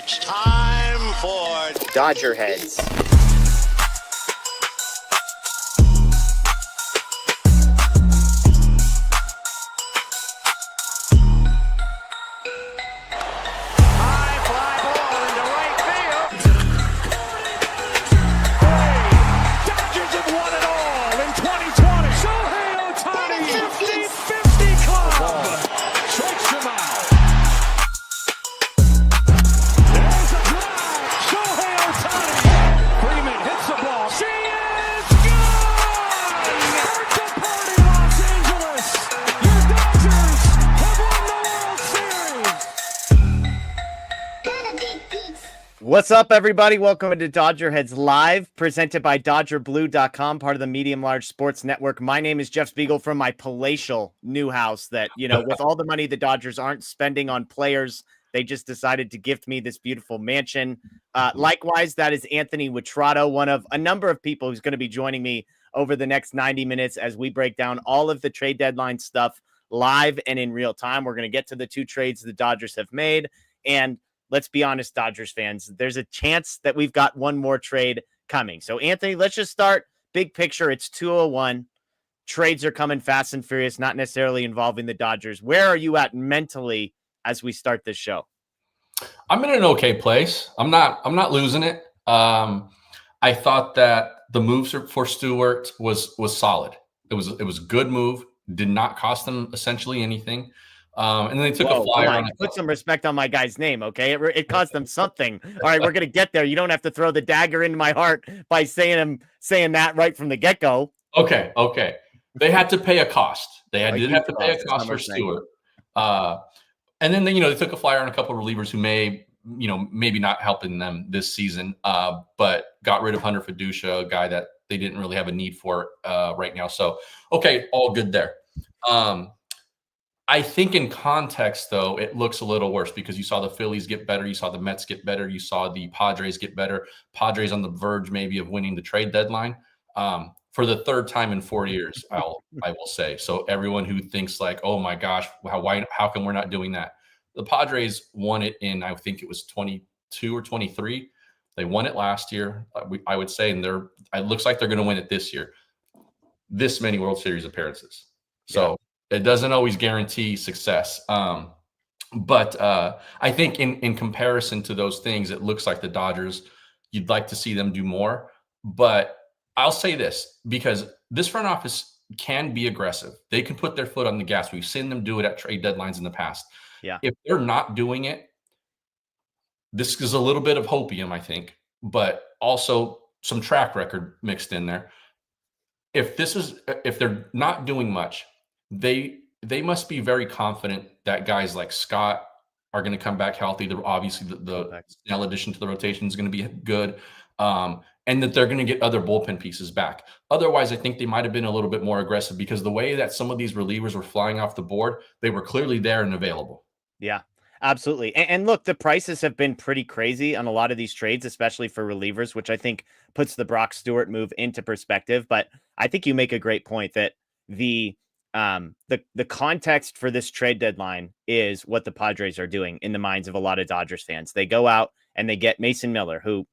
It's time for DodgerHeads. What's up, everybody? Welcome to DodgerHeads Live, presented by DodgerBlue.com, part of the Medium Large Sports Network. My name is Jeff Spiegel from my palatial new house that, with all the money the Dodgers aren't spending on players, they just decided to gift me this beautiful mansion. Likewise, that is Anthony Witrado, one of a number of people who's going to be joining me over the next 90 minutes as we break down all of the trade deadline stuff live and in real time. We're going to get to the two trades the Dodgers have made, and let's be honest, Dodgers fans, there's a chance that we've got one more trade coming. So, Anthony, let's just start big picture. It's 2:01. Trades are coming fast and furious, not necessarily involving the Dodgers. Where are you at mentally as we start this show? I'm in an okay place. I'm not losing it. I thought that the moves for Stewart was solid. It was a good move. Did not cost them essentially anything. And then they took a flyer on it. Put some respect on my guy's name, okay? It cost them something. All right, we're gonna get there. You don't have to throw the dagger into my heart by saying that right from the get-go. Okay. They had to pay a cost. They did have to pay a cost for Stewart. And then they took a flyer on a couple of relievers who maybe not helping them this season, but got rid of Hunter Feduccia, a guy that they didn't really have a need for right now. So, okay, all good there. I think in context, though, it looks a little worse because you saw the Phillies get better. You saw the Mets get better. You saw the Padres get better. Padres on the verge maybe of winning the trade deadline for the third time in 4 years, I will say. So everyone who thinks like, oh, my gosh, how come we're not doing that? The Padres won it in, I think it was 22 or 23. They won it last year, I would say, and it looks like they're going to win it this year. This many World Series appearances. So it doesn't always guarantee success. But I think in comparison to those things, it looks like the Dodgers, you'd like to see them do more. But I'll say this, because this front office can be aggressive. They can put their foot on the gas. We've seen them do it at trade deadlines in the past. Yeah. If they're not doing it, this is a little bit of hopium, I think, but also some track record mixed in there. If they're not doing much, they must be very confident that guys like Scott are going to come back healthy. Obviously, the Snell addition to the rotation is going to be good, and that they're going to get other bullpen pieces back. Otherwise, I think they might have been a little bit more aggressive because the way that some of these relievers were flying off the board, they were clearly there and available. Yeah, absolutely. And look, the prices have been pretty crazy on a lot of these trades, especially for relievers, which I think puts the Brock Stewart move into perspective. But I think you make a great point that the context for this trade deadline is what the Padres are doing in the minds of a lot of Dodgers fans. They go out and they get Mason Miller, who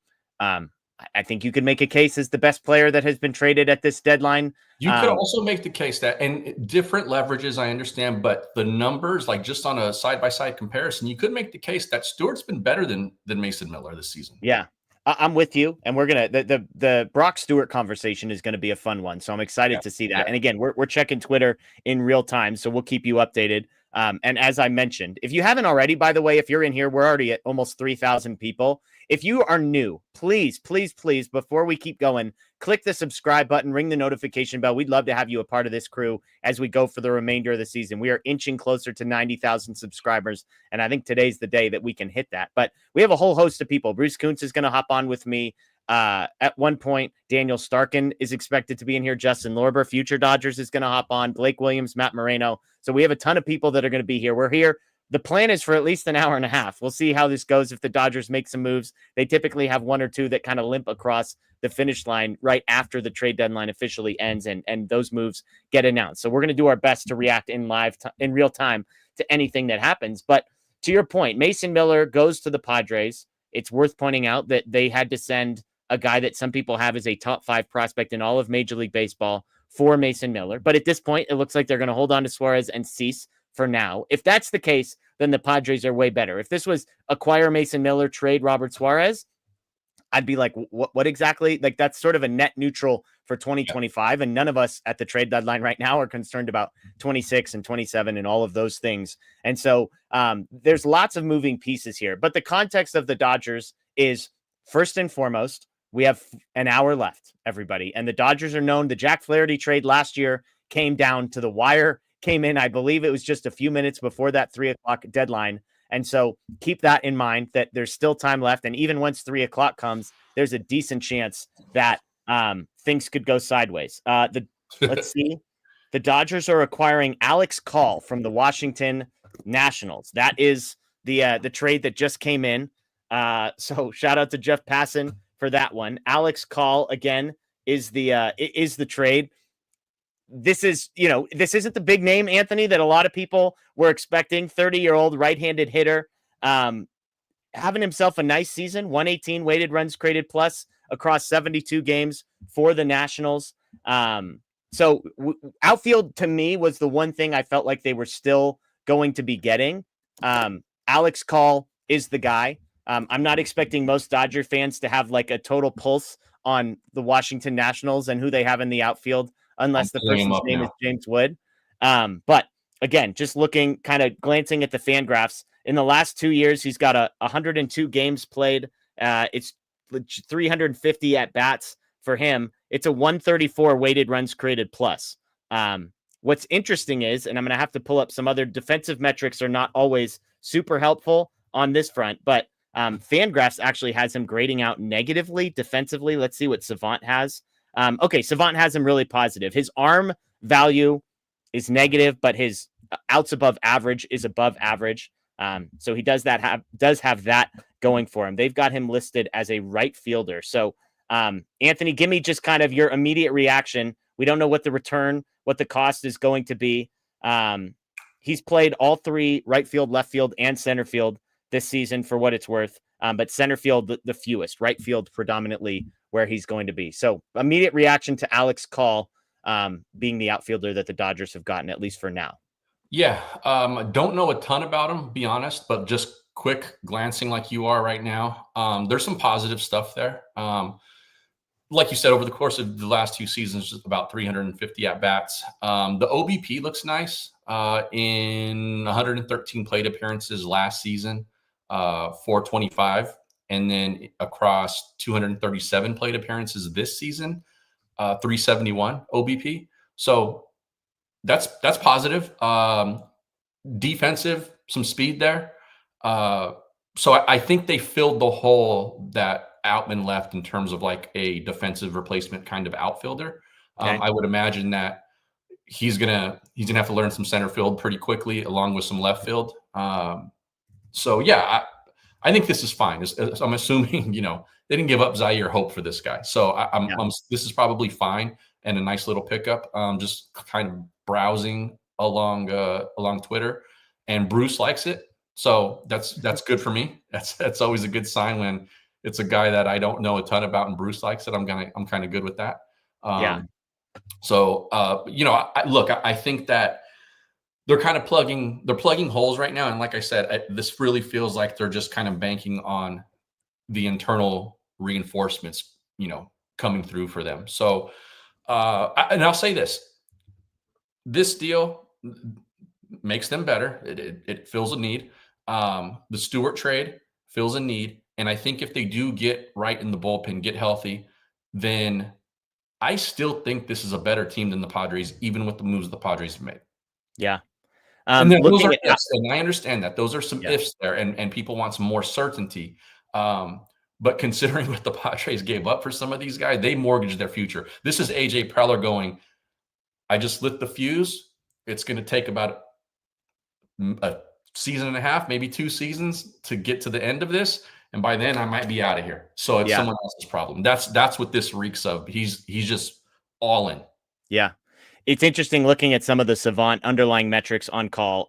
I think you could make a case as the best player that has been traded at this deadline. You could also make the case that, and different leverages, I understand, but the numbers, like just on a side-by-side comparison, you could make the case that Stewart's been better than Mason Miller this season. Yeah. I'm with you, and we're gonna the Brock Stewart conversation is gonna be a fun one. So I'm excited to see that. Yeah. And again, we're checking Twitter in real time, so we'll keep you updated. And as I mentioned, if you haven't already, by the way, if you're in here, we're already at almost 3,000 people. If you are new, please, before we keep going, click the subscribe button, ring the notification bell. We'd love to have you a part of this crew as we go for the remainder of the season. We are inching closer to 90,000 subscribers, and I think today's the day that we can hit that. But we have a whole host of people. Bruce Kuntz is going to hop on with me. At one point, Daniel Starkand is expected to be in here. Justin Lorber, future Dodgers, is going to hop on. Blake Williams, Matt Moreno. So we have a ton of people that are going to be here. We're here. The plan is for at least an hour and a half. We'll see how this goes. If the Dodgers make some moves, they typically have one or two that kind of limp across the finish line right after the trade deadline officially ends, and those moves get announced. So we're going to do our best to react in real time to anything that happens. But to your point, Mason Miller goes to the Padres. it's worth pointing out that they had to send a guy that some people have as a top 5 prospect in all of Major League Baseball for Mason Miller. But at this point, it looks like they're going to hold on to Suarez and cease for now. If that's the case, then the Padres are way better. If this was acquire Mason Miller, trade Robert Suarez, I'd be like, what exactly? Like, that's sort of a net neutral for 2025. And none of us at the trade deadline right now are concerned about 26 and 27 and all of those things. And so there's lots of moving pieces here. But the context of the Dodgers is, first and foremost, we have an hour left, everybody. And the Dodgers are known. The Jack Flaherty trade last year came down to the wire, came in, I believe it was just a few minutes before that 3:00 deadline. And so keep that in mind, that there's still time left. And even once 3:00 comes, there's a decent chance that things could go sideways. Let's see. The Dodgers are acquiring Alex Call from the Washington Nationals. That is the trade that just came in. So shout out to Jeff Passan for that one. Alex Call, again, is the trade. This is, this isn't the big name, Anthony, that a lot of people were expecting. 30-year-old right-handed hitter, having himself a nice season, 118 weighted runs created plus across 72 games for the Nationals. So outfield to me was the one thing I felt like they were still going to be getting. Alex Call is the guy. I'm not expecting most Dodger fans to have like a total pulse on the Washington Nationals and who they have in the outfield, unless the person's name is James Wood. But again, just looking, kind of glancing at the fan graphs, in the last 2 years, he's got 102 games played. It's 350 at bats for him. It's a 134 weighted runs created plus. What's interesting is, and I'm going to have to pull up some other defensive metrics, are not always super helpful on this front, but Fangraphs actually has him grading out negatively defensively. Let's see what Savant has. Okay, Savant has him really positive. His arm value is negative, but his outs above average is above average. So he does have that going for him. They've got him listed as a right fielder. So Anthony, give me just kind of your immediate reaction. We don't know what the return, what the cost is going to be. He's played all three, right field, left field, and center field this season for what it's worth. But center field, the fewest, right field predominantly where he's going to be. So immediate reaction to Alex Call being the outfielder that the Dodgers have gotten, at least for now. Yeah. Don't know a ton about him, be honest, but just quick glancing like you are right now. There's some positive stuff there. Like you said, over the course of the last 2 seasons, just about 350 at bats. The OBP looks nice in 113 plate appearances last season, 425, and then across 237 plate appearances this season, 371 OBP. So that's positive. Defensive, some speed there. So I think they filled the hole that Outman left in terms of like a defensive replacement kind of outfielder. Okay. I would imagine that he's gonna have to learn some center field pretty quickly, along with some left field. So yeah, I think this is fine. I'm assuming they didn't give up Zaire Hope for this guy, so this is probably fine and a nice little pickup. Just kind of browsing along Twitter, and Bruce likes it, so that's good for me. That's always a good sign when it's a guy that I don't know a ton about and Bruce likes it. I'm kind of good with that. So I think that they're kind of plugging holes right now. And like I said, this really feels like they're just kind of banking on the internal reinforcements, coming through for them. So, and I'll say this deal makes them better. It fills a need. The Stewart trade fills a need. And I think if they do get right in the bullpen, get healthy, then I still think this is a better team than the Padres, even with the moves the Padres have made. Yeah. And then those are ifs, and I understand that. Those are some ifs there, and people want some more certainty. But considering what the Padres gave up for some of these guys, they mortgaged their future. This is AJ Preller going, I just lit the fuse. It's going to take about a season and a half, maybe 2 seasons to get to the end of this. And by then I might be out of here. So it's someone else's problem. That's what this reeks of. He's just all in. Yeah. It's interesting looking at some of the Savant underlying metrics on Call.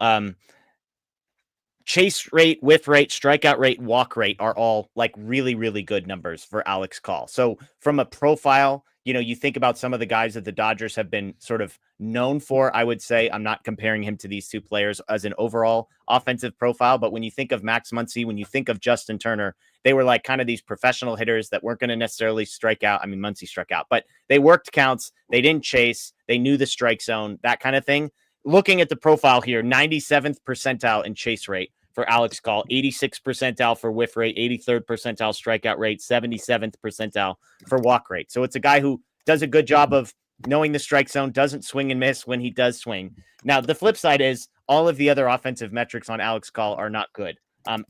chase rate, whiff rate, strikeout rate, walk rate are all like really, really good numbers for Alex Call. So from a profile, you think about some of the guys that the Dodgers have been sort of known for. I would say I'm not comparing him to these two players as an overall offensive profile, but when you think of Max Muncy, when you think of Justin Turner, they were like kind of these professional hitters that weren't going to necessarily strike out. I mean, Muncy struck out, but they worked counts. They didn't chase. They knew the strike zone, that kind of thing. Looking at the profile here, 97th percentile in chase rate for Alex Call, 86th percentile for whiff rate, 83rd percentile strikeout rate, 77th percentile for walk rate. So it's a guy who does a good job of knowing the strike zone, doesn't swing and miss when he does swing. Now, the flip side is all of the other offensive metrics on Alex Call are not good.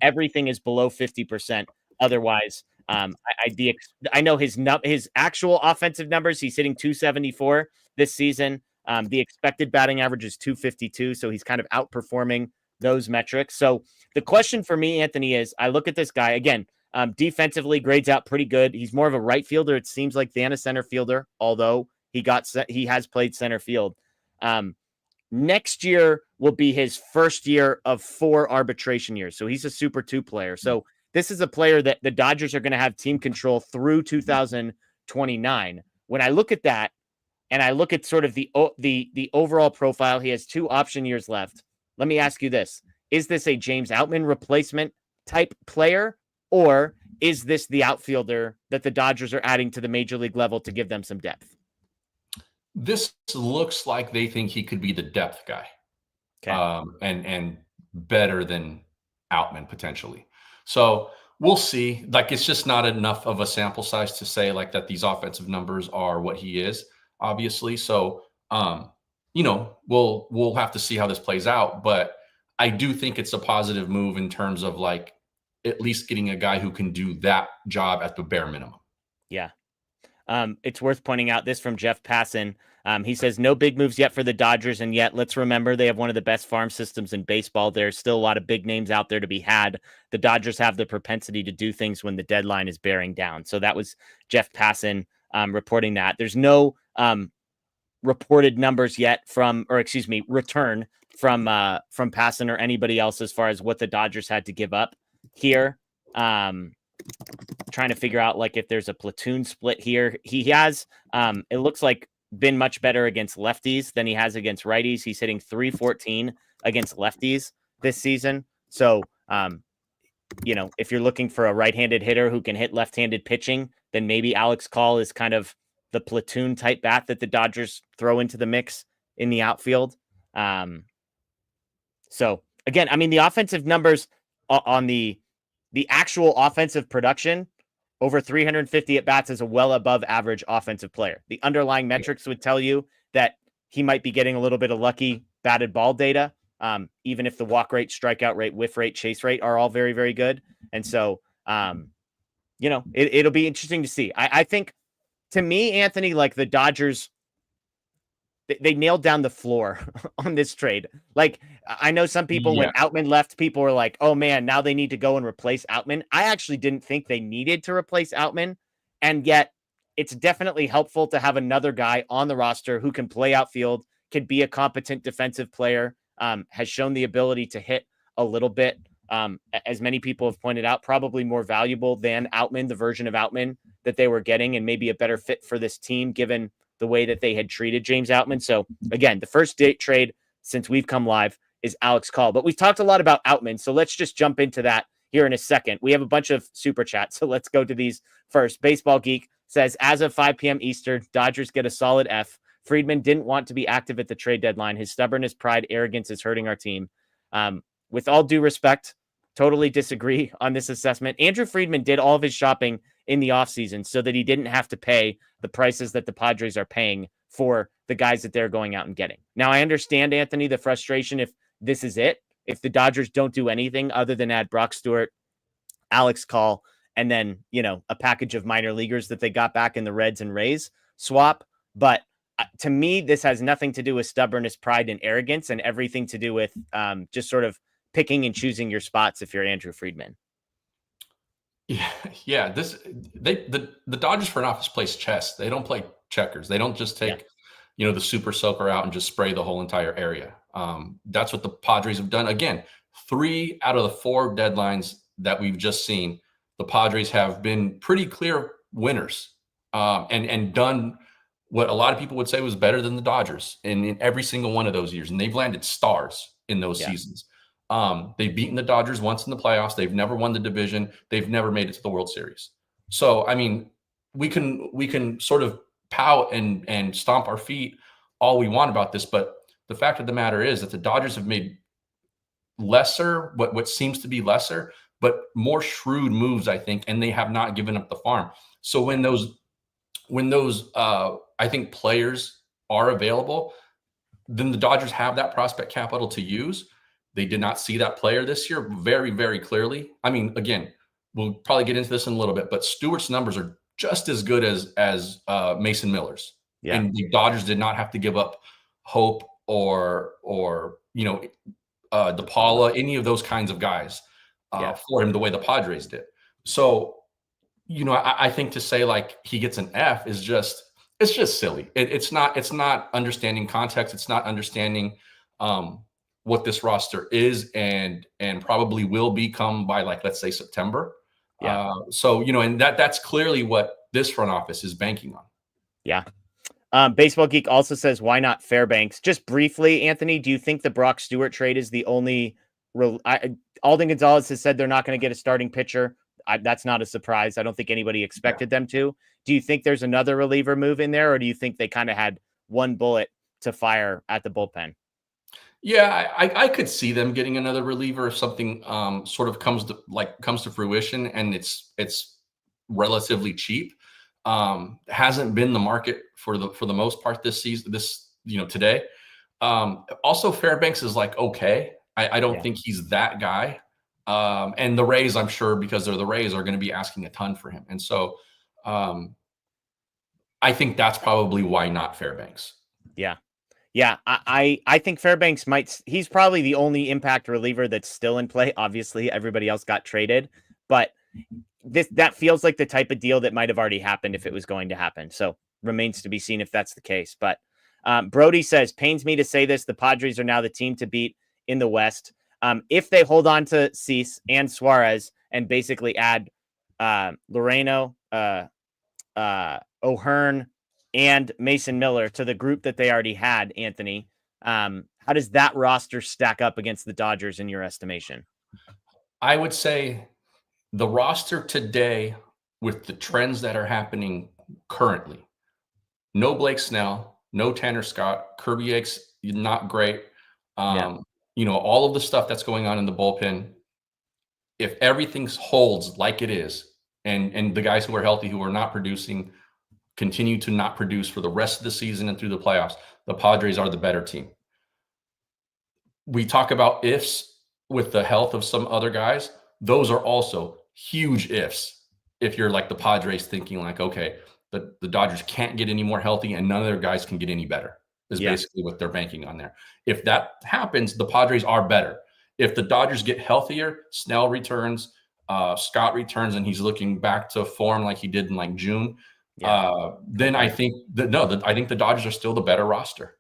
Everything is below 50%. Otherwise, I know his actual offensive numbers. He's hitting 274 this season. The expected batting average is 252, so he's kind of outperforming those metrics. So the question for me, Anthony, is I look at this guy again. Defensively grades out pretty good. He's more of a right fielder, it seems like, than a center fielder, although he has played center field. Next year will be his first year of 4 arbitration years. So he's a Super 2 player. So this is a player that the Dodgers are going to have team control through 2029. When I look at that and I look at sort of the overall profile, he has 2 option years left. Let me ask you this. Is this a James Outman replacement type player, or is this the outfielder that the Dodgers are adding to the major league level to give them some depth? This looks like they think he could be the depth guy. Okay. And better than Outman potentially. So we'll see. Like, it's just not enough of a sample size to say like that these offensive numbers are what he is, obviously. So, we'll have to see how this plays out, but I do think it's a positive move in terms of like at least getting a guy who can do that job at the bare minimum. Yeah. It's worth pointing out this from Jeff Passan. He says, no big moves yet for the Dodgers, and yet let's remember they have one of the best farm systems in baseball. There's still a lot of big names out there to be had. The Dodgers have the propensity to do things when the deadline is bearing down. So that was Jeff Passan reporting that. There's no reported numbers yet return from Passan or anybody else as far as what the Dodgers had to give up here. Trying to figure out like if there's a platoon split here. He has it looks like been much better against lefties than he has against righties. He's hitting 314 against lefties this season. So if you're looking for a right-handed hitter who can hit left-handed pitching, then maybe Alex Call is kind of the platoon type bat that the Dodgers throw into the mix in the outfield. So again, I mean, the offensive numbers on the actual offensive production, over 350 at bats, is a well above average offensive player. The underlying metrics would tell you that he might be getting a little bit of lucky batted ball data, even if the walk rate, strikeout rate, whiff rate, chase rate are all very, very good. And so, it'll be interesting to see. I think, to me, Anthony, like the Dodgers, they nailed down the floor on this trade. Like, I know some people, when Outman left, people were like, oh man, now they need to go and replace Outman. I actually didn't think they needed to replace Outman. And yet it's definitely helpful to have another guy on the roster who can play outfield, can be a competent defensive player, has shown the ability to hit a little bit. As many people have pointed out, probably more valuable than Outman, the version of Outman that they were getting, and maybe a better fit for this team, given the way that they had treated James Outman. So again, the first date trade since we've come live is Alex Call, but we've talked a lot about Outman. So let's just jump into that here in a second. We have a bunch of super chats, so let's go to these first. Baseball Geek says, as of 5 p.m. Eastern, Dodgers get a solid F. Friedman didn't want to be active at the trade deadline. His stubbornness, pride, arrogance is hurting our team. With all due respect, totally disagree on this assessment. Andrew Friedman did all of his shopping in the offseason so that he didn't have to pay the prices that the Padres are paying for the guys that they're going out and getting. Now, I understand, Anthony, the frustration if this is it, if the Dodgers don't do anything other than add Brock Stewart, Alex Call, and then, a package of minor leaguers that they got back in the Reds and Rays swap. But to me, this has nothing to do with stubbornness, pride, and arrogance, and everything to do with just sort of picking and choosing your spots if you're Andrew Friedman. Yeah. The Dodgers front office plays chess. They don't play checkers. They don't just take, the super soaker out and just spray the whole entire area. That's what the Padres have done. Again, 3 out of the 4 deadlines that we've just seen, the Padres have been pretty clear winners, and done what a lot of people would say was better than the Dodgers in every single one of those years. And they've landed stars in those seasons. They've beaten the Dodgers once in the playoffs. They've never won the division. They've never made it to the World Series. So, I mean, we can sort of pout and stomp our feet all we want about this, but the fact of the matter is that the Dodgers have made what seems to be lesser, but more shrewd moves, I think, and they have not given up the farm. So when those I think players are available, then the Dodgers have that prospect capital to use. They did not see that player this year very, very clearly. I mean, again, we'll probably get into this in a little bit, but Stewart's numbers are just as good as Mason Miller's. Yeah. And the Dodgers did not have to give up Hope or DePaula, any of those kinds of guys for him the way the Padres did. So, I think to say like he gets an F is just silly. It's not understanding context. It's not understanding what this roster is and probably will become by, like, let's say September. Yeah. So, and that's clearly what this front office is banking on. Yeah. Baseball Geek also says, why not Fairbanks? Just briefly, Anthony, do you think the Brock Stewart trade is the only Alden Gonzalez has said they're not going to get a starting pitcher. That's not a surprise. I don't think anybody expected them to. Do you think there's another reliever move in there, or do you think they kind of had one bullet to fire at the bullpen? Yeah, I could see them getting another reliever if something sort of comes to fruition and it's relatively cheap. Hasn't been the market for the most part this season, today. Also, Fairbanks is like, okay. I don't think he's that guy. And the Rays, I'm sure, because they're the Rays, are going to be asking a ton for him. And so I think that's probably why not Fairbanks. Yeah. Yeah. I think Fairbanks he's probably the only impact reliever that's still in play. Obviously, everybody else got traded, but that feels like the type of deal that might have already happened if it was going to happen. So remains to be seen if that's the case. But Brody says, pains me to say this, the Padres are now the team to beat in the West. If they hold on to Cease and Suarez and basically add Moreno, O'Hearn, and Mason Miller to the group that they already had, Anthony, how does that roster stack up against the Dodgers in your estimation? I would say the roster today, with the trends that are happening currently, no Blake Snell, no Tanner Scott, Kirby Yates, not great. All of the stuff that's going on in the bullpen, if everything holds like it is, and the guys who are healthy, who are not producing, continue to not produce for the rest of the season and through the playoffs, the Padres are the better team. We talk about ifs with the health of some other guys. Those are also huge ifs. If you're like the Padres thinking like, okay, the Dodgers can't get any more healthy and none of their guys can get any better. Is basically what they're banking on there. If that happens, the Padres are better. If the Dodgers get healthier, Snell returns, Scott returns, and he's looking back to form like he did in like June, then I think I think the Dodgers are still the better roster.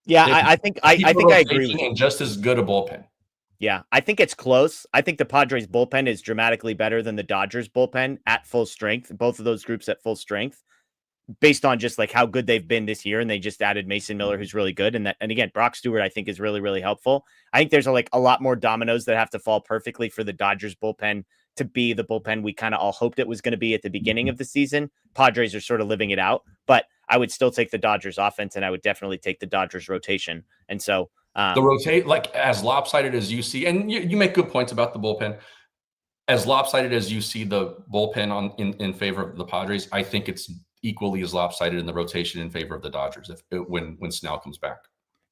Yeah, I think I agree with you. And just as good a bullpen. Yeah, I think it's close. I think the Padres bullpen is dramatically better than the Dodgers bullpen at full strength. Both of those groups at full strength, based on just like how good they've been this year. And they just added Mason Miller, who's really good. And again, Brock Stewart, I think, is really, really helpful. I think there's a lot more dominoes that have to fall perfectly for the Dodgers bullpen to be the bullpen we kind of all hoped it was going to be at the beginning of the season. Padres are sort of living it out, but I would still take the Dodgers offense, and I would definitely take the Dodgers rotation. And so the rotate, like as lopsided as you see, and you make good points about the bullpen, as lopsided as you see the bullpen in favor of the Padres, I think it's equally as lopsided in the rotation in favor of the Dodgers when Snell comes back.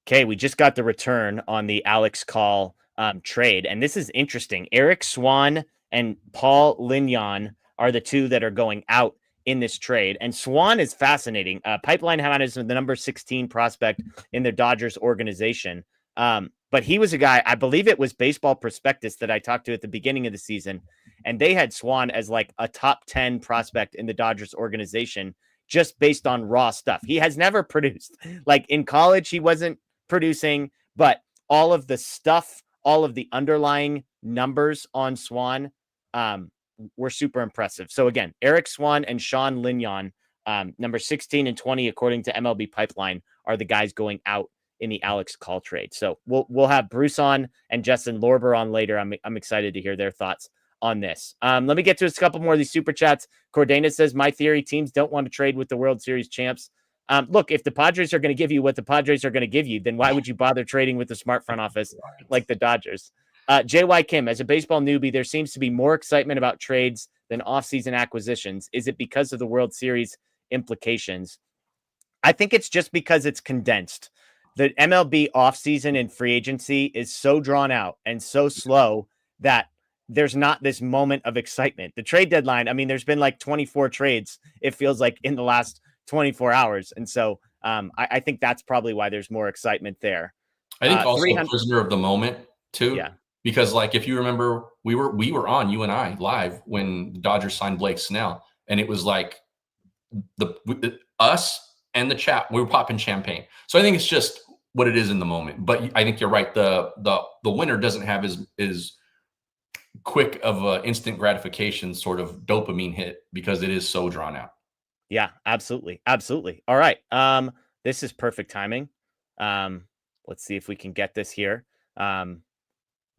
Okay, we just got the return on the Alex Call trade, and this is interesting. Eric Swan and Paul Lignon are the two that are going out in this trade, and Swan is fascinating. Pipeline had is the number 16 prospect in the Dodgers organization, but he was a guy, I believe it was Baseball Prospectus that I talked to at the beginning of the season, and they had Swan as like a top 10 prospect in the Dodgers organization just based on raw stuff. He has never produced. Like in college, he wasn't producing, but all of the stuff all of the underlying numbers on Swan were super impressive. So again, Eric Swan and Sean Lignon, number 16 and 20, according to MLB Pipeline, are the guys going out in the Alex Call trade. So we'll have Bruce on and Justin Lorber on later. I'm excited to hear their thoughts on this. Let me get to a couple more of these super chats. Cordana says, my theory, teams don't want to trade with the World Series champs. Look, if the Padres are going to give you what the Padres are going to give you, then why would you bother trading with the smart front office like the Dodgers? J.Y. Kim, as a baseball newbie, there seems to be more excitement about trades than offseason acquisitions. Is it because of the World Series implications? I think it's just because it's condensed. The MLB offseason and free agency is so drawn out and so slow that there's not this moment of excitement. The trade deadline, I mean, there's been like 24 trades, it feels like, in the last 24 hours. And so I think that's probably why there's more excitement there. I think also a prisoner of the moment too. Yeah. Because like, if you remember, we were on, you and I, live when the Dodgers signed Blake Snell, and it was like us and the chat, we were popping champagne. So I think it's just what it is in the moment. But I think you're right. The winner doesn't have as quick of a instant gratification sort of dopamine hit because it is so drawn out. Yeah, absolutely. Absolutely. All right. This is perfect timing. Let's see if we can get this here.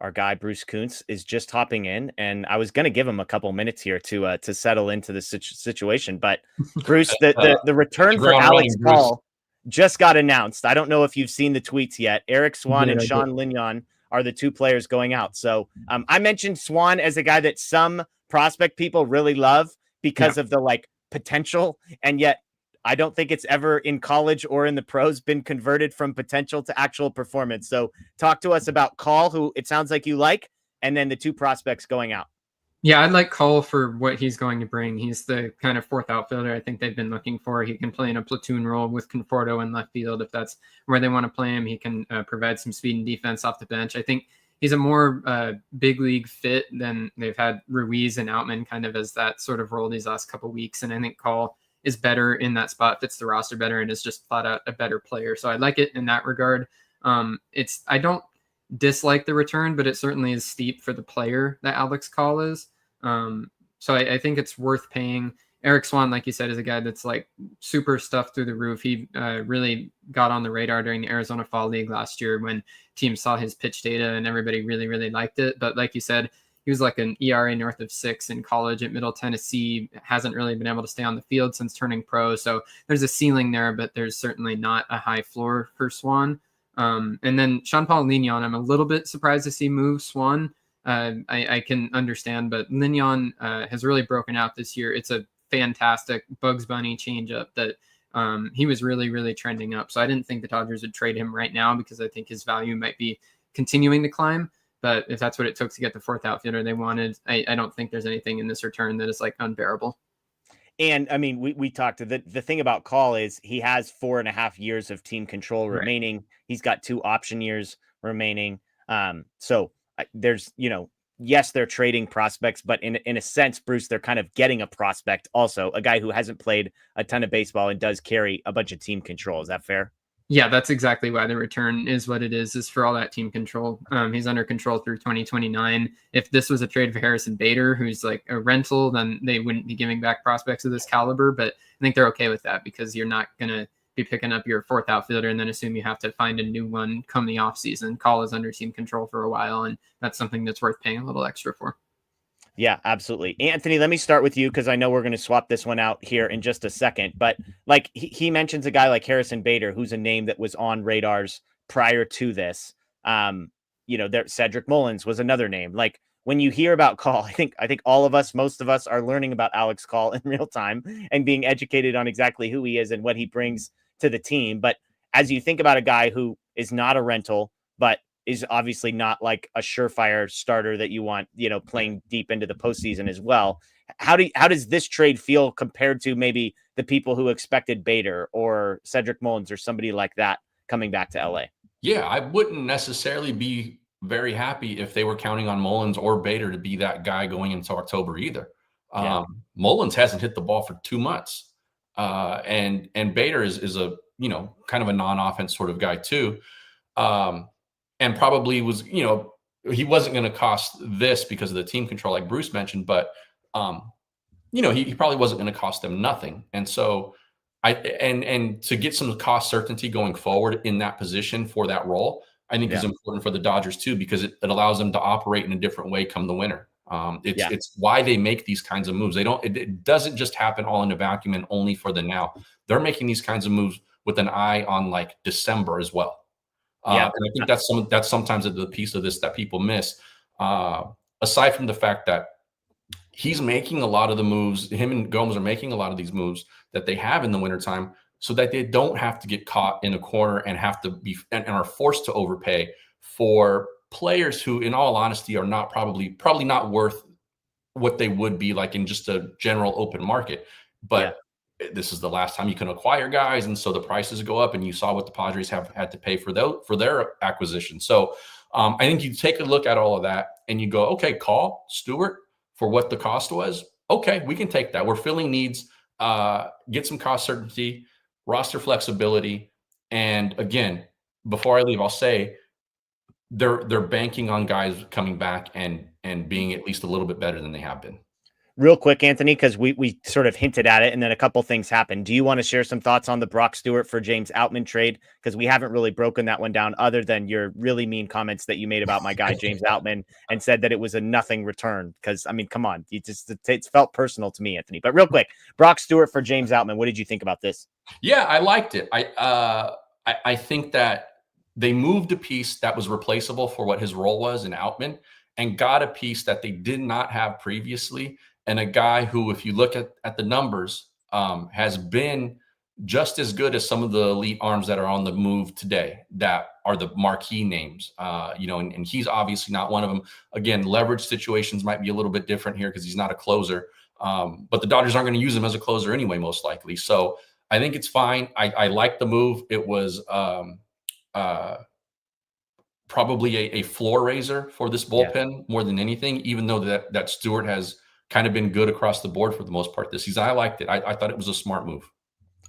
Our guy, Bruce Kuntz, is just hopping in, and I was going to give him a couple minutes here to settle into the situation. But Bruce, the return for Alex Call just got announced. I don't know if you've seen the tweets yet. Eric Swan and Sean Lignon are the two players going out. So I mentioned Swan as a guy that some prospect people really love because of the like potential, and yet I don't think it's ever in college or in the pros been converted from potential to actual performance. So talk to us about Call, who it sounds like you like, and then the two prospects going out. Yeah, I'd like Call for what he's going to bring. He's the kind of fourth outfielder I think they've been looking for. He can play in a platoon role with Conforto in left field if that's where they want to play him. He can provide some speed and defense off the bench. I think he's a more big league fit than they've had Ruiz and Outman kind of as that sort of role these last couple of weeks. And I think Call is better in that spot, fits the roster better, and is just flat out a better player. So I like it in that regard. I don't dislike the return, but it certainly is steep for the player that Alex Call is. So I think it's worth paying. Eric Swan, like you said, is a guy that's like super stuffed through the roof. He really got on the radar during the Arizona Fall League last year when teams saw his pitch data and everybody really, really liked it. But like you said, he was like an ERA north of 6 in college at Middle Tennessee, hasn't really been able to stay on the field since turning pro. So there's a ceiling there, but there's certainly not a high floor for Swan. And then Sean-Paul Lignon, I'm a little bit surprised to see move Swan. I can understand, but Lignon has really broken out this year. It's a fantastic Bugs Bunny changeup that he was really, really trending up. So I didn't think the Dodgers would trade him right now because I think his value might be continuing to climb. But if that's what it took to get the fourth outfielder they wanted, I don't think there's anything in this return that is like unbearable. And I mean, we talked to the thing about Call is he has 4.5 years of team control remaining. He's got 2 option years remaining. So there's, yes, they're trading prospects, but in a sense, Bruce, they're kind of getting a prospect also, a guy who hasn't played a ton of baseball and does carry a bunch of team control. Is that fair? Yeah, that's exactly why the return is what it is for all that team control. He's under control through 2029. If this was a trade for Harrison Bader, who's like a rental, then they wouldn't be giving back prospects of this caliber. But I think they're okay with that because you're not going to be picking up your fourth outfielder and then assume you have to find a new one come the offseason. Call is under team control for a while, and that's something that's worth paying a little extra for. Yeah, absolutely. Anthony, let me start with you because I know we're going to swap this one out here in just a second. But like he mentions a guy like Harrison Bader, who's a name that was on radars prior to this. Cedric Mullins was another name. Like when you hear about Call, I think all of us, most of us are learning about Alex Call in real time and being educated on exactly who he is and what he brings to the team. But as you think about a guy who is not a rental, but is obviously not like a surefire starter that you want, playing deep into the postseason as well. How does this trade feel compared to maybe the people who expected Bader or Cedric Mullins or somebody like that coming back to LA? Yeah, I wouldn't necessarily be very happy if they were counting on Mullins or Bader to be that guy going into October either. Mullins hasn't hit the ball for 2 months. And Bader is a, kind of a non-offense sort of guy too. And probably was, he wasn't going to cost this because of the team control, like Bruce mentioned, but he probably wasn't going to cost them nothing. And so and to get some cost certainty going forward in that position for that role, I think is important for the Dodgers too, because it allows them to operate in a different way come the winter. It's why they make these kinds of moves. It doesn't just happen all in a vacuum and only for the now. They're making these kinds of moves with an eye on like December as well. And I think that's sometimes the piece of this that people miss. Aside from the fact that he's making a lot of the moves, him and Gomes are making a lot of these moves that they have in the wintertime so that they don't have to get caught in a corner and have to be and are forced to overpay for players who, in all honesty, are not probably not worth what they would be like in just a general open market. But this is the last time you can acquire guys, and so the prices go up. And you saw what the Padres have had to pay for their acquisition. So I think you take a look at all of that and you go, okay, call Stewart for what the cost was. Okay, we can take that. We're filling needs, get some cost certainty, roster flexibility, and again, before I leave, I'll say they're banking on guys coming back and being at least a little bit better than they have been. Real quick, Anthony, because we sort of hinted at it and then a couple things happened. Do you want to share some thoughts on the Brock Stewart for James Outman trade? Because we haven't really broken that one down other than your really mean comments that you made about my guy, James Outman, and said that it was a nothing return. Because, I mean, come on. It's felt personal to me, Anthony. But real quick, Brock Stewart for James Outman. What did you think about this? Yeah, I liked it. I think that they moved a piece that was replaceable for what his role was in Outman and got a piece that they did not have previously. And a guy who, if you look at the numbers, has been just as good as some of the elite arms that are on the move today that are the marquee names, and he's obviously not one of them. Again, leverage situations might be a little bit different here because he's not a closer, but the Dodgers aren't going to use him as a closer anyway, most likely. So I think it's fine. I like the move. It was probably a floor raiser for this bullpen more than anything, even though that Stewart has kind of been good across the board for the most part this season. I liked it. I thought it was a smart move.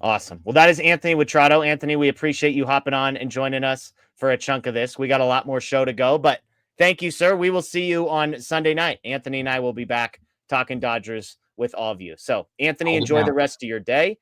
Awesome. Well, that is Anthony Witrado. Anthony, we appreciate you hopping on and joining us for a chunk of this. We got a lot more show to go, but thank you, sir. We will see you on Sunday night. Anthony and I will be back talking Dodgers with all of you. So, Anthony, enjoy the rest of your day.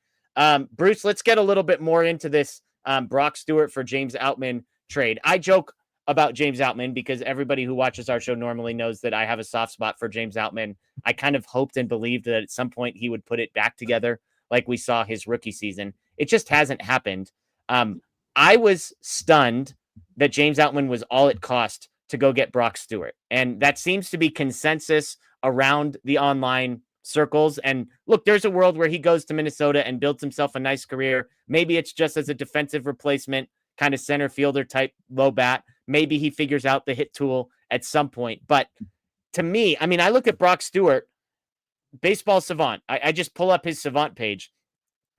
Bruce, let's get a little bit more into this Brock Stewart for James Outman trade. I joke about James Outman because everybody who watches our show normally knows that I have a soft spot for James Outman. I kind of hoped and believed that at some point he would put it back together like we saw his rookie season. It just hasn't happened. I was stunned that James Outman was all it cost to go get Brock Stewart. And that seems to be consensus around the online circles. And look, there's a world where he goes to Minnesota and builds himself a nice career. Maybe it's just as a defensive replacement, kind of center fielder type low bat. Maybe he figures out the hit tool at some point. But to me, I mean, I look at Brock Stewart, Baseball Savant. I just pull up his Savant page.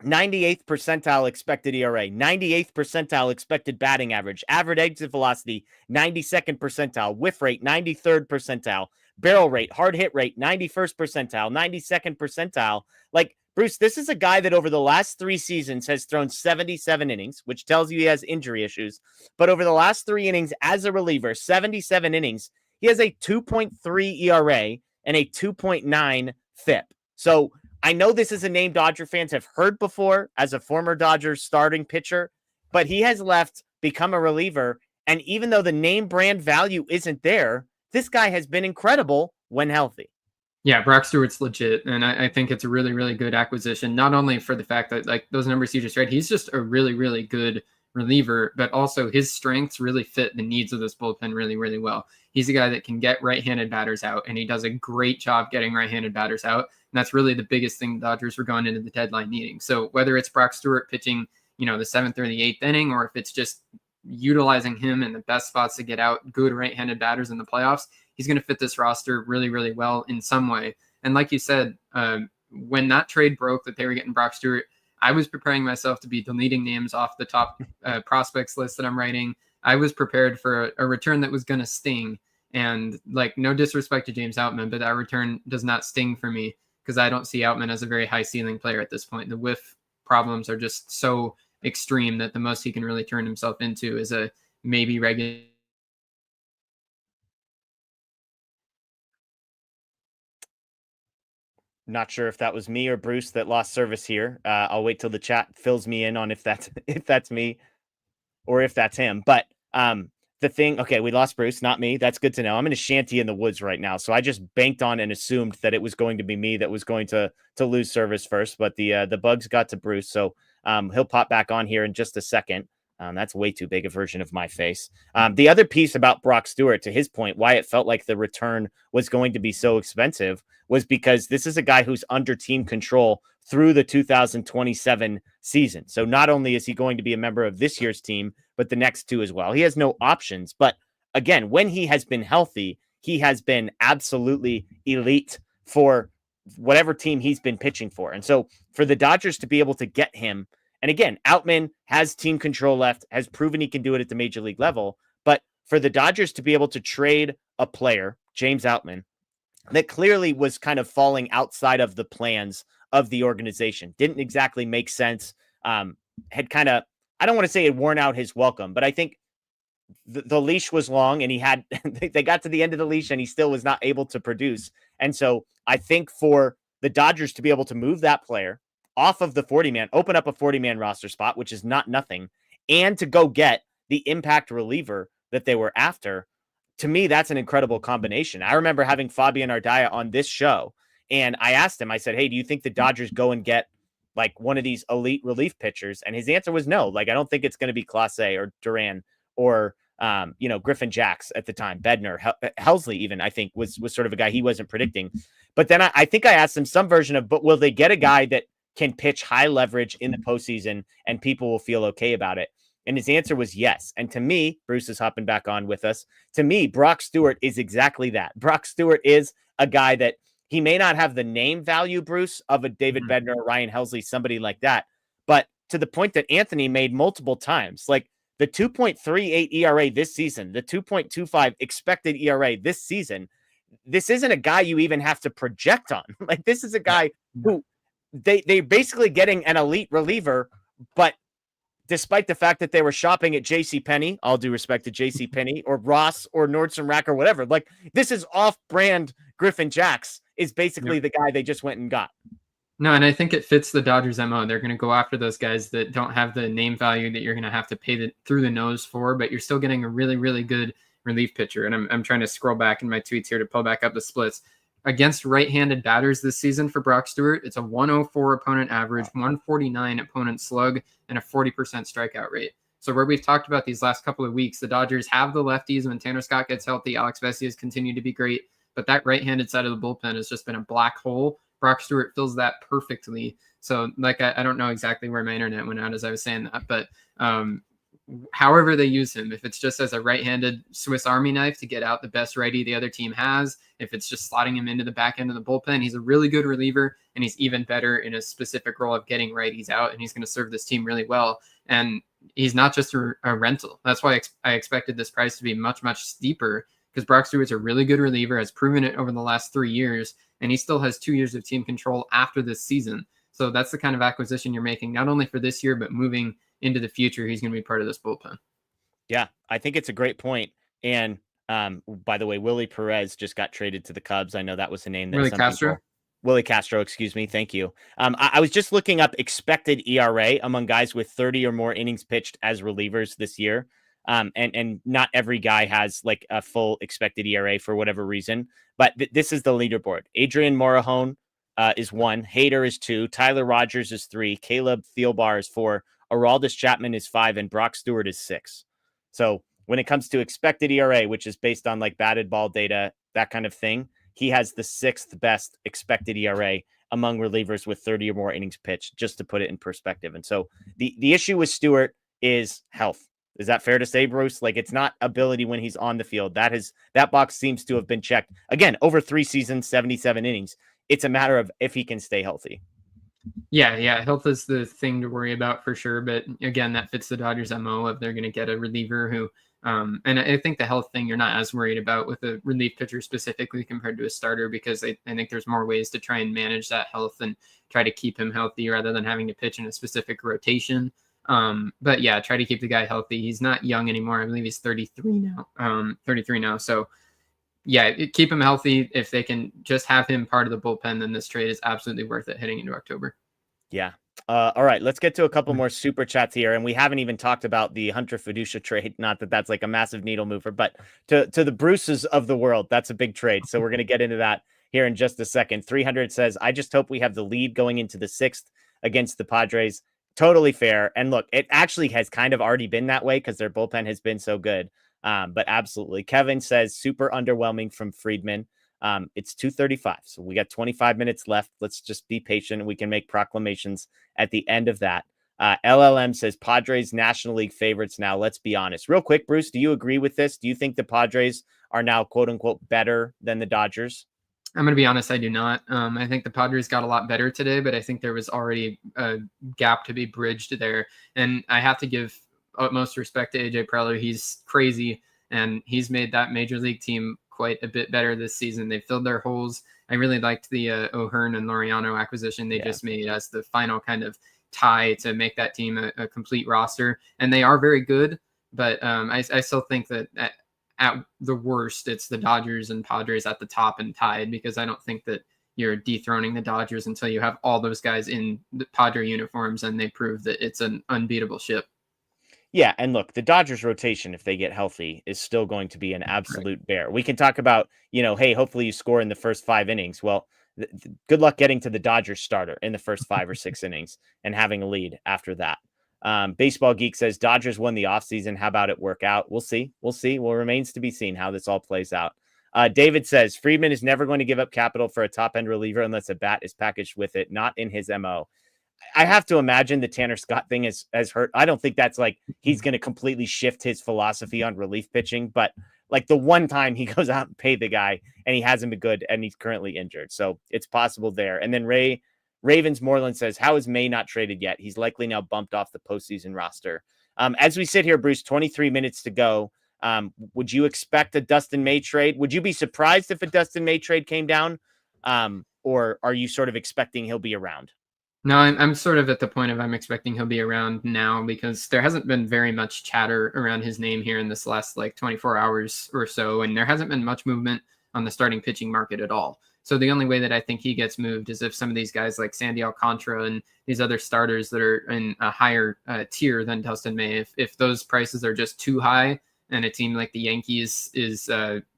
98th percentile expected ERA, 98th percentile expected batting average, average exit velocity, 92nd percentile, whiff rate, 93rd percentile, barrel rate, hard hit rate, 91st percentile, 92nd percentile. Like, Bruce, this is a guy that over the last 3 seasons has thrown 77 innings, which tells you he has injury issues. But over the last 3 innings as a reliever, 77 innings, he has a 2.3 ERA and a 2.9 FIP. So I know this is a name Dodger fans have heard before as a former Dodgers starting pitcher, but he has left, become a reliever. And even though the name brand value isn't there, this guy has been incredible when healthy. Yeah, Brock Stewart's legit, and I think it's a really, really good acquisition, not only for the fact that, like, those numbers you just read, he's just a really, really good reliever, but also his strengths really fit the needs of this bullpen really, really well. He's a guy that can get right-handed batters out, and he does a great job getting right-handed batters out, and that's really the biggest thing the Dodgers were going into the deadline needing. So whether it's Brock Stewart pitching, the 7th or the 8th inning, or if it's just utilizing him in the best spots to get out good right-handed batters in the playoffs, he's going to fit this roster really, really well in some way. And like you said, when that trade broke that they were getting Brock Stewart, I was preparing myself to be deleting names off the top prospects list that I'm writing. I was prepared for a return that was going to sting. And like, no disrespect to James Outman, but that return does not sting for me because I don't see Outman as a very high ceiling player at this point. The whiff problems are just so extreme that the most he can really turn himself into is a maybe regular Not sure if that was me or Bruce that lost service here. I'll wait till the chat fills me in on if that's me or if that's him. But the thing, okay, we lost Bruce, not me. That's good to know. I'm in a shanty in the woods right now, so I just banked on and assumed that it was going to be me that was going to lose service first. But the bugs got to Bruce, so he'll pop back on here in just a second. That's way too big a version of my face. The other piece about Brock Stewart, to his point, why it felt like the return was going to be so expensive was because this is a guy who's under team control through the 2027 season. So not only is he going to be a member of this year's team, but the next two as well. He has no options. But again, when he has been healthy, he has been absolutely elite for whatever team he's been pitching for. And so for the Dodgers to be able to get him, and again, Outman has team control left, has proven he can do it at the major league level. But for the Dodgers to be able to trade a player, James Outman, that clearly was kind of falling outside of the plans of the organization, didn't exactly make sense, had kind of, I don't want to say it worn out his welcome, but I think the leash was long and he had, they got to the end of the leash and he still was not able to produce. And so I think for the Dodgers to be able to move that player off of the 40-man, open up a 40-man roster spot, which is not nothing, and to go get the impact reliever that they were after, to me, that's an incredible combination. I remember having Fabian Ardaya on this show, and I asked him, I said, hey, do you think the Dodgers go and get like one of these elite relief pitchers? And his answer was no. Like, I don't think it's going to be Clase or Duran or, Griffin Jacks at the time, Bednar, Helsley even, I think was sort of a guy he wasn't predicting. But then I think I asked him some version of, but will they get a guy that can pitch high leverage in the postseason and people will feel okay about it? And his answer was yes. And to me, Bruce is hopping back on with us. To me, Brock Stewart is exactly that. Brock Stewart is a guy that he may not have the name value, Bruce, of a David Bednar, Ryan Helsley, somebody like that. But to the point that Anthony made multiple times, like the 2.38 ERA this season, the 2.25 expected ERA this season, this isn't a guy you even have to project on. Like, this is a guy who they're basically getting an elite reliever, but despite the fact that they were shopping at JCPenney, all due respect to JCPenney or Ross or Nordstrom Rack or whatever, like this is off-brand Griffin Jacks is basically the guy they just went and got. No, and I think it fits the Dodgers' MO. They're going to go after those guys that don't have the name value that you're going to have to pay through the nose for, but you're still getting a really, really good relief pitcher. And I'm trying to scroll back in my tweets here to pull back up the splits. Against right-handed batters this season for Brock Stewart, it's a 104 opponent average, 149 opponent slug, and a 40% strikeout rate. So where we've talked about these last couple of weeks, the Dodgers have the lefties. When Tanner Scott gets healthy, Alex Vesia has continued to be great, but that right-handed side of the bullpen has just been a black hole. Brock Stewart fills that perfectly. So like, I don't know exactly where my internet went out as I was saying that, but however they use him, if it's just as a right-handed Swiss Army knife to get out the best righty the other team has, if it's just slotting him into the back end of the bullpen, he's a really good reliever, and he's even better in a specific role of getting righties out, and he's going to serve this team really well. And he's not just a rental. That's why I expected this price to be much, much steeper, because Brock Stewart's a really good reliever, has proven it over the last 3 years, and he still has 2 years of team control after this season. So that's the kind of acquisition you're making, not only for this year, but moving into the future. He's going to be part of this bullpen. Yeah, I think it's a great point. And by the way, Willie Perez just got traded to the Cubs. I know that was the name that Willie Castro, excuse me. Thank you. I was just looking up expected ERA among guys with 30 or more innings pitched as relievers this year. And not every guy has like a full expected ERA for whatever reason, but this is the leaderboard. Adrian Morejon is 1, Hader is 2, Tyler Rogers is 3, Caleb Thielbar is 4, Aroldis Chapman is 5, and Brock Stewart is 6. So when it comes to expected ERA, which is based on like batted ball data, that kind of thing, he has the 6th best expected ERA among relievers with 30 or more innings pitched, just to put it in perspective. And so the issue with Stewart is health. Is that fair to say, Bruce? Like, it's not ability when he's on the field. That box seems to have been checked. Again, over 3 seasons, 77 innings. It's a matter of if he can stay healthy. Yeah. Health is the thing to worry about for sure. But again, that fits the Dodgers' MO of they're going to get a reliever who, and I think the health thing you're not as worried about with a relief pitcher specifically compared to a starter, because I think there's more ways to try and manage that health and try to keep him healthy rather than having to pitch in a specific rotation. But yeah, try to keep the guy healthy. He's not young anymore. I believe he's 33 now. So keep him healthy. If they can just have him part of the bullpen, then this trade is absolutely worth it heading into October. Yeah. All right, let's get to a couple more super chats here. And we haven't even talked about the Hunter Feduccia trade. Not that that's like a massive needle mover, but to the Bruces of the world, that's a big trade. So we're going to get into that here in just a second. 300 says, I just hope we have the lead going into the 6th against the Padres. Totally fair. And look, it actually has kind of already been that way because their bullpen has been so good. But absolutely. Kevin says, super underwhelming from Friedman. It's 2:35, so we got 25 minutes left. Let's just be patient and we can make proclamations at the end of that. LLM says Padres National League favorites now. Let's be honest. Real quick, Bruce, do you agree with this? Do you think the Padres are now, quote unquote, better than the Dodgers? I'm going to be honest, I do not. I think the Padres got a lot better today, but I think there was already a gap to be bridged there. And I have to give utmost respect to AJ Preller. He's crazy, and he's made that major league team quite a bit better this season. They filled their holes. I really liked the O'Hearn and Laureano acquisition they just made as the final kind of tie to make that team a complete roster. And they are very good, but I still think that at the worst, it's the Dodgers and Padres at the top and tied, because I don't think that you're dethroning the Dodgers until you have all those guys in the Padre uniforms and they prove that it's an unbeatable ship. Yeah, and look, the Dodgers rotation, if they get healthy, is still going to be an absolute bear. We can talk about, hey, hopefully you score in the first 5 innings. Well, good luck getting to the Dodgers starter in the first 5 or 6 innings and having a lead after that. Baseball Geek says Dodgers won the offseason. How about it work out? We'll see. Well, remains to be seen how this all plays out. David says Friedman is never going to give up capital for a top-end reliever unless a bat is packaged with it, not in his MO. I have to imagine the Tanner Scott thing has hurt. I don't think that's like he's going to completely shift his philosophy on relief pitching, but like the one time he goes out and pay the guy and he hasn't been good and he's currently injured. So it's possible there. And then Ravens Moreland says, how is May not traded yet? He's likely now bumped off the postseason roster. As we sit here, Bruce, 23 minutes to go. Would you expect a Dustin May trade? Would you be surprised if a Dustin May trade came down? Or are you sort of expecting he'll be around? No, I'm sort of at the point of I'm expecting he'll be around now, because there hasn't been very much chatter around his name here in this last 24 hours or so, and there hasn't been much movement on the starting pitching market at all. So the only way that I think he gets moved is if some of these guys like Sandy Alcantara and these other starters that are in a higher tier than Dustin May, if those prices are just too high and a team like the Yankees is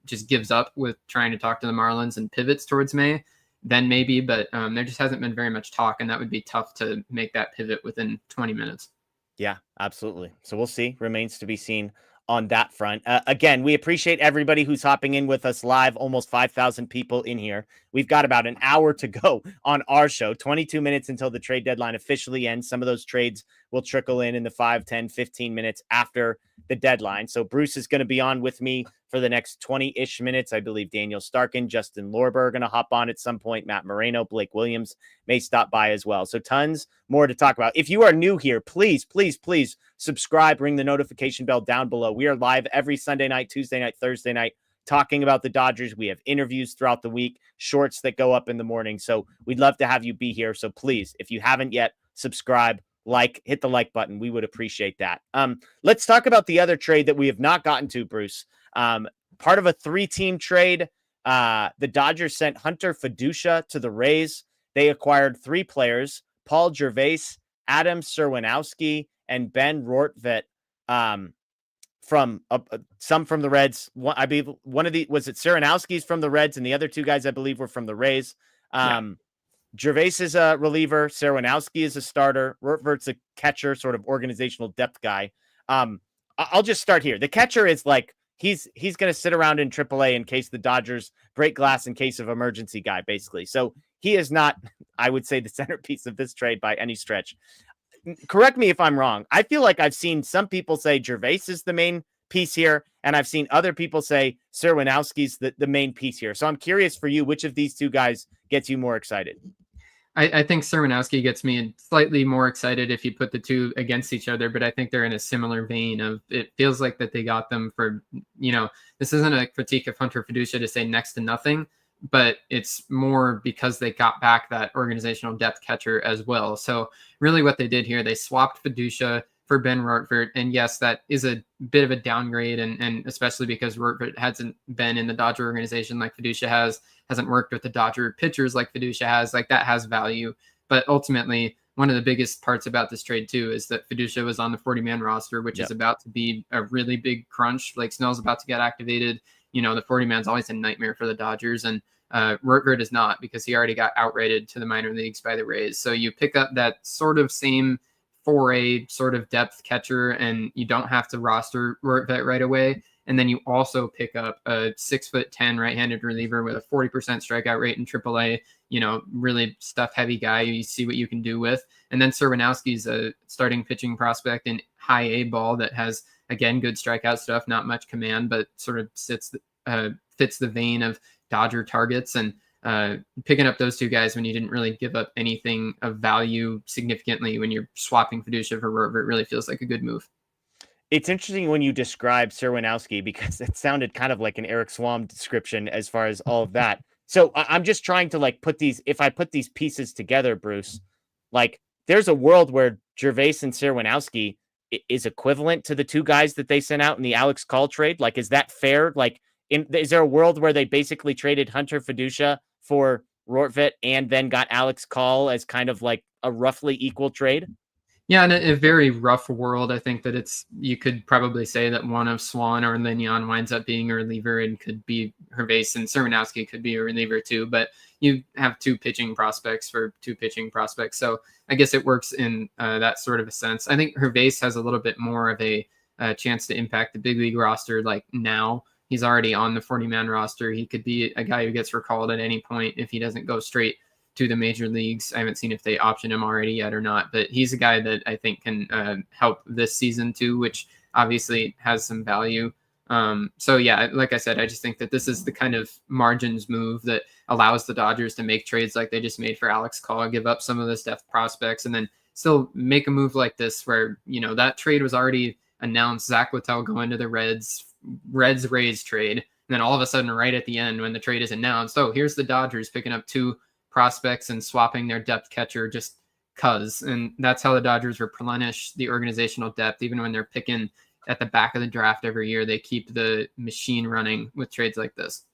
just gives up with trying to talk to the Marlins and pivots towards May, then maybe, but there just hasn't been very much talk, and that would be tough to make that pivot within 20 minutes. Yeah, absolutely. So we'll see. Remains to be seen on that front. Again, we appreciate everybody who's hopping in with us live. Almost 5,000 people in here. We've got about an hour to go on our show, 22 minutes until the trade deadline officially ends. Some of those trades will trickle in the 5, 10, 15 minutes after the deadline. So Bruce is going to be on with me for the next 20-ish minutes. I believe Daniel Starkand, Justin Lorber are going to hop on at some point. Matt Moreno, Blake Williams may stop by as well. So tons more to talk about. If you are new here, please, please, please subscribe, ring the notification bell down below. We are live every Sunday night, Tuesday night, Thursday night, talking about the Dodgers. We have interviews throughout the week, shorts that go up in the morning. So we'd love to have you be here. So please, if you haven't yet, subscribe, hit the like button. We would appreciate that. Let's talk about the other trade that we have not gotten to, Bruce. Part of a 3-team trade. The Dodgers sent Hunter Feduccia to the Rays. They acquired 3 players, Paul Gervase, Adam Serinowski, and Ben Rortvedt, from some from the Reds. I believe was it Serinowski's from the Reds, and the other 2 guys I believe were from the Rays. Gervase is a reliever. Serinowski is a starter. Rortvedt's a catcher, sort of organizational depth guy. I'll just start here. The catcher is like, he's going to sit around in AAA in case the Dodgers break glass in case of emergency guy, basically. So he is not, I would say, the centerpiece of this trade by any stretch. Correct me if I'm wrong. I feel like I've seen some people say Gervase is the main piece here, and I've seen other people say Serinowski's the main piece here. So I'm curious for you, which of these 2 guys gets you more excited? I think Serinowski gets me slightly more excited if you put the 2 against each other, but I think they're in a similar vein of, it feels like that they got them for, this isn't a critique of Hunter Feduccia to say next to nothing, but it's more because they got back that organizational depth catcher as well. So really what they did here, they swapped Feduccia for Ben Rortvedt. And yes, that is a bit of a downgrade, and especially because Rortvedt hasn't been in the Dodger organization like Feduccia hasn't worked with the Dodger pitchers like Feduccia has. Like, that has value. But ultimately, one of the biggest parts about this trade too is that Feduccia was on the 40-man roster, which is about to be a really big crunch. Like, Snell's about to get activated. The 40-man's always a nightmare for the Dodgers, and Rortvedt is not, because he already got outrated to the minor leagues by the Rays. So you pick up that sort of same 4A sort of depth catcher, and you don't have to roster Rortvedt right away. And then you also pick up a 6'10" right-handed reliever with a 40% strikeout rate in AAA, really stuff heavy guy you see what you can do with. And then Serinowski's a starting pitching prospect in high A ball that has, again, good strikeout stuff, not much command, but sort of fits the vein of Dodger targets. And picking up those two guys when you didn't really give up anything of value significantly when you're swapping Feduccia for Rortvedt really feels like a good move. It's interesting when you describe Serinowski, because it sounded kind of like an Eric Swam description as far as all of that. So I'm just trying to if I put these pieces together, Bruce, there's a world where Gervase and Serinowski is equivalent to the two guys that they sent out in the Alex Call trade. Is that fair? Is there a world where they basically traded Hunter Feduccia for Rortvedt and then got Alex Call as kind of like a roughly equal trade? Yeah, in a very rough world, I think that you could probably say that one of Swan or Lignon winds up being a reliever and could be Gervase, and Serinowski could be a reliever too. But you have two pitching prospects for two pitching prospects. So I guess it works in that sort of a sense. I think Gervase has a little bit more of a chance to impact the big league roster now. He's already on the 40-man roster. He could be a guy who gets recalled at any point if he doesn't go straight to the major leagues. I haven't seen if they option him already yet or not, but he's a guy that I think can help this season too, which obviously has some value. So yeah, like I said, I just think that this is the kind of margins move that allows the Dodgers to make trades like they just made for Alex Call, give up some of the depth prospects, and then still make a move like this where, that trade was already announced, Zach Littell going to the Reds-Rays trade. And then all of a sudden, right at the end, when the trade is announced, here's the Dodgers picking up two prospects and swapping their depth catcher just cuz. And that's how the Dodgers replenish the organizational depth. Even when they're picking at the back of the draft every year, they keep the machine running with trades like this.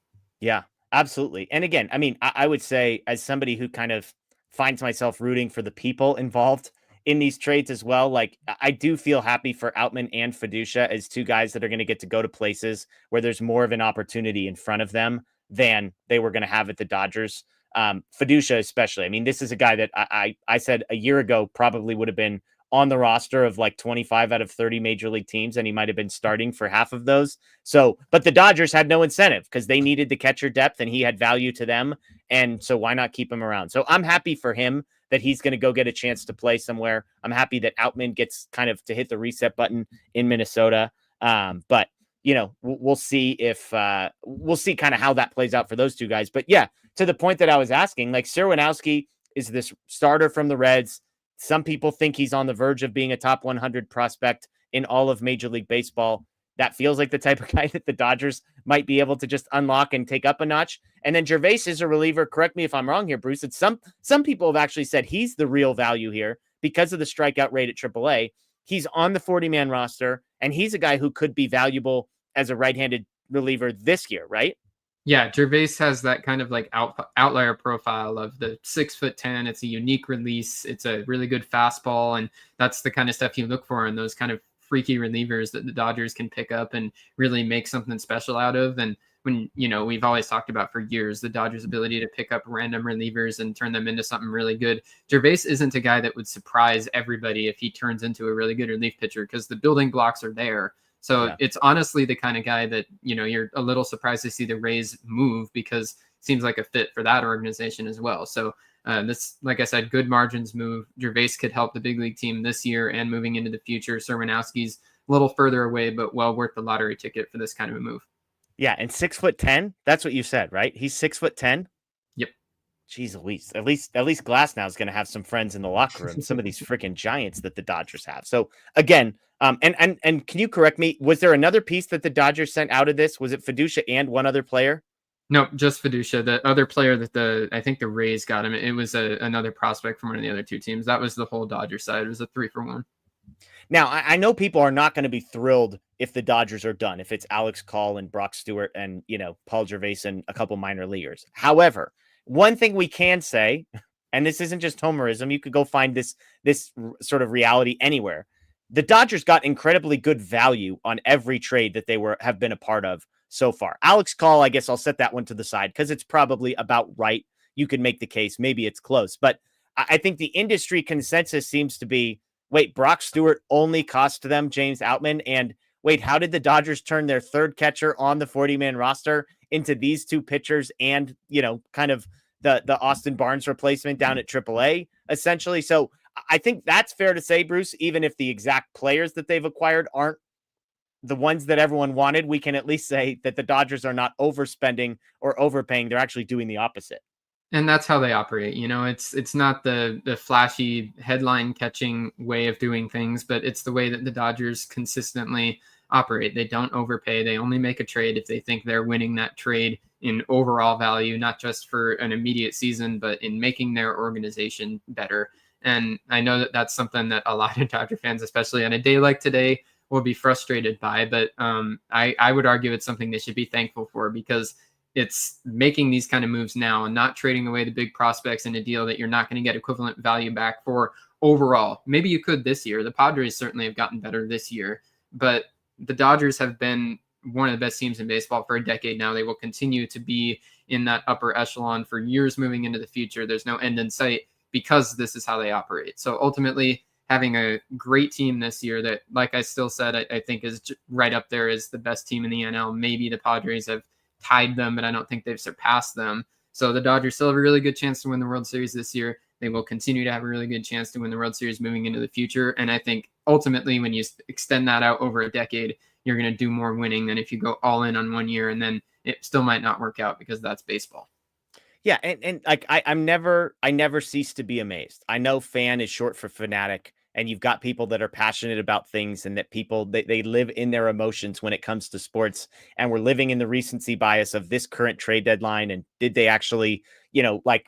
Yeah, absolutely. And again, I mean, I would say, as somebody who kind of finds myself rooting for the people involved in these trades as well, I do feel happy for Outman and Feduccia as two guys that are going to get to go to places where there's more of an opportunity in front of them than they were going to have at the Dodgers. Feduccia especially. I mean, this is a guy that I said a year ago probably would have been on the roster of 25 out of 30 major league teams, and he might have been starting for half of those. So, but the Dodgers had no incentive because they needed the catcher depth and he had value to them. And so why not keep him around? So I'm happy for him that he's going to go get a chance to play somewhere. I'm happy that Outman gets kind of to hit the reset button in Minnesota. But we'll see we'll see kind of how that plays out for those two guys. But yeah, to the point that I was asking, Serinowski is this starter from the Reds. Some people think he's on the verge of being a top 100 prospect in all of Major League Baseball. That feels like the type of guy that the Dodgers might be able to just unlock and take up a notch. And then Gervase is a reliever. Correct me if I'm wrong here, Bruce. It's some people have actually said he's the real value here because of the strikeout rate at AAA. He's on the 40-man roster, and he's a guy who could be valuable as a right-handed reliever this year, right? Yeah, Gervase has that kind of outlier profile of the 6'10". It's a unique release. It's a really good fastball, and that's the kind of stuff you look for in those kind of freaky relievers that the Dodgers can pick up and really make something special out of. And when, we've always talked about for years, the Dodgers' ability to pick up random relievers and turn them into something really good. Gervase isn't a guy that would surprise everybody if he turns into a really good relief pitcher because the building blocks are there. So yeah, it's honestly the kind of guy that, you're a little surprised to see the Rays move because it seems like a fit for that organization as well. So this, like I said, good margins move. Gervase could help the big league team this year and moving into the future. Serinowski's a little further away, but well worth the lottery ticket for this kind of a move. Yeah, and 6'10", that's what you said, right? He's 6'10". Yep. Jeez Louise. At least Glasnow is going to have some friends in the locker room, some of these freaking giants that the Dodgers have. So again, and can you correct me? Was there another piece that the Dodgers sent out of this? Was it Feduccia and one other player? No, just Feduccia. The other player that I think the Rays got him, it was another prospect from one of the other two teams. That was the whole Dodger side. It was a 3-for-1. Now, I know people are not going to be thrilled if the Dodgers are done, if it's Alex Call and Brock Stewart and, Paul Gervase and a couple minor leaguers. However, one thing we can say, and this isn't just homerism, you could go find this sort of reality anywhere. The Dodgers got incredibly good value on every trade that they have been a part of so far. Alex Call, I guess I'll set that one to the side because it's probably about right. You could make the case. Maybe it's close, but I think the industry consensus seems to be, wait, Brock Stewart only cost them James Outman. And wait, how did the Dodgers turn their third catcher on the 40-man roster into these two pitchers and, kind of the Austin Barnes replacement down at AAA, essentially? So I think that's fair to say, Bruce, even if the exact players that they've acquired aren't the ones that everyone wanted, we can at least say that the Dodgers are not overspending or overpaying. They're actually doing the opposite. And that's how they operate. It's not the flashy headline catching way of doing things, but it's the way that the Dodgers consistently operate. They don't overpay. They only make a trade if they think they're winning that trade in overall value, not just for an immediate season, but in making their organization better. And I know that that's something that a lot of Dodger fans, especially on a day like today, will be frustrated by. But I would argue it's something they should be thankful for, because it's making these kind of moves now and not trading away the big prospects in a deal that you're not going to get equivalent value back for overall. Maybe you could this year. The Padres certainly have gotten better this year, but the Dodgers have been one of the best teams in baseball for a decade now. They will continue to be in that upper echelon for years moving into the future. There's no end in sight because this is how they operate. So ultimately, having a great team this year that, like I still said, I think is right up there as the best team in the NL. Maybe the Padres have tied them, but I don't think they've surpassed them. So the Dodgers still have a really good chance to win the World Series this year. They will continue to have a really good chance to win the World Series moving into the future. And I think ultimately, when you extend that out over a decade, you're going to do more winning than if you go all in on 1 year and then it still might not work out, because that's baseball. Yeah. And like, I never cease to be amazed. I know fan is short for fanatic, and you've got people that are passionate about things, and that people, they live in their emotions when it comes to sports. And we're living in the recency bias of this current trade deadline. And did they actually,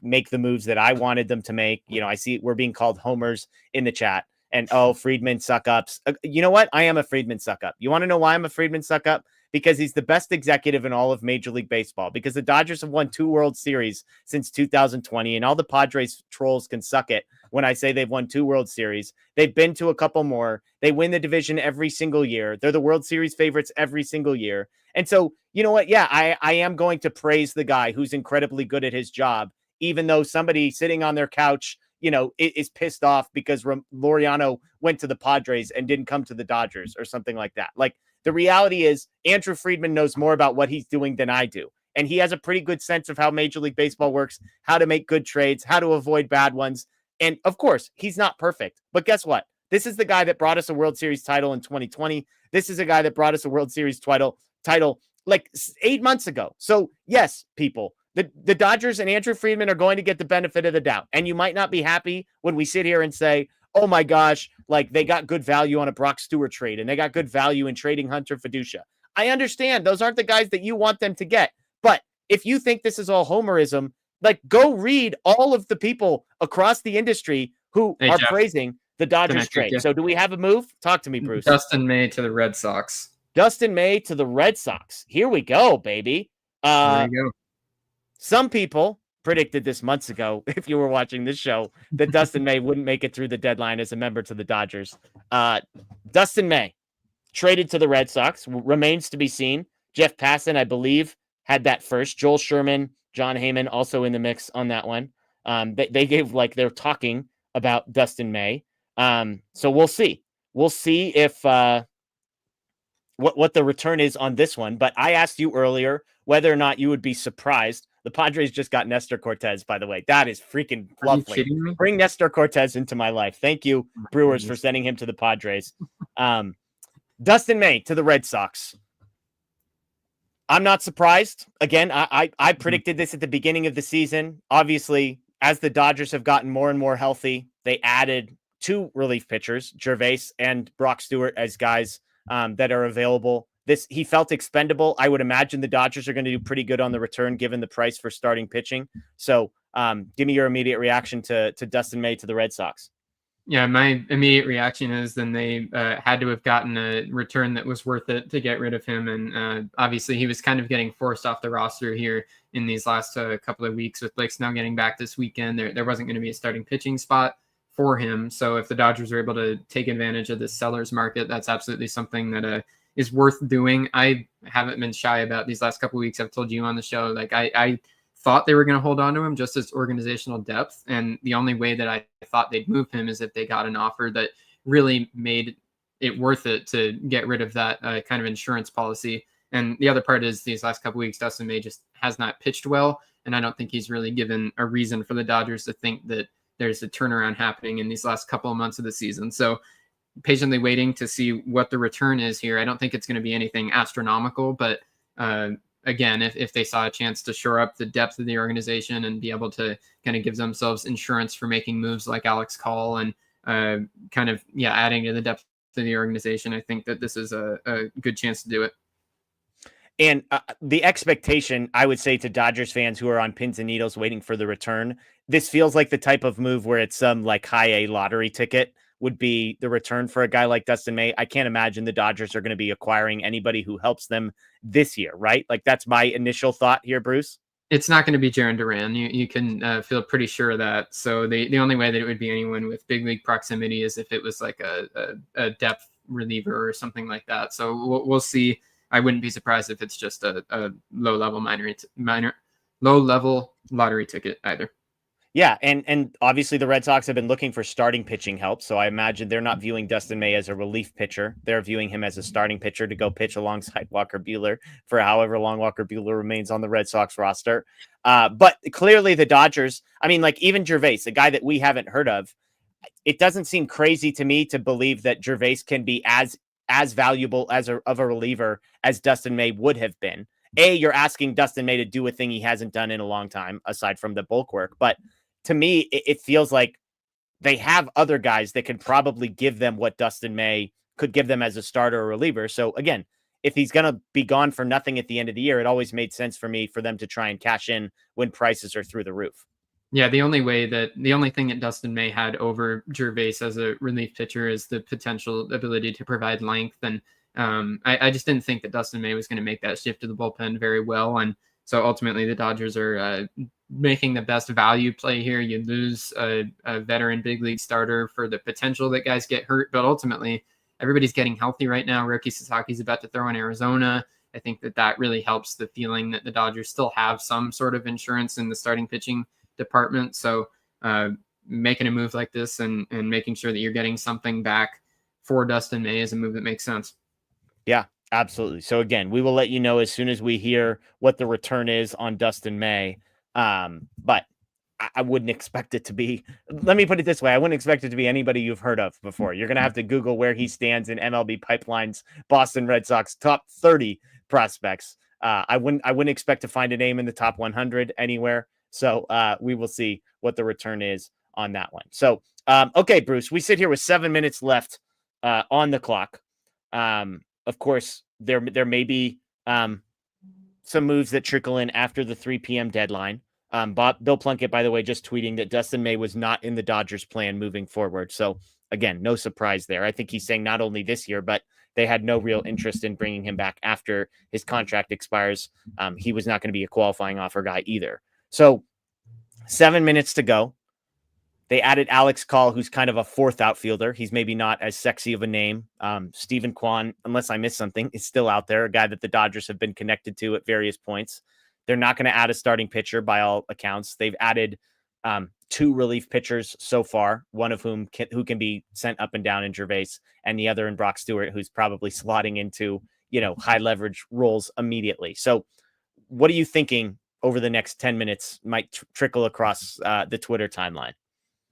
make the moves that I wanted them to make? I see we're being called homers in the chat, and, Friedman suck ups. You know what? I am a Friedman suck up. You want to know why I'm a Friedman suck up? Because he's the best executive in all of Major League Baseball, because the Dodgers have won 2 World Series since 2020, and all the Padres trolls can suck it when I say they've won 2 World Series. They've been to a couple more. They win the division every single year. They're the World Series favorites every single year. And so, you know what? Yeah, I am going to praise the guy who's incredibly good at his job, even though somebody sitting on their couch, is pissed off because Laureano went to the Padres and didn't come to the Dodgers or something like that. Like, the reality is Andrew Friedman knows more about what he's doing than I do. And he has a pretty good sense of how Major League Baseball works, how to make good trades, how to avoid bad ones. And of course, he's not perfect. But guess what? This is the guy that brought us a World Series title in 2020. This is a guy that brought us a World Series title like 8 months ago. So yes, people, the Dodgers and Andrew Friedman are going to get the benefit of the doubt. And you might not be happy when we sit here and say, oh my gosh, like they got good value on a Brock Stewart trade and they got good value in trading Hunter Feduccia. I understand those aren't the guys that you want them to get. But if you think this is all homerism, like, go read all of the people across the industry who are Jeff, praising the Dodgers trade. So do we have a move? Talk to me, Bruce. Dustin May to the Red Sox. Dustin May to the Red Sox. Here we go, baby. There you go. Some people predicted this months ago, if you were watching this show, that Dustin May wouldn't make it through the deadline as a member to the Dodgers. Dustin May traded to the Red Sox, remains to be seen. Jeff Passan, I believe, had that first. Joel Sherman, John Heyman also in the mix on that one. They gave, like, they're talking about Dustin May. So we'll see. We'll see if what the return is on this one. But I asked you earlier whether or not you would be surprised. The Padres just got Nestor Cortez, by the way. That is freaking lovely. Bring Nestor Cortez into my life. Thank you, Brewers, for sending him to the Padres. Dustin May to the Red Sox. I'm not surprised. Again, I predicted this at the beginning of the season. Obviously, as the Dodgers have gotten more and more healthy, they added 2 relief pitchers, Gervase and Brock Stewart, as guys that are available. He felt expendable. I would imagine the Dodgers are going to do pretty good on the return, given the price for starting pitching. So give me your immediate reaction to Dustin May to the Red Sox. Yeah, my immediate reaction is then they had to have gotten a return that was worth it to get rid of him. And obviously he was kind of getting forced off the roster here in these last couple of weeks with Blake Snell getting back this weekend. There wasn't going to be a starting pitching spot for him. So if the Dodgers are able to take advantage of the seller's market, that's absolutely something that is worth doing. I haven't been shy about these last couple of weeks. I've told you on the show, like I thought they were going to hold on to him just as organizational depth. And the only way that I thought they'd move him is if they got an offer that really made it worth it to get rid of that kind of insurance policy. And the other part is these last couple of weeks, Dustin May just has not pitched well. And I don't think he's really given a reason for the Dodgers to think that there's a turnaround happening in these last couple of months of the season. So patiently waiting to see what the return is here. I don't think it's going to be anything astronomical, but again, if they saw a chance to shore up the depth of the organization and be able to kind of give themselves insurance for making moves like Alex Call and adding to the depth of the organization, I think that this is a good chance to do it. And the expectation, I would say to Dodgers fans who are on pins and needles waiting for the return, this feels like the type of move where it's some like high A lottery ticket would be the return for a guy like Dustin May. I can't imagine the Dodgers are going to be acquiring anybody who helps them this year, right? Like that's my initial thought here, Bruce. It's not going to be Jarren Duran. You can feel pretty sure of that. So the only way that it would be anyone with big league proximity is if it was like a depth reliever or something like that. So we'll see. I wouldn't be surprised if it's just a low level lottery ticket either. Yeah, and obviously the Red Sox have been looking for starting pitching help, so I imagine they're not viewing Dustin May as a relief pitcher. They're viewing him as a starting pitcher to go pitch alongside Walker Buehler for however long Walker Buehler remains on the Red Sox roster. But clearly the Dodgers, I mean, like even Gervase, a guy that we haven't heard of, it doesn't seem crazy to me to believe that Gervase can be as valuable of a reliever as Dustin May would have been. You're asking Dustin May to do a thing he hasn't done in a long time, aside from the bulk work, but to me, it feels like they have other guys that could probably give them what Dustin May could give them as a starter or reliever. So again, if he's going to be gone for nothing at the end of the year, it always made sense for me for them to try and cash in when prices are through the roof. Yeah, the only thing that Dustin May had over Gervase as a relief pitcher is the potential ability to provide length. And I just didn't think that Dustin May was going to make that shift to the bullpen very well. And so ultimately the Dodgers are making the best value play here. You lose a veteran big league starter for the potential that guys get hurt, but ultimately everybody's getting healthy right now. Roki Sasaki's about to throw in Arizona. I think that really helps the feeling that the Dodgers still have some sort of insurance in the starting pitching department. So making a move like this and making sure that you're getting something back for Dustin May is a move that makes sense. Yeah, absolutely. So again, we will let you know as soon as we hear what the return is on Dustin May. But I wouldn't expect it to be, let me put it this way. I wouldn't expect it to be anybody you've heard of before. You're going to have to Google where he stands in MLB Pipeline's Boston Red Sox top 30 prospects. I wouldn't expect to find a name in the top 100 anywhere. So we will see what the return is on that one. So, okay, Bruce, we sit here with 7 minutes left on the clock. Of course, there may be some moves that trickle in after the 3 p.m. deadline. Bill Plunkett, by the way, just tweeting that Dustin May was not in the Dodgers plan moving forward. So again, no surprise there. I think he's saying not only this year, but they had no real interest in bringing him back after his contract expires. He was not going to be a qualifying offer guy either. So 7 minutes to go. They added Alex Call, who's kind of a fourth outfielder. He's maybe not as sexy of a name. Stephen Kwan, unless I missed something, is still out there, a guy that the Dodgers have been connected to at various points. They're not going to add a starting pitcher by all accounts. They've added 2 relief pitchers so far, one of whom who can be sent up and down in Gervase, and the other in Brock Stewart, who's probably slotting into, high leverage roles immediately. So what are you thinking over the next 10 minutes might trickle across the Twitter timeline?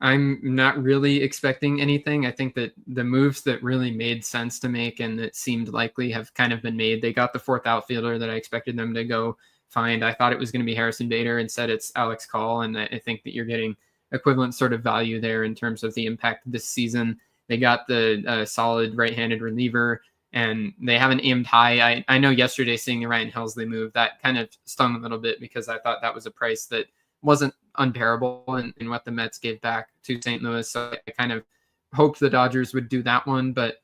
I'm not really expecting anything. I think that the moves that really made sense to make and that seemed likely have kind of been made. They got the fourth outfielder that I expected them to go find. I thought it was going to be Harrison Bader. Instead, it's Alex Call, and I think that you're getting equivalent sort of value there in terms of the impact this season. They got the solid right-handed reliever, and they haven't aimed high. I know yesterday seeing the Ryan Helsley move, that kind of stung a little bit because I thought that was a price that wasn't unbearable in what the Mets gave back to St. Louis. So I kind of hoped the Dodgers would do that one, but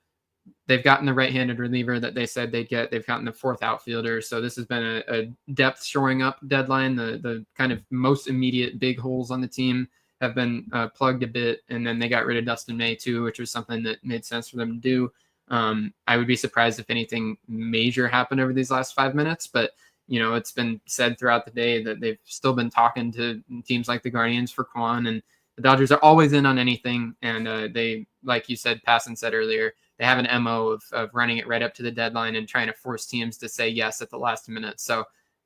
they've gotten the right-handed reliever that they said they'd get. They've gotten the fourth outfielder. So this has been a depth shoring up deadline. The kind of most immediate big holes on the team have been plugged a bit. And then they got rid of Dustin May too, which was something that made sense for them to do. I would be surprised if anything major happened over these last 5 minutes, but it's been said throughout the day that they've still been talking to teams like the Guardians for Kwan, and the Dodgers are always in on anything. And they, like you said, Passan said earlier, they have an MO of running it right up to the deadline and trying to force teams to say yes at the last minute. So,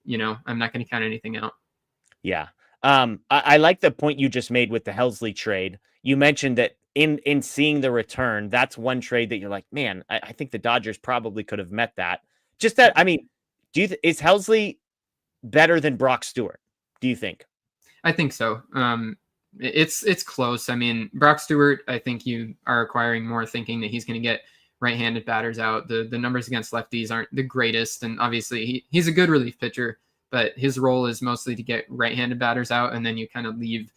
I'm not going to count anything out. Yeah. I like the point you just made with the Helsley trade. You mentioned that in seeing the return, that's one trade that you're like, man, I think the Dodgers probably could have met that. Just that, I mean, is Helsley better than Brock Stewart? Do you think? I think so. It's close. I mean, Brock Stewart, I think you are acquiring more thinking that he's going to get right-handed batters out. The numbers against lefties aren't the greatest, and obviously he's a good relief pitcher, but his role is mostly to get right-handed batters out, and then you kind of leave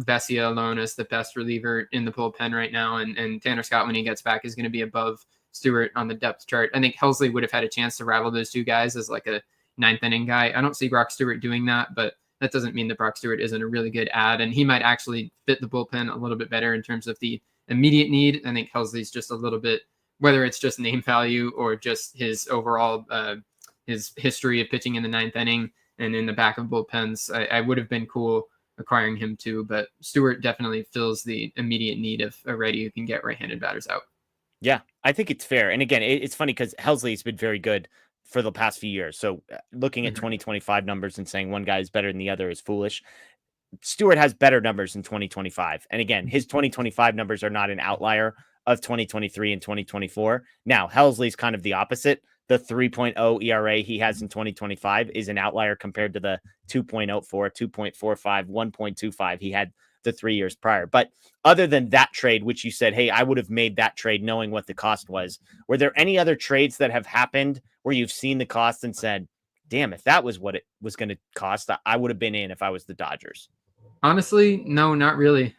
Vesia alone as the best reliever in the bullpen right now, and Tanner Scott, when he gets back, is going to be above Stewart on the depth chart. I think Helsley would have had a chance to rival those two guys as like a ninth inning guy. I don't see Brock Stewart doing that, but that doesn't mean that Brock Stewart isn't a really good ad, and he might actually fit the bullpen a little bit better in terms of the immediate need. I think Helsley's just a little bit, whether it's just name value or just his overall his history of pitching in the ninth inning and in the back of bullpens, I would have been cool acquiring him too. But Stewart definitely fills the immediate need of a righty who can get right-handed batters out. Yeah, I think it's fair. And again, it's funny because Helsley's been very good for the past few years. So looking at 2025 numbers and saying one guy is better than the other is foolish. Stewart has better numbers in 2025. And again, his 2025 numbers are not an outlier of 2023 and 2024. Now, Helsley's kind of the opposite. The 3.0 ERA he has in 2025 is an outlier compared to the 2.04, 2.45, 1.25 he had the 3 years prior. But other than that trade, which you said, hey, I would have made that trade knowing what the cost was. Were there any other trades that have happened where you've seen the cost and said, damn, if that was what it was going to cost, I would have been in if I was the Dodgers? Honestly, no, not really.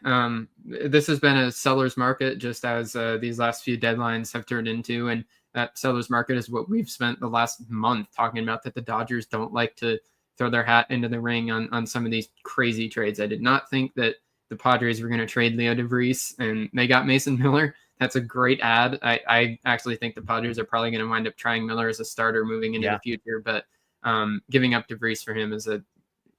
This has been a seller's market, just as these last few deadlines have turned into. And that seller's market is what we've spent the last month talking about, that the Dodgers don't like to throw their hat into the ring on some of these crazy trades. I did not think that the Padres were going to trade Leo DeVries, and they got Mason Miller. That's a great ad. I actually think the Padres are probably going to wind up trying Miller as a starter moving into the future, but giving up DeVries for him is a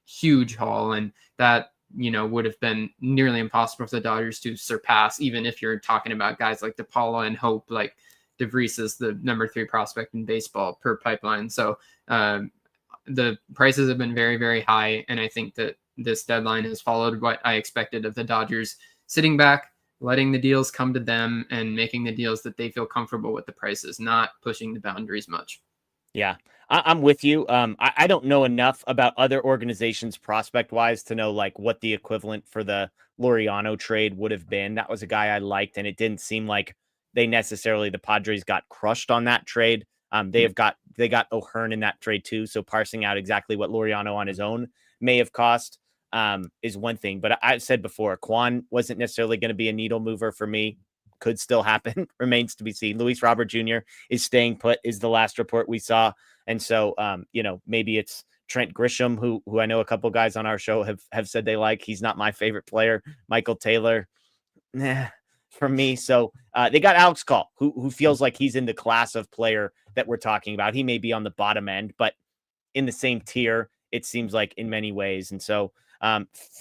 huge haul, and that would have been nearly impossible for the Dodgers to surpass, even if you're talking about guys like DePaula and Hope. Like DeVries is the number 3 prospect in baseball per pipeline. So the prices have been very, very high, and I think that this deadline has followed what I expected of the Dodgers, sitting back, letting the deals come to them, and making the deals that they feel comfortable with the prices, not pushing the boundaries much. Yeah, I'm with you. I don't know enough about other organizations prospect wise to know like what the equivalent for the Laureano trade would have been. That was a guy I liked, and it didn't seem like the Padres got crushed on that trade. They got O'Hearn in that trade too. So parsing out exactly what Laureano on his own may have cost is one thing. But I've said before, Kwan wasn't necessarily going to be a needle mover for me. Could still happen. Remains to be seen. Luis Robert Jr. is staying put, is the last report we saw. And so, maybe it's Trent Grisham, who I know a couple guys on our show have said they like. He's not my favorite player. Michael Taylor, for me. So they got Alex Call, who feels like he's in the class of player that we're talking about. He may be on the bottom end, but in the same tier, it seems like in many ways. And so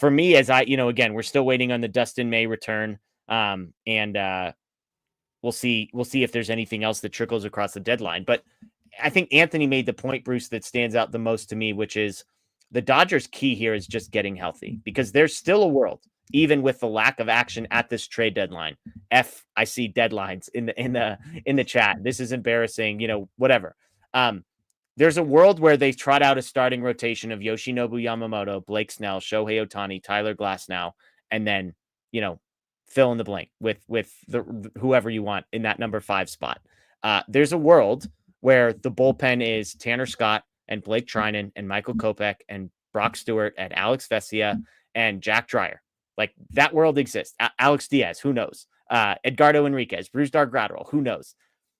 for me, as again, we're still waiting on the Dustin May return. And we'll see if there's anything else that trickles across the deadline. But I think Anthony made the point, Bruce, that stands out the most to me, which is the Dodgers' key here is just getting healthy, because there's still a world, even with the lack of action at this trade deadline. I see deadlines in the chat. This is embarrassing, whatever. There's a world where they trot out a starting rotation of Yoshinobu Yamamoto, Blake Snell, Shohei Ohtani, Tyler Glasnow, and then, fill in the blank with whoever you want in that number 5 spot. There's a world where the bullpen is Tanner Scott and Blake Trinan and Michael Kopech and Brock Stewart and Alex Vesia and Jack Dreyer. Like, that world exists. Alex Diaz, who knows? Edgardo Enriquez, Brusdar Graterol, who knows?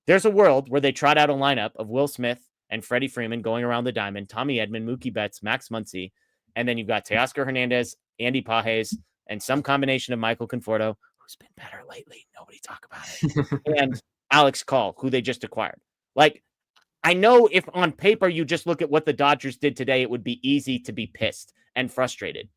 There's a world where they trot out a lineup of Will Smith and Freddie Freeman going around the diamond, Tommy Edman, Mookie Betts, Max Muncy, and then you've got Teoscar Hernandez, Andy Pages, and some combination of Michael Conforto, who's been better lately. Nobody talk about it. And Alex Call, who they just acquired. Like, I know if on paper you just look at what the Dodgers did today, it would be easy to be pissed and frustrated.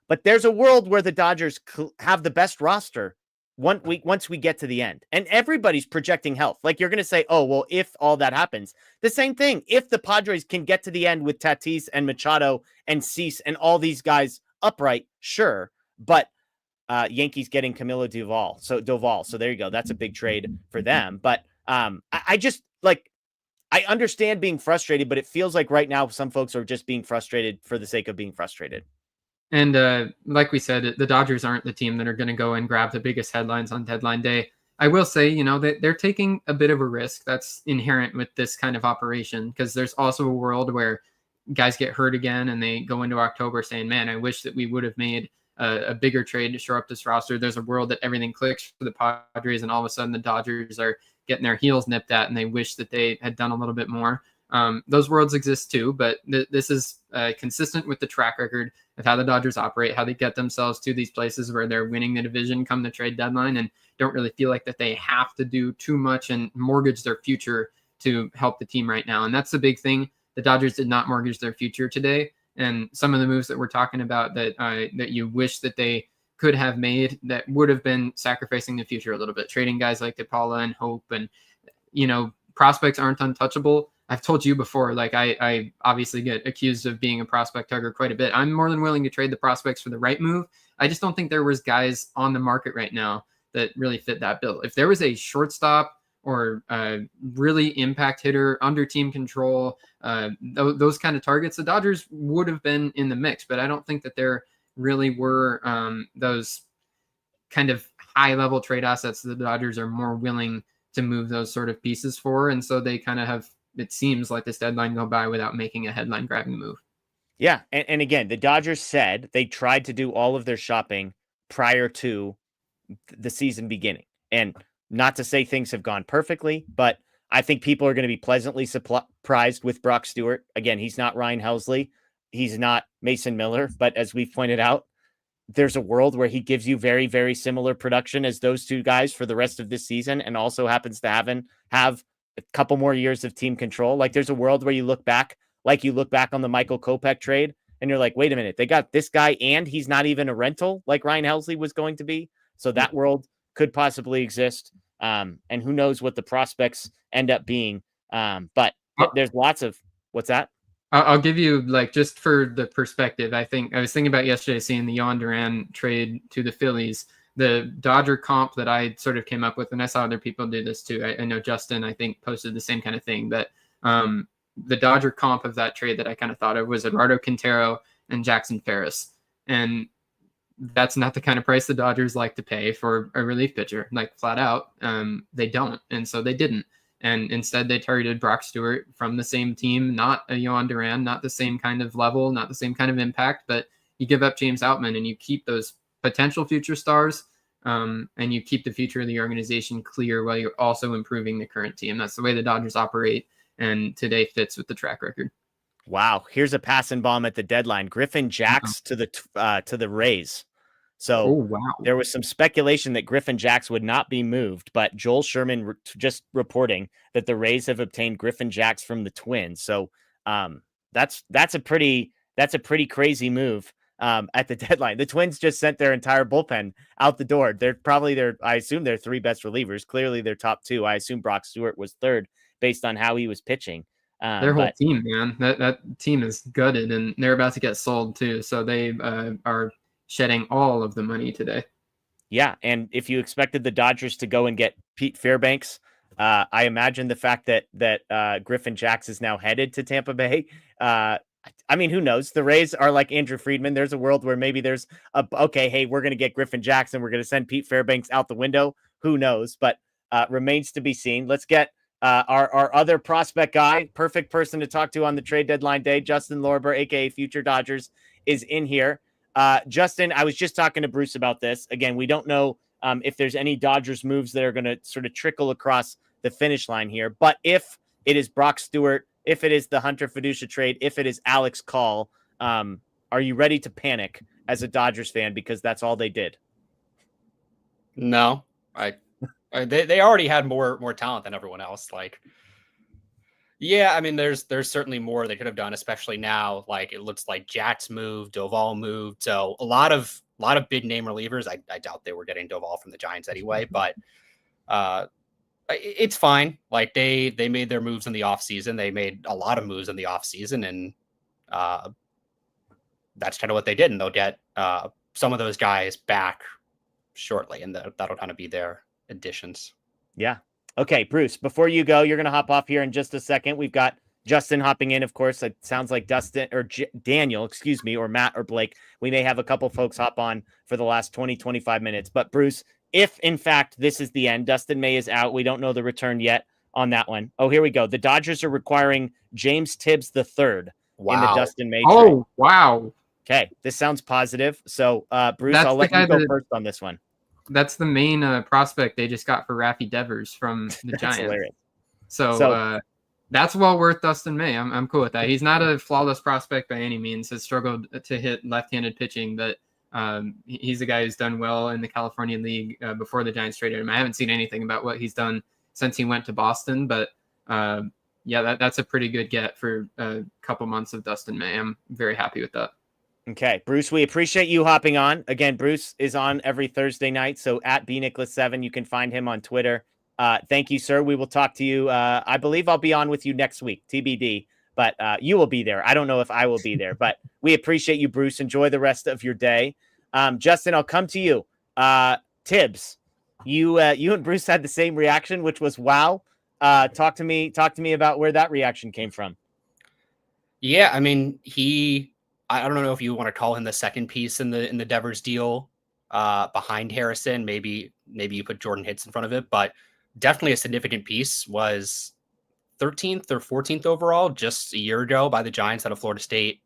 But there's a world where the Dodgers have the best roster once we get to the end. And everybody's projecting health. Like, you're going to say, oh, well, if all that happens, the same thing. If the Padres can get to the end with Tatis and Machado and Cease and all these guys upright, sure. But Yankees getting Camilo Doval. So there you go. That's a big trade for them. But I just, like, I understand being frustrated, but it feels like right now some folks are just being frustrated for the sake of being frustrated. And like we said, the Dodgers aren't the team that are going to go and grab the biggest headlines on deadline day. I will say, that they're taking a bit of a risk that's inherent with this kind of operation, because there's also a world where guys get hurt again and they go into October saying, man, I wish that we would have made a bigger trade to shore up this roster. There's a world that everything clicks for the Padres and all of a sudden the Dodgers are getting their heels nipped at and they wish that they had done a little bit more. Those worlds exist too, but this is consistent with the track record of how the Dodgers operate, how they get themselves to these places where they're winning the division come the trade deadline and don't really feel like that they have to do too much and mortgage their future to help the team right now. And that's the big thing. The Dodgers did not mortgage their future today. And some of the moves that we're talking about that you wish that they could have made that would have been sacrificing the future a little bit, trading guys like DePaula and Hope, and, prospects aren't untouchable. I've told you before, like I obviously get accused of being a prospect hugger quite a bit. I'm more than willing to trade the prospects for the right move. I just don't think there was guys on the market right now that really fit that bill. If there was a shortstop or a really impact hitter under team control, those kind of targets, the Dodgers would have been in the mix. But I don't think that there really were those kind of high level trade assets that the Dodgers are more willing to move those sort of pieces for. And so they kind of have, it seems like, this deadline go by without making a headline grabbing move. Yeah. And again, the Dodgers said they tried to do all of their shopping prior to the season beginning. And not to say things have gone perfectly, but I think people are going to be pleasantly surprised with Brock Stewart. Again, he's not Ryan Helsley. He's not Mason Miller. But as we've pointed out, there's a world where he gives you very, very similar production as those two guys for the rest of this season and also happens to have a couple more years of team control. Like, there's a world where you look back on the Michael Kopech trade and you're like, wait a minute, they got this guy and he's not even a rental like Ryan Helsley was going to be. So that world could possibly exist. And who knows what the prospects end up being. But there's lots of, what's that? I'll give you, like, just for the perspective, I was thinking about yesterday seeing the Yon Duran trade to the Phillies. The Dodger comp that I sort of came up with, and I saw other people do this too. I know Justin, I think, posted the same kind of thing, but the Dodger comp of that trade that I kind of thought of was Eduardo Quintero and Jackson Ferris. And that's not the kind of price the Dodgers like to pay for a relief pitcher, like, flat out. They don't. And so they didn't. And instead they targeted Brock Stewart from the same team, not a Yon Duran, not the same kind of level, not the same kind of impact, but you give up James Outman and you keep those potential future stars, and you keep the future of the organization clear while you're also improving the current team. That's the way the Dodgers operate, and today fits with the track record. Wow. Here's a passing bomb at the deadline. Griffin Jax to the Rays. So there was some speculation that Griffin Jax would not be moved, but Joel Sherman just reporting that the Rays have obtained Griffin Jax from the Twins. So that's a pretty crazy move at the deadline. The Twins just sent their entire bullpen out the door. They're probably I assume their three best relievers. Clearly their top two. I assume Brock Stewart was third based on how he was pitching. Their whole team, man, that team is gutted, and they're about to get sold too. So they are shedding all of the money today. Yeah, and if you expected the Dodgers to go and get Pete Fairbanks, I imagine the fact that Griffin Jax is now headed to Tampa Bay. I mean, who knows? The Rays are like Andrew Friedman. There's a world where maybe there's hey, we're going to get Griffin Jax and we're going to send Pete Fairbanks out the window. Who knows? But remains to be seen. Let's get our other prospect guy, perfect person to talk to on the trade deadline day, Justin Lorber, aka Future Dodgers, is in here. Justin, I was just talking to Bruce about this. Again, we don't know if there's any Dodgers moves that are going to sort of trickle across the finish line here. But if it is Brock Stewart, if it is the Hunter Feduccia trade, if it is Alex Call, are you ready to panic as a Dodgers fan because that's all they did? No, they already had more talent than everyone else. Like, yeah, I mean, there's certainly more they could have done, especially now. Like, it looks like Jats moved, Doval moved, so a lot of big name relievers. I doubt they were getting Doval from the Giants anyway, but it's fine. Like, they made their moves in the offseason. They made a lot of moves in the offseason, and that's kind of what they did. And they'll get some of those guys back shortly, and that'll kind of be their additions. Yeah. Okay, Bruce, before you go, you're going to hop off here in just a second. We've got Justin hopping in, of course. It sounds like Dustin or Daniel, excuse me, or Matt or Blake. We may have a couple folks hop on for the last 20, 25 minutes. But Bruce, if in fact this is the end, Dustin May is out. We don't know the return yet on that one. Oh, here we go. The Dodgers are requiring James Tibbs III in the Dustin May trade. Oh, wow. Okay, this sounds positive. So, Bruce, I'll let you go first on this one. That's the main prospect they just got for Rafi Devers from the Giants. Hilarious. So that's well worth Dustin May. I'm cool with that. He's not a flawless prospect by any means. Has struggled to hit left-handed pitching, but he's a guy who's done well in the California League before the Giants traded him. I haven't seen anything about what he's done since he went to Boston, but yeah, that's a pretty good get for a couple months of Dustin May. I'm very happy with that. Okay, Bruce, we appreciate you hopping on. Again, Bruce is on every Thursday night, so at bnicholas7, you can find him on Twitter. Thank you, sir. We will talk to you. I believe I'll be on with you next week, TBD, but you will be there. I don't know if I will be there, but we appreciate you, Bruce. Enjoy the rest of your day. Justin, I'll come to you. Tibbs, you and Bruce had the same reaction, which was wow. Talk to me about where that reaction came from. Yeah, I mean, I don't know if you want to call him the second piece in the Devers deal behind Harrison. Maybe you put Jordan Hicks in front of it, but definitely a significant piece. Was 13th or 14th overall just a year ago by the Giants out of Florida State.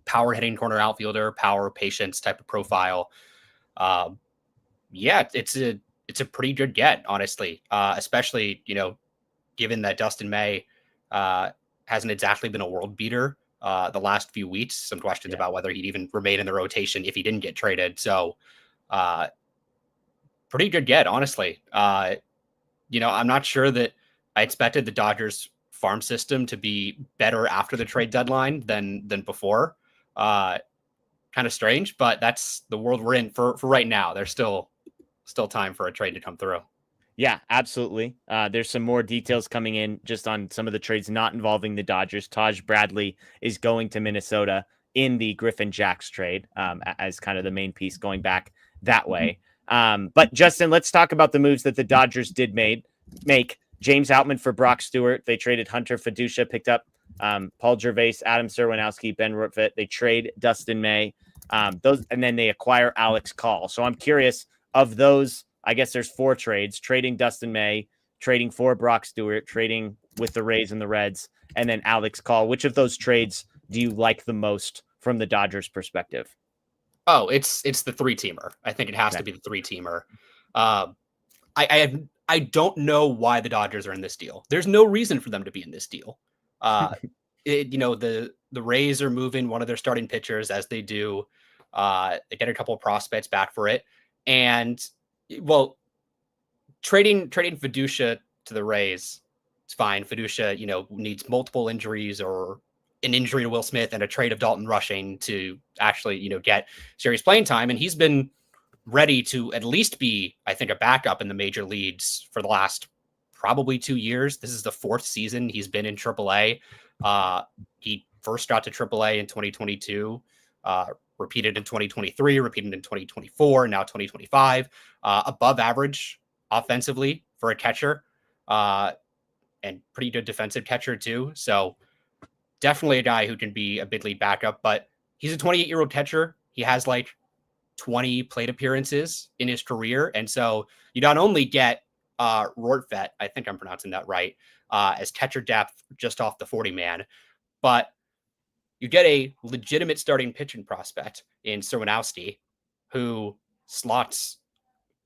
Power hitting corner outfielder, power patience type of profile. Yeah, it's a pretty good get, honestly. Especially, given that Dustin May hasn't exactly been a world beater the last few weeks. Some questions about whether he'd even remain in the rotation if he didn't get traded. So pretty good get, honestly. I'm not sure that I expected the Dodgers farm system to be better after the trade deadline than before. Kind of strange, but that's the world we're in for right now. There's still time for a trade to come through. Yeah, absolutely. There's some more details coming in just on some of the trades not involving the Dodgers. Taj Bradley is going to Minnesota in the Griffin Jacks trade as kind of the main piece going back that way. But Justin, let's talk about the moves that the Dodgers did make. James Outman for Brock Stewart. They traded Hunter Feduccia, picked up Paul Gervase, Adam Serinowski, Ben Rortvedt. They trade Dustin May. And then they acquire Alex Call. So I'm curious, of those, I guess there's 4 trades: trading Dustin May, trading for Brock Stewart, trading with the Rays and the Reds, and then Alex Call. Which of those trades do you like the most from the Dodgers' perspective? Oh, it's the 3-teamer. I think it has to be the 3-teamer. I don't know why the Dodgers are in this deal. There's no reason for them to be in this deal. The Rays are moving one of their starting pitchers, as they do. They get a couple of prospects back for it. And, well, trading Feduccia to the Rays, it's fine. Feduccia, needs multiple injuries or an injury to Will Smith and a trade of Dalton Rushing to actually, get serious playing time. And he's been ready to at least be, I think, a backup in the major leagues for the last probably 2 years. This is the 4th season he's been in AAA. He first got to AAA in 2022, repeated in 2023, repeated in 2024, now 2025. Above average offensively for a catcher, and pretty good defensive catcher too. So definitely a guy who can be a big league backup, but he's a 28-year-old catcher. He has like 20 plate appearances in his career. And so you not only get Rortvedt, I think I'm pronouncing that right, as catcher depth just off the 40-man, but you get a legitimate starting pitching prospect in Serinowski, who slots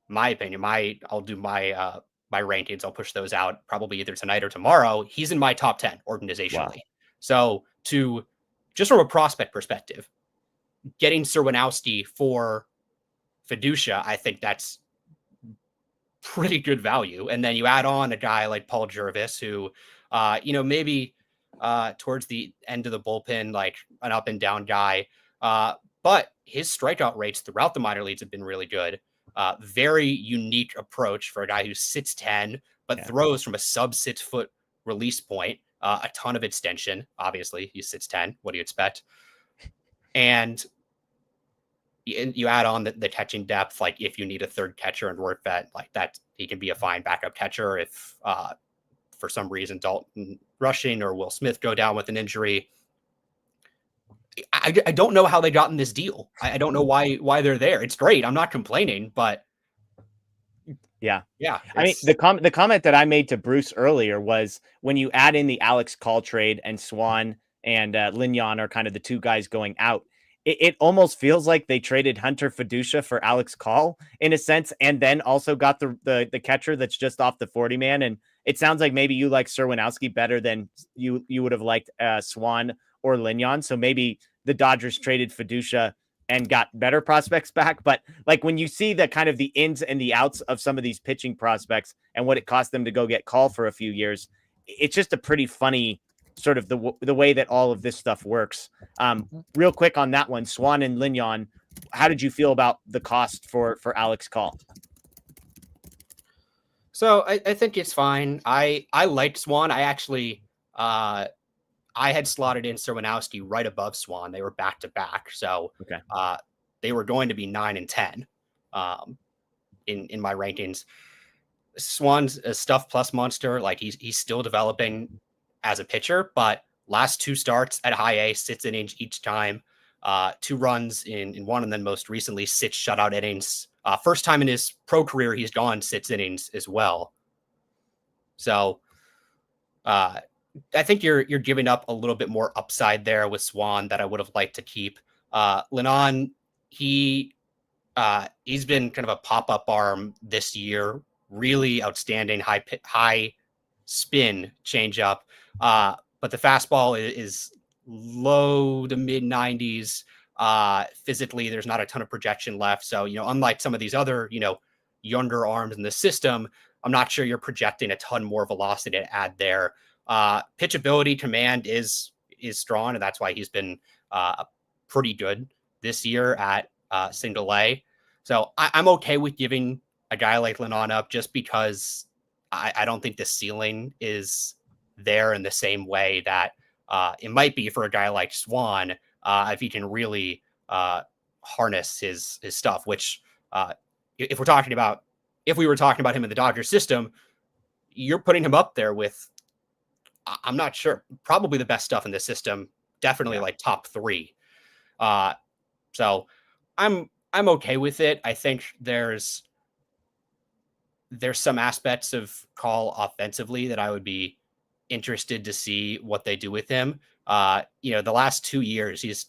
my opinion, I'll do my rankings. I'll push those out probably either tonight or tomorrow. He's in my top 10 organizationally. Wow. So just from a prospect perspective, getting Serinowski for Feduccia, I think that's pretty good value. And then you add on a guy like Paul Gervase, who, maybe towards the end of the bullpen, like an up and down guy. But his strikeout rates throughout the minor leagues have been really good. Very unique approach for a guy who sits 10, but throws from a sub 6 foot release point, a ton of extension. Obviously, he sits 10. What do you expect? And you add on the catching depth, like if you need a third catcher and Rortvedt, like that, he can be a fine backup catcher if for some reason Dalton Rushing or Will Smith go down with an injury. I don't know how they got in this deal. I don't know why they're there. It's great. I'm not complaining, but yeah. I mean, the comment that I made to Bruce earlier was when you add in the Alex Call trade and Swan and Lignon are kind of the two guys going out. It almost feels like they traded Hunter Feduccia for Alex Call in a sense, and then also got the catcher that's just off the 40 man. And it sounds like maybe you like Serinowski better than you would have liked Swan or Lignon. So maybe the Dodgers traded Feduccia and got better prospects back. But like when you see the kind of the ins and the outs of some of these pitching prospects and what it cost them to go get Call for a few years, it's just a pretty funny sort of the way that all of this stuff works. Real quick on that one, Swan and Lignon, how did you feel about the cost for Alex Call? So I think it's fine. I liked Swan. I actually I had slotted in Serinowski right above Swan. They were back to back, so they were going to be 9 and 10 in my rankings. Swan's a stuff plus monster. Like he's still developing as a pitcher, but last 2 starts at high A, 6 innings each time, 2 runs in one, and then most recently 6 shutout innings. First time in his pro career he's gone 6 innings as well. So I think you're giving up a little bit more upside there with Swan that I would have liked to keep. Lignon, he's been kind of a pop-up arm this year, really outstanding high spin changeup. But the fastball is low to mid 90s. Physically, there's not a ton of projection left. So, unlike some of these other, younger arms in the system, I'm not sure you're projecting a ton more velocity to add there. Pitchability command is strong, and that's why he's been pretty good this year at single A. So I'm okay with giving a guy like Lignon up just because I don't think the ceiling is there in the same way that it might be for a guy like Swan if he can really harness his stuff, which if we were talking about him in the Dodgers system, you're putting him up there with, I'm not sure, probably the best stuff in this system, definitely like top 3. So I'm okay with it. I think there's some aspects of Call offensively that I would be interested to see what they do with him. The last 2 years, he's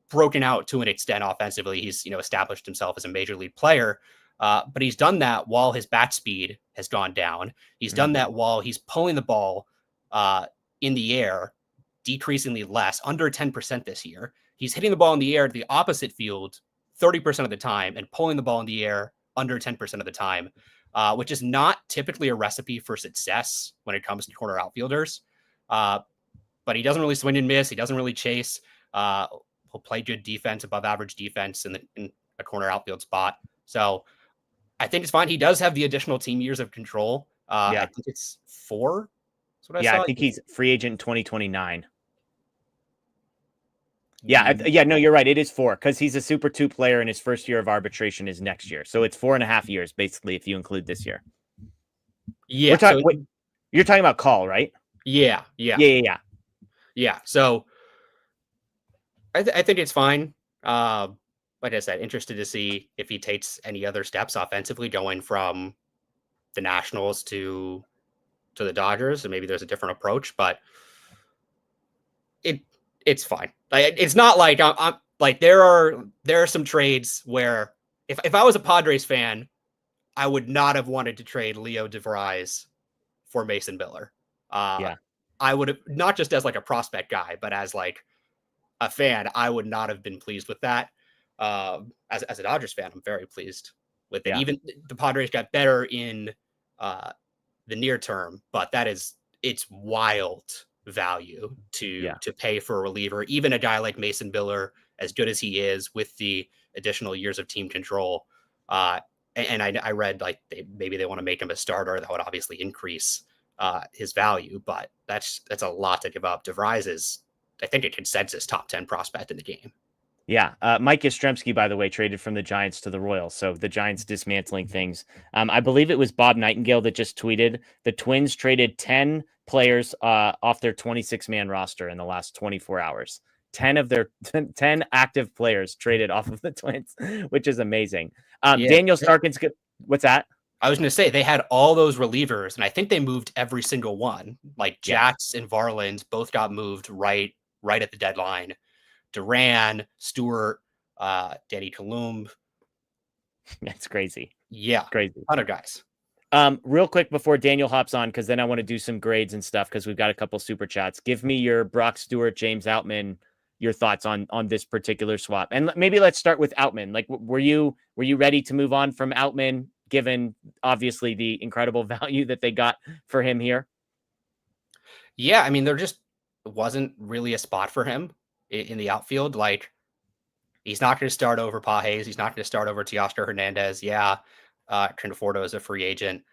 broken out to an extent offensively. He's, established himself as a major league player, but he's done that while his bat speed has gone down. He's done that while he's pulling the ball in the air, decreasingly less, under 10% this year. He's hitting the ball in the air to the opposite field 30% of the time and pulling the ball in the air under 10% of the time. Which is not typically a recipe for success when it comes to corner outfielders. But he doesn't really swing and miss. He doesn't really chase. He'll play good defense, above average defense in a corner outfield spot. So I think it's fine. He does have the additional team years of control. I think it's 4. That's what I saw. I think he's free agent in 2029. No, you're right. It is 4 because he's a Super 2 player and his first year of arbitration is next year. So it's 4.5 years, basically, if you include this year. Yeah. You're talking about Call, right? Yeah. So I think it's fine. Like I said, interested to see if he takes any other steps offensively going from the Nationals to the Dodgers. And maybe there's a different approach, but it's fine. Like, it's not like I'm like there are some trades where if I was a Padres fan, I would not have wanted to trade Leo DeVries for Mason Miller. Yeah. I would have, not just as like a prospect guy, but as like a fan, I would not have been pleased with that. As a Dodgers fan, I'm very pleased with it. Yeah. Even the Padres got better in the near term, but it's wild value to pay for a reliever, even a guy like Mason Miller, as good as he is, with the additional years of team control. And I read like maybe they want to make him a starter. That would obviously increase his value, but that's a lot to give up. DeVries is, I think, a consensus top 10 prospect in the game. Yeah. Mike Yastrzemski, by the way, traded from the Giants to the Royals. So the Giants dismantling things. I believe it was Bob Nightingale that just tweeted the Twins traded 10 players off their 26-man roster in the last 24 hours. 10 of their 10 active players traded off of the Twins, which is amazing. Daniel Starkand's good. What's that? I was going to say they had all those relievers, and I think they moved every single one. Like Jax and Varland both got moved right at the deadline. Duran, Stewart, Danny Columb. That's crazy. Yeah, crazy. 100 guys. Real quick before Daniel hops on, because then I want to do some grades and stuff because we've got a couple super chats. Give me your Brock Stewart, James Outman, your thoughts on this particular swap, and maybe let's start with Outman. Like, were you ready to move on from Outman, given obviously the incredible value that they got for him here? Yeah, I mean, there just wasn't really a spot for him in the outfield. Like, he's not going to start over Pages. He's not going to start over Teoscar Hernandez. Yeah, Conforto is a free agent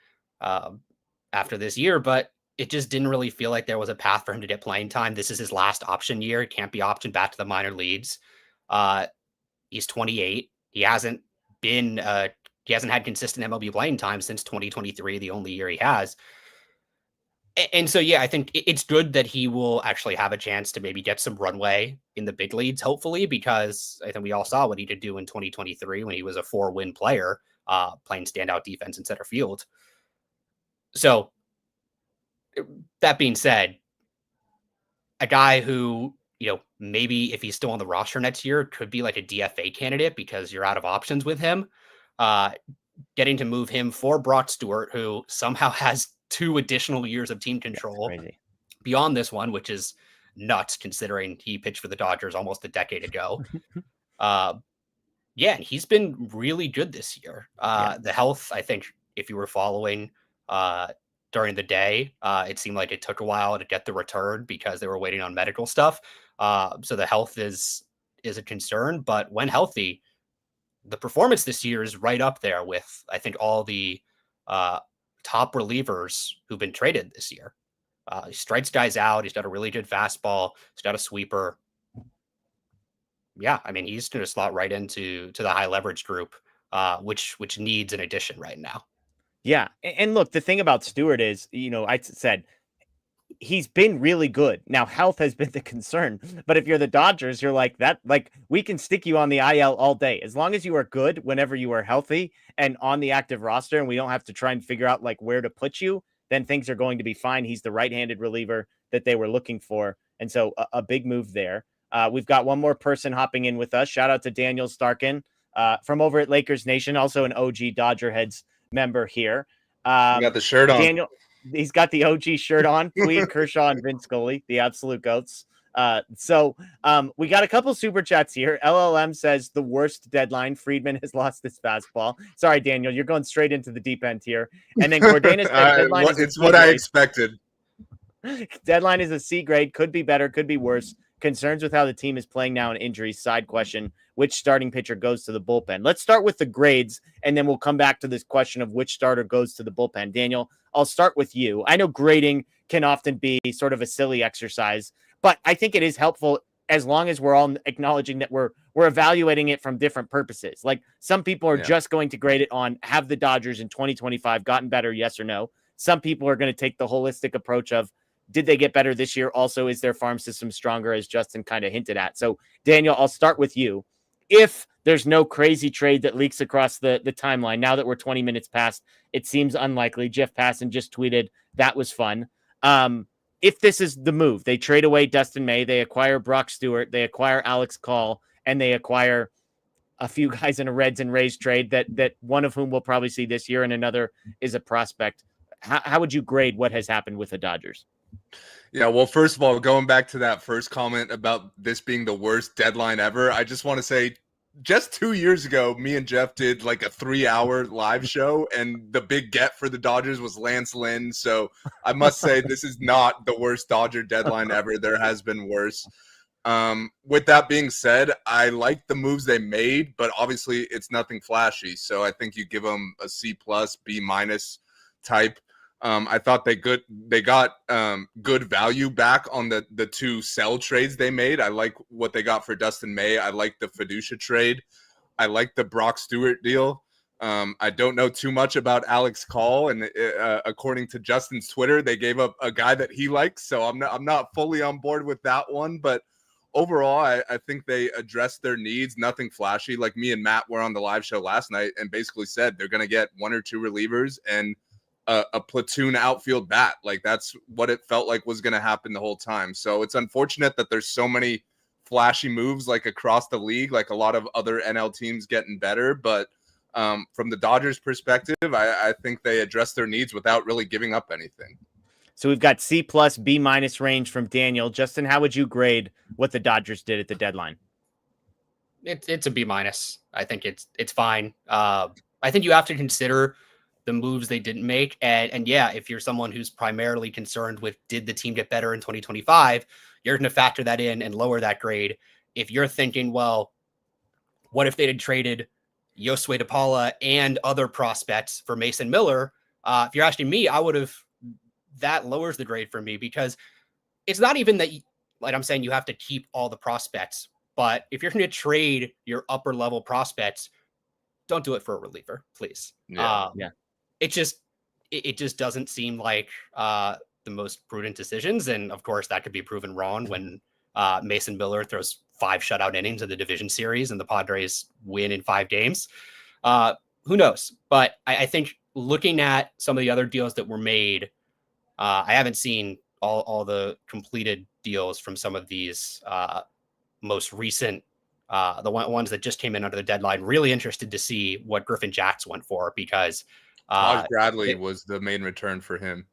after this year, but it just didn't really feel like there was a path for him to get playing time. This is his last option year. He can't be optioned back to the minor leagues. He's 28. He hasn't had consistent MLB playing time since 2023, the only year he has. And so, yeah, I think it's good that he will actually have a chance to maybe get some runway in the big leagues, hopefully, because I think we all saw what he could do in 2023 when he was a 4-win player, playing standout defense in center field. So that being said, a guy who, maybe if he's still on the roster next year, could be like a DFA candidate because you're out of options with him. Getting to move him for Brock Stewart, who somehow has 2 additional years of team control beyond this one, which is nuts considering he pitched for the Dodgers almost a decade ago. And he's been really good this year. The health, I think, if you were following during the day, it seemed like it took a while to get the return because they were waiting on medical stuff. So the health is a concern, but when healthy, the performance this year is right up there with, I think, all the top relievers who've been traded this year. He strikes guys out. He's got a really good fastball. He's got a sweeper. Yeah, I mean, he's going to slot right into the high leverage group, which needs an addition right now. Yeah, and look, the thing about Stewart is, I said he's been really good. Now, health has been the concern, but if you're the Dodgers, you're like that. Like, we can stick you on the IL all day as long as you are good whenever you are healthy and on the active roster, and we don't have to try and figure out like where to put you. Then things are going to be fine. He's the right-handed reliever that they were looking for, and so a big move there. We've got one more person hopping in with us. Shout out to Daniel Starkand from over at Lakers Nation, also an OG DodgerHeads member here. You got the shirt on. Daniel, he's got the OG shirt on. Queen, Kershaw, and Vince Scully, the absolute goats. So we got a couple super chats here. LLM says the worst deadline. Friedman has lost his fastball. Sorry, Daniel, you're going straight into the deep end here. And then Gordana says deadline it's what I expected. Deadline is a C grade. Could be better. Could be worse. Concerns with how the team is playing now and injuries. Side question, which starting pitcher goes to the bullpen? Let's start with the grades, and then we'll come back to this question of which starter goes to the bullpen. Daniel, I'll start with you. I know grading can often be sort of a silly exercise, but I think it is helpful as long as we're all acknowledging that we're evaluating it from different purposes. Like, some people are just going to grade it on, have the Dodgers in 2025 gotten better, yes or no? Some people are going to take the holistic approach of, did they get better this year? Also, is their farm system stronger, as Justin kind of hinted at? So, Daniel, I'll start with you. If there's no crazy trade that leaks across the timeline, now that we're 20 minutes past, it seems unlikely. Jeff Passan just tweeted, that was fun. If this is the move, they trade away Dustin May, they acquire Brock Stewart, they acquire Alex Call, and they acquire a few guys in a Reds and Rays trade that one of whom we'll probably see this year and another is a prospect. How would you grade what has happened with the Dodgers? Yeah, well, first of all, going back to that first comment about this being the worst deadline ever, I just want to say just 2 years ago, me and Jeff did like a 3-hour live show, and the big get for the Dodgers was Lance Lynn. So I must say this is not the worst Dodger deadline ever. There has been worse. With that being said, I like the moves they made, but obviously it's nothing flashy. So I think you give them a C+, B- type. I thought they got good value back on the two sell trades they made. I like what they got for Dustin May. I like the Feduccia trade. I like the Brock Stewart deal. I don't know too much about Alex Call, and according to Justin's Twitter, they gave up a guy that he likes. So I'm not fully on board with that one, but overall, I think they addressed their needs. Nothing flashy. Like me and Matt were on the live show last night and basically said they're going to get 1 or 2 relievers and a platoon outfield bat. Like that's what it felt like was going to happen the whole time. So it's unfortunate that there's so many flashy moves like across the league, like a lot of other NL teams getting better. But from the Dodgers perspective, I think they addressed their needs without really giving up anything. So we've got C+, B- range from Daniel. Justin, how would you grade what the Dodgers did at the deadline? It's a B-. I think it's fine. I think you have to consider the moves they didn't make. And yeah, if you're someone who's primarily concerned with did the team get better in 2025, you're going to factor that in and lower that grade. If you're thinking, well, what if they had traded Josue DePaula and other prospects for Mason Miller? If you're asking me, that lowers the grade for me, because it's not even that, like I'm saying, you have to keep all the prospects, but if you're going to trade your upper level prospects, don't do it for a reliever, please. Yeah. It just doesn't seem like the most prudent decisions. And of course that could be proven wrong when Mason Miller throws 5 shutout innings in the division series and the Padres win in 5 games. Who knows? But I think looking at some of the other deals that were made, I haven't seen all the completed deals from some of these most recent, the ones that just came in under the deadline. Really interested to see what Griffin Jax went for, because Taj Bradley was the main return for him.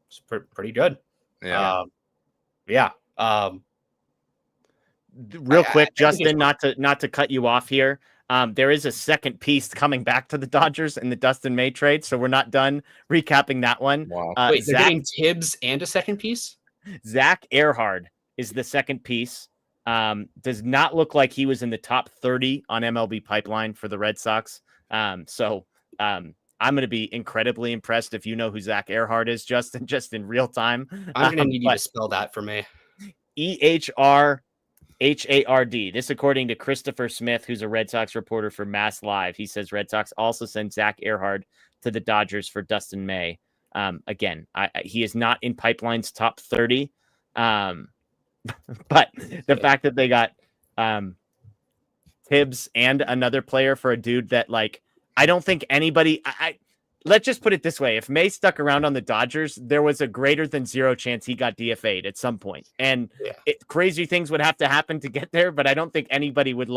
It's pretty good. Yeah. Real quick, Justin, not to cut you off here. There is a second piece coming back to the Dodgers in the Dustin May trade, so we're not done recapping that one. Wow. Wait, they're getting Tibbs and a second piece? Zach Earhart is the second piece. Does not look like he was in the top 30 on MLB Pipeline for the Red Sox. I'm going to be incredibly impressed if you know who Zach Earhart is, Justin, just in real time. I'm going to need you to spell that for me. Ehrhard. This according to Christopher Smith, who's a Red Sox reporter for Mass Live. He says Red Sox also sent Zach Earhart to the Dodgers for Dustin May. Again, he is not in Pipeline's top 30. But the fact that they got Tibbs and another player for a dude that, like, I don't think anybody. Let's just put it this way: if May stuck around on the Dodgers, there was a greater than 0 chance he got DFA'd at some point, and crazy things would have to happen to get there. But I don't think anybody would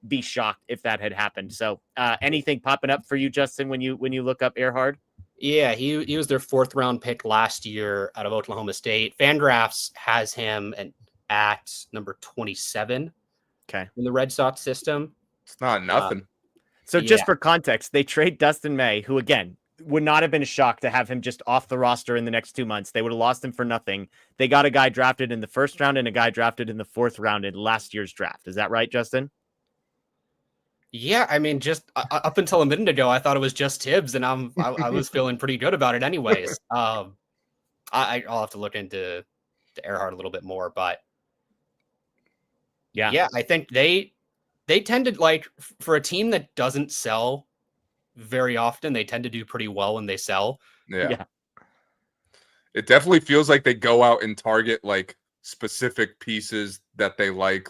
be shocked if that had happened. So, anything popping up for you, Justin, when you look up Earhart? Yeah, he was their 4th round pick last year out of Oklahoma State. Fangraphs has him at number 27. Okay, in the Red Sox system. It's not nothing. So just for context, they trade Dustin May, who, again, would not have been a shock to have him just off the roster in the next 2 months. They would have lost him for nothing. They got a guy drafted in the 1st round and a guy drafted in the 4th round in last year's draft. Is that right, Justin? Yeah, I mean, just up until a minute ago, I thought it was just Tibbs, and I was feeling pretty good about it anyways. I'll have to look into Earhart a little bit more, but yeah, I think they tend to, for a team that doesn't sell very often, they tend to do pretty well when they sell. Yeah. It definitely feels like they go out and target specific pieces that they like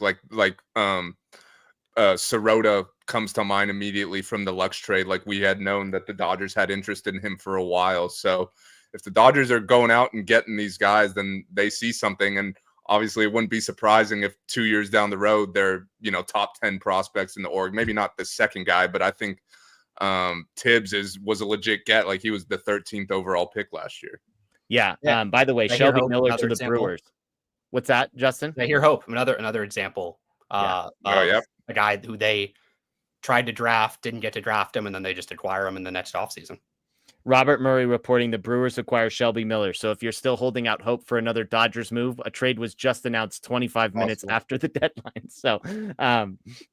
Sirota comes to mind immediately from the Lux trade. Like, we had known that the Dodgers had interest in him for a while. So if the Dodgers are going out and getting these guys, then they see something. And obviously it wouldn't be surprising if 2 years down the road they're, top 10 prospects in the org. Maybe not the second guy, but I think Tibbs was a legit get. Like, he was the 13th overall pick last year. Yeah. By the way, Shelby Miller to the example. Brewers. What's that, Justin? I hear Hope. Another example. Yeah. A guy who they tried to draft, didn't get to draft him, and then they just acquire him in the next offseason. Robert Murray reporting the Brewers acquire Shelby Miller. So if you're still holding out hope for another Dodgers move, a trade was just announced 25 minutes after the deadline. So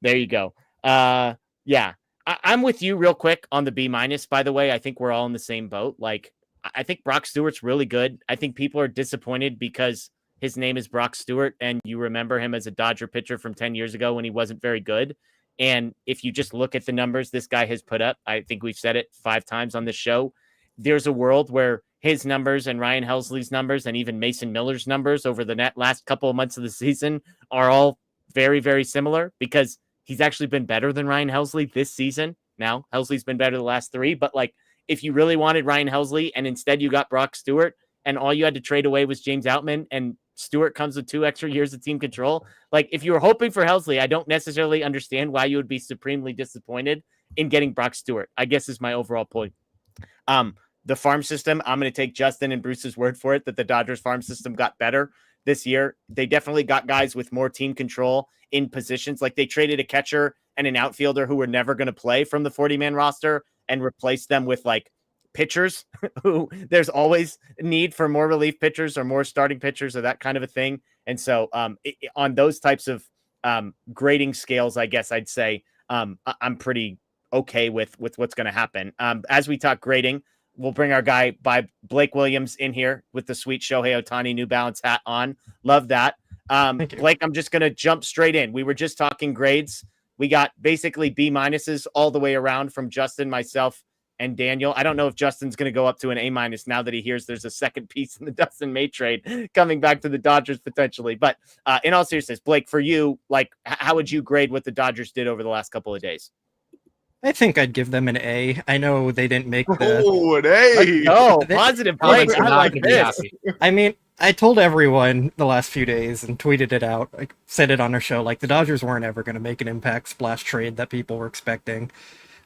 there you go. Yeah, I'm with you real quick on the B-, by the way. I think we're all in the same boat. Like, I think Brock Stewart's really good. I think people are disappointed because his name is Brock Stewart and you remember him as a Dodger pitcher from 10 years ago when he wasn't very good. And if you just look at the numbers this guy has put up, I think we've said it 5 times on this show, there's a world where his numbers and Ryan Helsley's numbers and even Mason Miller's numbers over the last couple of months of the season are all very, very similar because he's actually been better than Ryan Helsley this season. Now, Helsley's been better the last 3, but like if you really wanted Ryan Helsley and instead you got Brock Stewart and all you had to trade away was James Outman and Stewart comes with 2 extra years of team control. Like if you were hoping for Helsley, I don't necessarily understand why you would be supremely disappointed in getting Brock Stewart, I guess is my overall point. The farm system, I'm going to take Justin and Bruce's word for it that the Dodgers farm system got better this year. They definitely got guys with more team control in positions. Like they traded a catcher and an outfielder who were never going to play from the 40-man roster and replaced them with like pitchers who there's always need for more relief pitchers or more starting pitchers or that kind of a thing. And so on those types of grading scales, I guess I'd say I'm pretty okay with what's going to happen. As we talk grading, we'll bring our guy by Blake Williams in here with the sweet Shohei Ohtani New Balance hat on. Love that. Blake, I'm just going to jump straight in. We were just talking grades. We got basically B- all the way around from Justin, myself, and Daniel. I don't know if Justin's going to go up to an A- now that he hears there's a second piece in the Dustin May trade coming back to the Dodgers potentially. But in all seriousness, Blake, for you, like, how would you grade what the Dodgers did over the last couple of days? I think I'd give them an A. I know they didn't make the... Oh, an A! Oh, positive Blake. I like this. I mean, I told everyone the last few days and tweeted it out. I said it on our show. Like, the Dodgers weren't ever going to make an impact splash trade that people were expecting.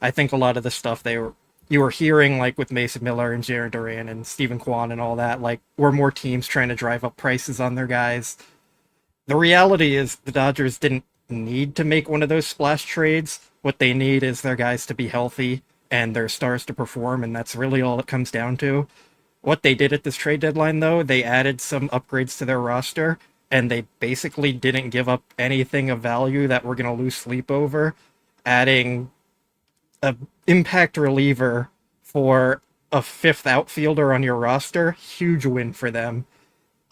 I think a lot of the stuff you were hearing, like with Mason Miller and Jarren Duran and Stephen Kwan and all that, like, were more teams trying to drive up prices on their guys. The reality is the Dodgers didn't need to make one of those splash trades. What they need is their guys to be healthy and their stars to perform, and that's really all it comes down to. What they did at this trade deadline, though, they added some upgrades to their roster, and they basically didn't give up anything of value that we're going to lose sleep over. Adding an impact reliever for a 5th outfielder on your roster, huge win for them.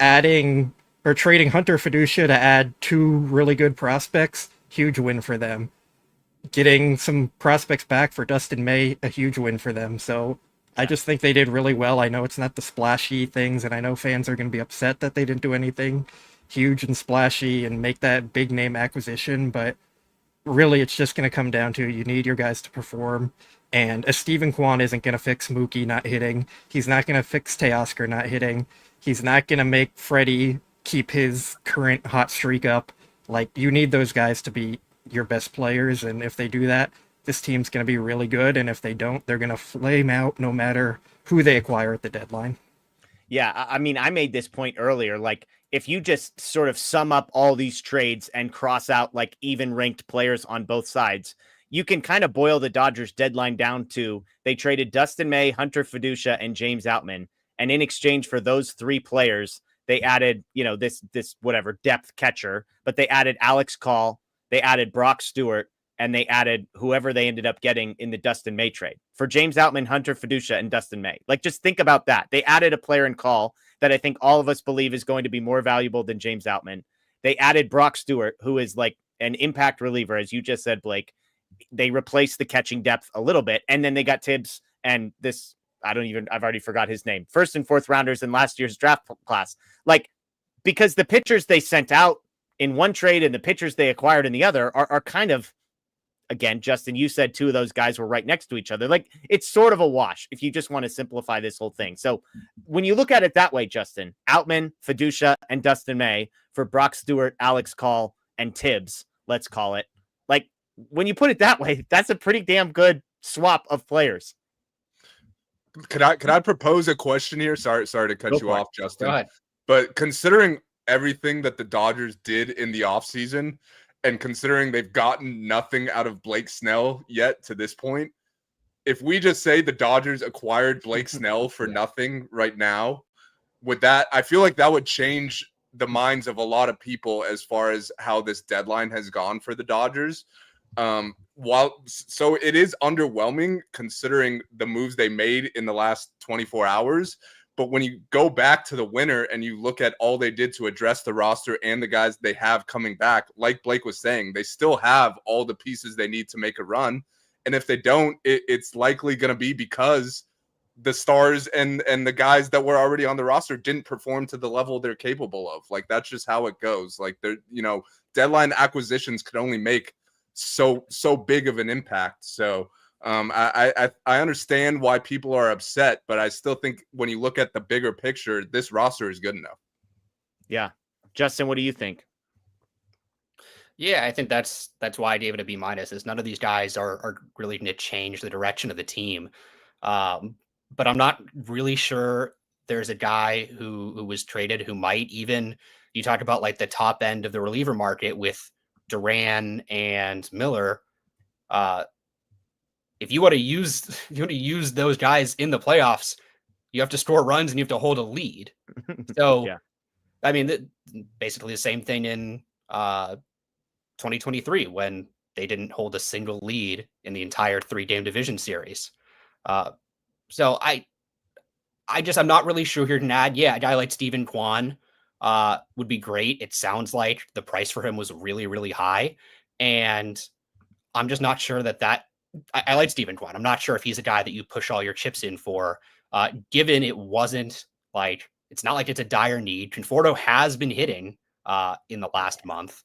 Trading Hunter Feduccia to add 2 really good prospects, huge win for them. Getting some prospects back for Dustin May, a huge win for them. So I just think they did really well. I know it's not the splashy things, and I know fans are going to be upset that they didn't do anything huge and splashy and make that big name acquisition, but really it's just going to come down to you need your guys to perform. And a Stephen Kwan isn't going to fix Mookie not hitting. He's not going to fix Teoscar not hitting. He's not going to make Freddie keep his current hot streak up. Like, you need those guys to be your best players, and if they do that, this team's going to be really good, and if they don't, they're going to flame out no matter who they acquire at the deadline. Yeah, I mean, I made this point earlier, like, if you just sort of sum up all these trades and cross out, like, even ranked players on both sides, you can kind of boil the Dodgers deadline down to they traded Dustin May, Hunter Feduccia, and James Outman, and in exchange for those 3 players, they added, this whatever depth catcher, but they added Alex Call, they added Brock Stewart, and they added whoever they ended up getting in the Dustin May trade for James Outman, Hunter Feduccia, and Dustin May. Like, just think about that. They added a player in Call that I think all of us believe is going to be more valuable than James Outman. They added Brock Stewart, who is like an impact reliever, as you just said, Blake. They replaced the catching depth a little bit, and then they got Tibbs and this, I've already forgot his name, 1st and 4th rounders in last year's draft class. Like, because the pitchers they sent out in one trade and the pitchers they acquired in the other are kind of again, Justin, you said two of those guys were right next to each other. Like, it's sort of a wash if you just want to simplify this whole thing. So when you look at it that way, Justin, Outman, Feduccia, and Dustin May for Brock Stewart, Alex Call, and Tibbs, let's call it. Like, when you put it that way, that's a pretty damn good swap of players. Could I propose a question here? Sorry to cut you off, Justin. Go ahead. But considering everything that the Dodgers did in the offseason, and considering they've gotten nothing out of Blake Snell yet to this point, if we just say the Dodgers acquired Blake Snell for nothing right now, I feel like that would change the minds of a lot of people as far as how this deadline has gone for the Dodgers. So it is underwhelming considering the moves they made in the last 24 hours. But when you go back to the winter and you look at all they did to address the roster and the guys they have coming back, like Blake was saying, they still have all the pieces they need to make a run. And if they don't, it's likely going to be because the stars and the guys that were already on the roster didn't perform to the level they're capable of. Like, that's just how it goes. Like, deadline acquisitions could only make so big of an impact. So I understand why people are upset, but I still think when you look at the bigger picture, this roster is good enough. Yeah. Justin, what do you think? Yeah, I think that's why I gave it a B-, is none of these guys are really going to change the direction of the team. But I'm not really sure there's a guy who was traded who might even, you talk about like the top end of the reliever market with Duran and Miller. If you want to use those guys in the playoffs, you have to score runs and you have to hold a lead. So, yeah. I mean, basically the same thing in 2023 when they didn't hold a single lead in the entire 3-game division series. So I'm not really sure here to add. Yeah, a guy like Steven Kwan would be great. It sounds like the price for him was really, really high. And I'm just not sure that I like Steven Kwan. I'm not sure if he's a guy that you push all your chips in for, given it wasn't like, it's not like it's a dire need. Conforto has been hitting in the last month.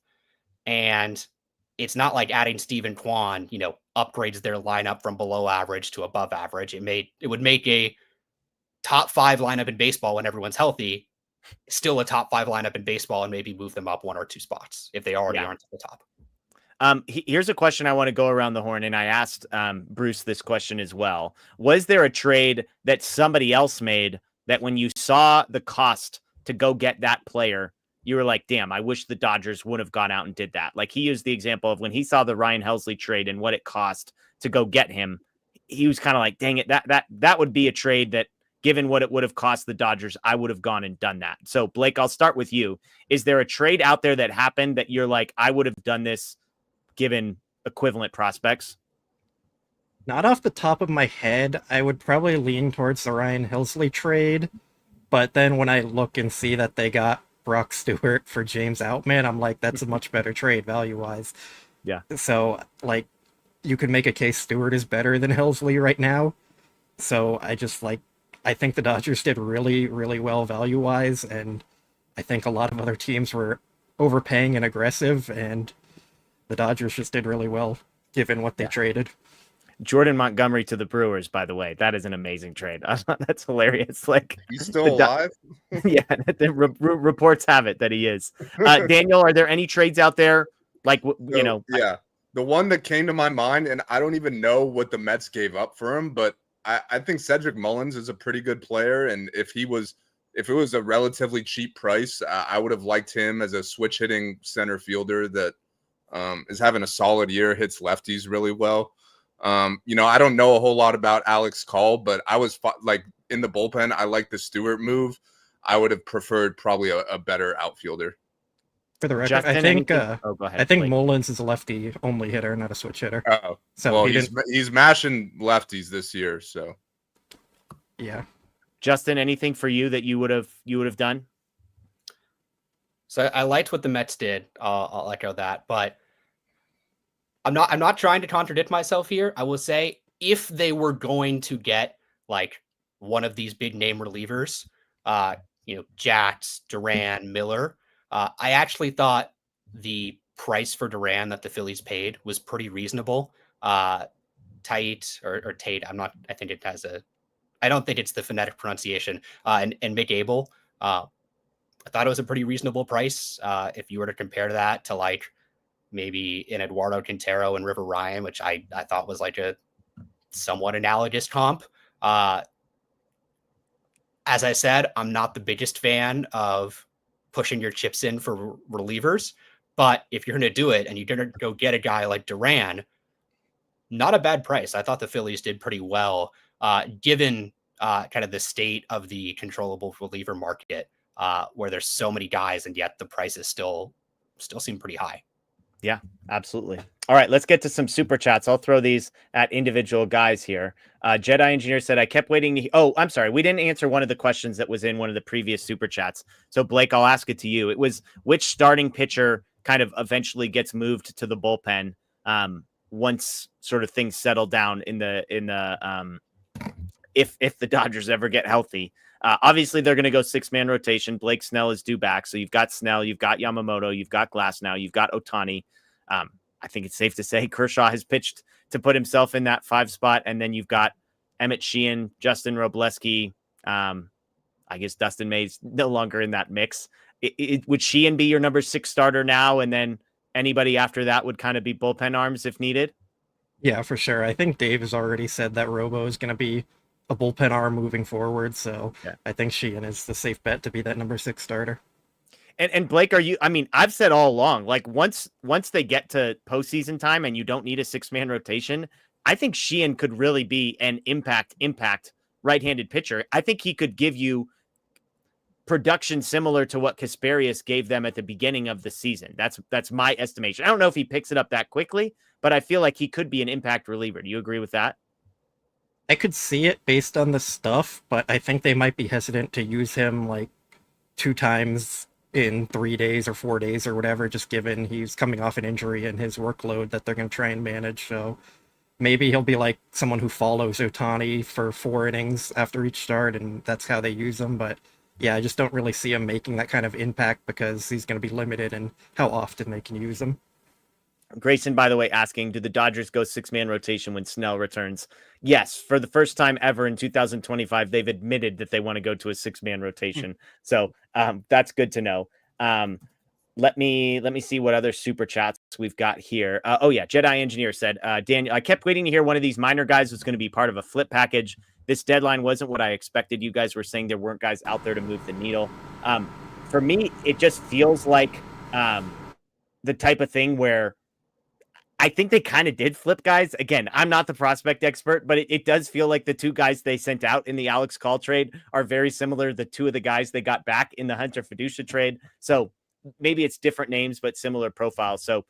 And it's not like adding Steven Kwan, upgrades their lineup from below average to above average. It would make a top 5 lineup in baseball when everyone's healthy, still a top 5 lineup in baseball, and maybe move them up 1 or 2 spots if they already aren't at the top. Here's a question I want to go around the horn, and I asked Bruce this question as well. Was there a trade that somebody else made that when you saw the cost to go get that player, you were like, damn, I wish the Dodgers would have gone out and did that? Like, he used the example of when he saw the Ryan Helsley trade and what it cost to go get him. He was kind of like, dang it, that would be a trade that, given what it would have cost the Dodgers, I would have gone and done that. So, Blake, I'll start with you. Is there a trade out there that happened that you're like, I would have done this given equivalent prospects? Not off the top of my head. I would probably lean towards the Ryan Helsley trade. But then when I look and see that they got Brock Stewart for James Outman, I'm like, that's a much better trade value-wise. Yeah. So, like, you could make a case Stewart is better than Helsley right now. So I think the Dodgers did really, really well value-wise, and I think a lot of other teams were overpaying and aggressive, and the Dodgers just did really well given what they traded. Jordan Montgomery to the Brewers, by the way, that is an amazing trade. That's hilarious. Like, he's still alive? Yeah, the reports have it that he is. Daniel, are there any trades out there? Like, Yeah, the one that came to my mind, and I don't even know what the Mets gave up for him, but I think Cedric Mullins is a pretty good player, and if it was a relatively cheap price, I would have liked him as a switch hitting center fielder that is having a solid year, hits lefties really well. I don't know a whole lot about Alex Call, but I was like in the bullpen. I like the Stewart move. I would have preferred probably a better outfielder. For the record, Justin, I think go ahead, I think Blake. Mullins is a lefty only hitter, not a switch hitter. Oh, so well, he's mashing lefties this year. So yeah. Justin, anything for you that you would have done? So I liked what the Mets did. I'll echo that, but I'm not trying to contradict myself here. I will say, if they were going to get like one of these big name relievers, Jats, Duran, Miller, I actually thought the price for Duran that the Phillies paid was pretty reasonable. Tate or Tate, I think it has I don't think it's the phonetic pronunciation. And Mick Abel, I thought it was a pretty reasonable price. If you were to compare that to like maybe an Eduardo Quintero and River Ryan, which I thought was like a somewhat analogous comp. As I said, I'm not the biggest fan of pushing your chips in for relievers, but if you're going to do it and you're going to go get a guy like Duran, not a bad price. I thought the Phillies did pretty well, given kind of the state of the controllable reliever market, where there's so many guys and yet the prices still seem pretty high. Yeah, absolutely. All right, let's get to some super chats. I'll throw these at individual guys here. Jedi Engineer said, I kept waiting to... Oh, I'm sorry. We didn't answer one of the questions that was in one of the previous super chats. So, Blake, I'll ask it to you. It was which starting pitcher kind of eventually gets moved to the bullpen once sort of things settle down in the if the Dodgers ever get healthy. Obviously, they're going to go 6-man rotation. Blake Snell is due back. So you've got Snell, you've got Yamamoto, you've got Glasnow, you've got Ohtani. I think it's safe to say Kershaw has pitched to put himself in that 5 spot. And then you've got Emmett Sheehan, Justin Robleski. I guess Dustin May's no longer in that mix. Would Sheehan be your number 6 starter now? And then anybody after that would kind of be bullpen arms if needed? Yeah, for sure. I think Dave has already said that Robo is going to be a bullpen arm moving forward. So yeah. I think Sheehan is the safe bet to be that number 6 starter. And Blake, I've said all along, like once they get to postseason time and you don't need a 6-man rotation, I think Sheehan could really be an impact right-handed pitcher. I think he could give you production similar to what Kasperius gave them at the beginning of the season. That's my estimation. I don't know if he picks it up that quickly, but I feel like he could be an impact reliever. Do you agree with that? I could see it based on the stuff, but I think they might be hesitant to use him like 2 times in 3 days or 4 days or whatever, just given he's coming off an injury and his workload that they're going to try and manage. So maybe he'll be like someone who follows Ohtani for 4 innings after each start, and that's how they use him. But yeah, I just don't really see him making that kind of impact because he's going to be limited in how often they can use him. Grayson, by the way, asking, do the Dodgers go 6-man rotation when Snell returns? Yes, for the first time ever in 2025, they've admitted that they want to go to a 6-man rotation. So that's good to know. Let me see what other super chats we've got here. Jedi Engineer said, Daniel, I kept waiting to hear one of these minor guys was going to be part of a flip package. This deadline wasn't what I expected. You guys were saying there weren't guys out there to move the needle. For me, it just feels like the type of thing where I think they kind of did flip guys. Again, I'm not the prospect expert, but it does feel like the 2 guys they sent out in the Alex Call trade are very similar. The 2 of the guys they got back in the Hunter Feduccia trade. So maybe it's different names, but similar profiles. So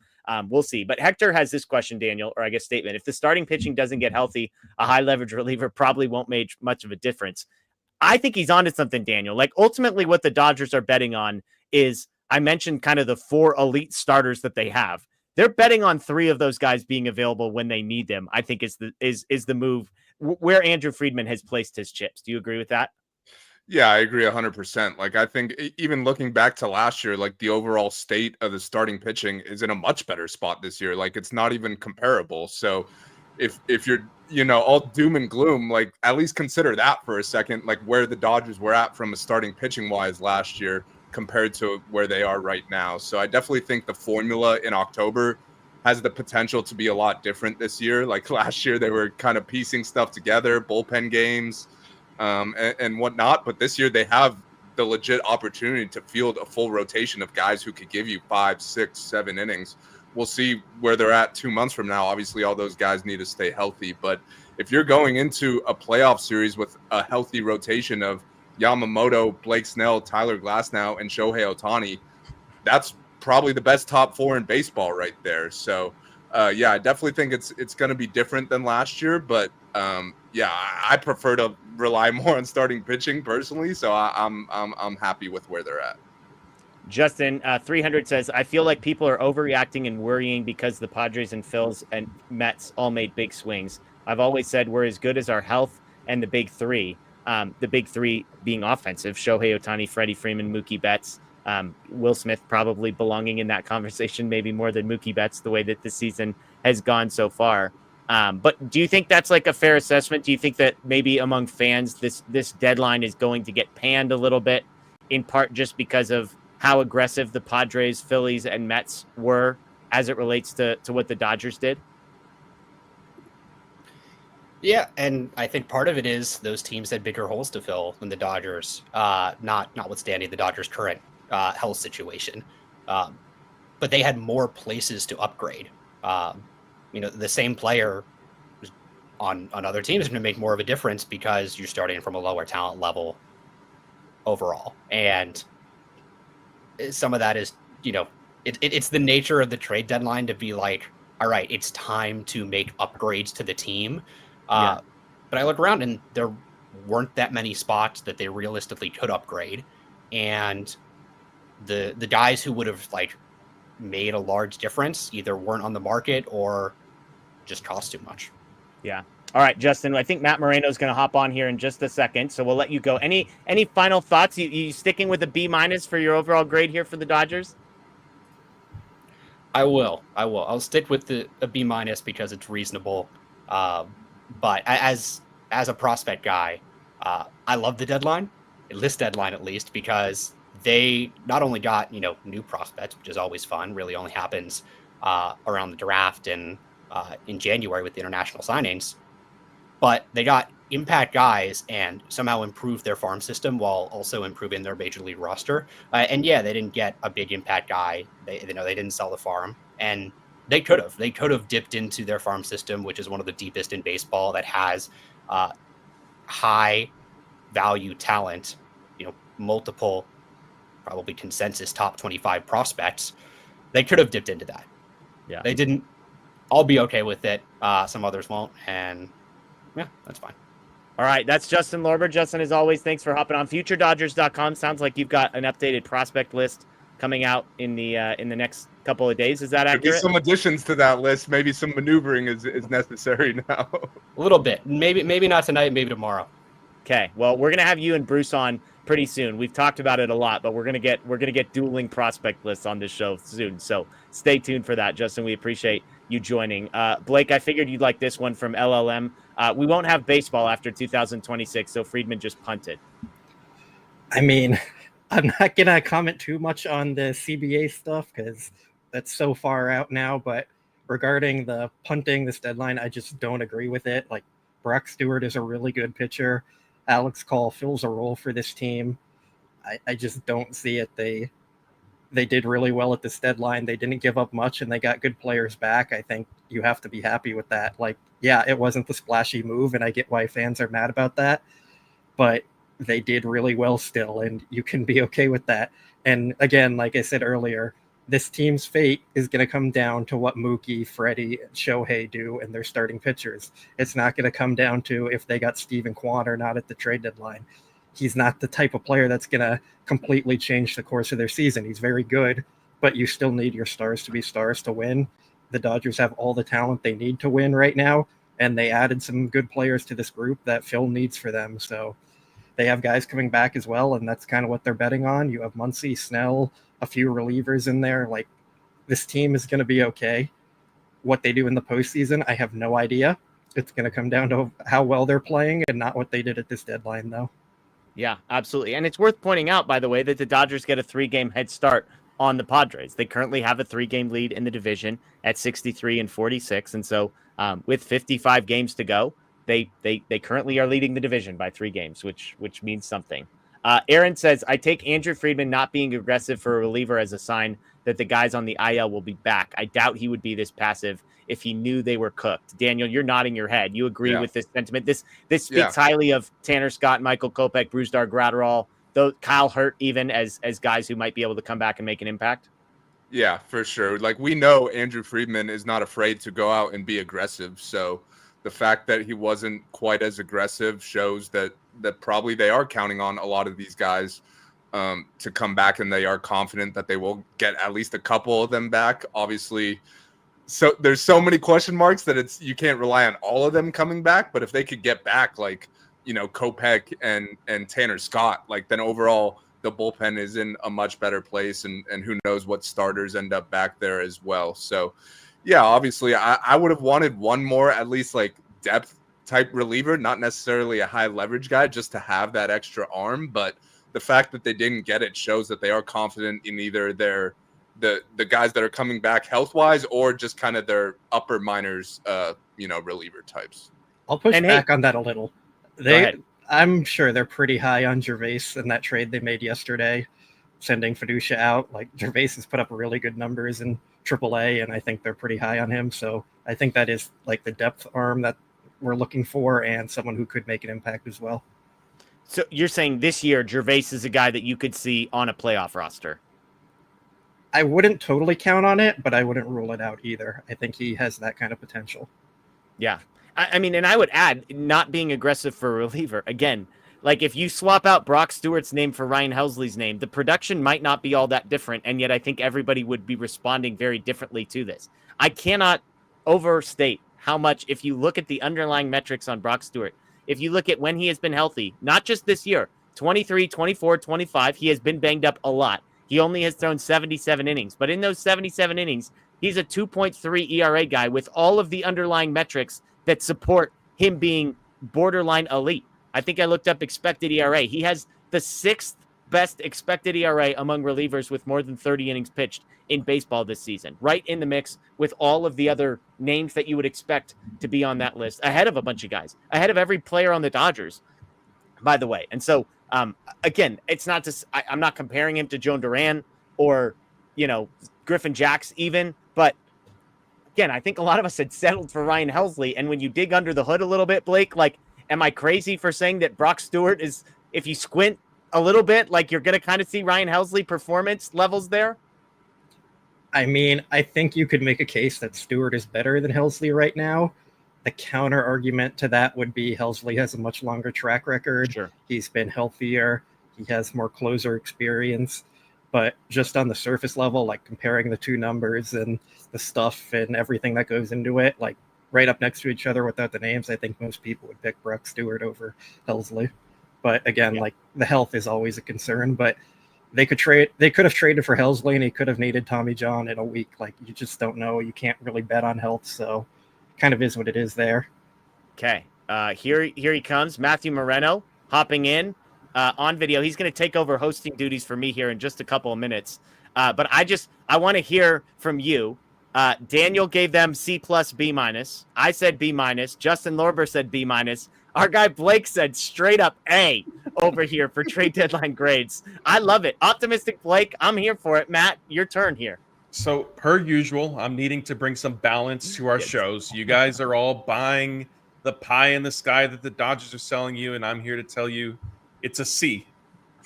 we'll see. But Hector has this question, Daniel, or I guess statement. If the starting pitching doesn't get healthy, a high leverage reliever probably won't make much of a difference. I think he's onto something, Daniel. Like ultimately what the Dodgers are betting on is, I mentioned kind of the 4 elite starters that they have. They're betting on 3 of those guys being available when they need them. I think is the move where Andrew Friedman has placed his chips. Do you agree with that? Yeah, I agree 100%. Like, I think even looking back to last year, like the overall state of the starting pitching is in a much better spot this year. Like, it's not even comparable. So if you're, all doom and gloom, like at least consider that for a second, like where the Dodgers were at from a starting pitching wise last year compared to where they are right now. So I definitely think the formula in October has the potential to be a lot different this year. Like last year, they were kind of piecing stuff together, bullpen games and whatnot. But this year they have the legit opportunity to field a full rotation of guys who could give you 5, 6, 7 innings. We'll see where they're at 2 months from now. Obviously, all those guys need to stay healthy. But if you're going into a playoff series with a healthy rotation of Yamamoto, Blake Snell, Tyler Glasnow, and Shohei Ohtani, that's probably the best top 4 in baseball right there. So, I definitely think it's going to be different than last year. But I prefer to rely more on starting pitching personally. So I'm happy with where they're at. Justin 300 says, I feel like people are overreacting and worrying because the Padres and Phils and Mets all made big swings. I've always said we're as good as our health and the big 3. The big 3 being offensive: Shohei Ohtani, Freddie Freeman, Mookie Betts. Will Smith probably belonging in that conversation, maybe more than Mookie Betts, the way that the season has gone so far. But do you think that's like a fair assessment? Do you think that maybe among fans, this deadline is going to get panned a little bit, in part just because of how aggressive the Padres, Phillies, and Mets were as it relates to what the Dodgers did? Yeah, and I think part of it is those teams had bigger holes to fill than the Dodgers, notwithstanding the Dodgers' current health situation. But they had more places to upgrade. The same player on other teams is going to make more of a difference because you're starting from a lower talent level overall. And some of that is, it's the nature of the trade deadline to be like, all right, it's time to make upgrades to the team. But I look around and there weren't that many spots that they realistically could upgrade. And the guys who would have made a large difference either weren't on the market or just cost too much. Yeah. All right, Justin, I think Matt Moreno is going to hop on here in just a second, so we'll let you go. Any final thoughts? You sticking with a B- for your overall grade here for the Dodgers? I will. I'll stick with a B- because it's reasonable. But as a prospect guy, I love the deadline, this deadline at least, because they not only got, new prospects, which is always fun, really only happens around the draft and in January with the international signings, but they got impact guys and somehow improved their farm system while also improving their major league roster. And yeah, they didn't get a big impact guy. They didn't sell the farm, and they could have dipped into their farm system, which is one of the deepest in baseball, that has high value talent, multiple, probably consensus top 25 prospects. They could have dipped into that. Yeah. They didn't. I'll be okay with it. Some others won't. And yeah, that's fine. All right. That's Justin Lorber. Justin, as always, thanks for hopping on FutureDodgers.com. Sounds like you've got an updated prospect list coming out in the next couple of days. Is that accurate? There'll be some additions to that list. Maybe some maneuvering is necessary now. A little bit. Maybe not tonight, maybe tomorrow. Okay. Well, we're gonna have you and Bruce on pretty soon. We've talked about it a lot, but we're gonna get dueling prospect lists on this show soon. So stay tuned for that, Justin. We appreciate you joining. Blake, I figured you'd like this one from LLM. We won't have baseball after 2026, so Friedman just punted. I mean, I'm not going to comment too much on the CBA stuff because that's so far out now. But regarding the punting, this deadline, I just don't agree with it. Brock Stewart is a really good pitcher. Alex Call fills a role for this team. I just don't see it. They did really well at this deadline. They didn't give up much, and they got good players back. I think you have to be happy with that. Yeah, it wasn't the splashy move, and I get why fans are mad about that. But they did really well still, and you can be okay with that. And again, like I said earlier, this team's fate is going to come down to what Mookie, Freddie, and Shohei do and their starting pitchers. It's not going to come down to if they got Steven Kwan or not at the trade deadline. He's not the type of player that's going to completely change the course of their season. He's very good, but you still need your stars to be stars to win. The Dodgers have all the talent they need to win right now, and they added some good players to this group that Phil needs for them. So they have guys coming back as well, and that's kind of what they're betting on. You have Muncy, Snell, a few relievers in there. This team is going to be okay. What they do in the postseason, I have no idea. It's going to come down to how well they're playing and not what they did at this deadline, though. Yeah, absolutely. And it's worth pointing out, by the way, that the Dodgers get a 3-game head start on the Padres. They currently have a 3-game lead in the division at 63-46. And so with 55 games to go, they currently are leading the division by 3 games, which means something. Aaron says, I take Andrew Friedman not being aggressive for a reliever as a sign that the guys on the IL will be back. I doubt he would be this passive if he knew they were cooked. Daniel, you're nodding your head. You agree with this sentiment. This speaks highly of Tanner Scott, Michael Kopech, Brusdar Graterol, though Kyle Hurt, even as guys who might be able to come back and make an impact. Yeah, for sure. We know Andrew Friedman is not afraid to go out and be aggressive. So the fact that he wasn't quite as aggressive shows that probably they are counting on a lot of these guys to come back, and they are confident that they will get at least a couple of them back. Obviously, so there's so many question marks that you can't rely on all of them coming back. But if they could get back Kopech and Tanner Scott, then overall the bullpen is in a much better place, and who knows what starters end up back there as well. So, yeah, obviously, I would have wanted one more, at least like depth type reliever, not necessarily a high leverage guy, just to have that extra arm. But the fact that they didn't get it shows that they are confident in either the guys that are coming back health wise, or just kind of their upper minors, reliever types. I'll push back on that a little. I'm sure they're pretty high on Gervase in that trade they made yesterday, sending Feduccia out. Like, Gervase has put up really good numbers in AAA, and I think they're pretty high on him. So I think that is like the depth arm that we're looking for, and someone who could make an impact as well. So you're saying this year Gervase is a guy that you could see on a playoff roster? I wouldn't totally count on it, but I wouldn't rule it out either. I think he has that kind of potential. Yeah. I mean, and I would add, not being aggressive for a reliever. Again, like if you swap out Brock Stewart's name for Ryan Helsley's name, the production might not be all that different, and yet I think everybody would be responding very differently to this. I cannot overstate how much, if you look at the underlying metrics on Brock Stewart, if you look at when he has been healthy, not just this year, 23, 24, 25, he has been banged up a lot. He only has thrown 77 innings, but in those 77 innings, he's a 2.3 ERA guy with all of the underlying metrics that support him being borderline elite. I think I looked up expected ERA. He has the 6th best expected ERA among relievers with more than 30 innings pitched in baseball this season, right in the mix with all of the other names that you would expect to be on that list, ahead of a bunch of guys, ahead of every player on the Dodgers, by the way. And so, again, it's not just, I'm not comparing him to Joan Duran or, Griffin Jacks even, but again, I think a lot of us had settled for Ryan Helsley. And when you dig under the hood a little bit, Blake, like, am I crazy for saying that Brock Stewart is, if you squint a little bit, like you're going to kind of see Ryan Helsley performance levels there? I mean, I think you could make a case that Stewart is better than Helsley right now. The counter argument to that would be Helsley has a much longer track record. Sure. He's been healthier. He has more closer experience. But just on the surface level, like comparing the two numbers and the stuff and everything that goes into it, like right up next to each other without the names, I think most people would pick Brock Stewart over Helsley. But again, like the health is always a concern. But they could have traded for Helsley, and he could have needed Tommy John in a week. Like, you just don't know. You can't really bet on health. So kind of is what it is there. Okay. Here he comes. Matthew Moreno hopping in on video. He's going to take over hosting duties for me here in just a couple of minutes. But I want to hear from you. Daniel gave them C+, B-. I said B-. Justin Lorber said B-. Our guy Blake said straight up A over here for trade deadline grades. I love it. Optimistic Blake. I'm here for it. Matt, your turn here. So, per usual, I'm needing to bring some balance to our shows. You guys are all buying the pie in the sky that the Dodgers are selling you, and I'm here to tell you it's a C.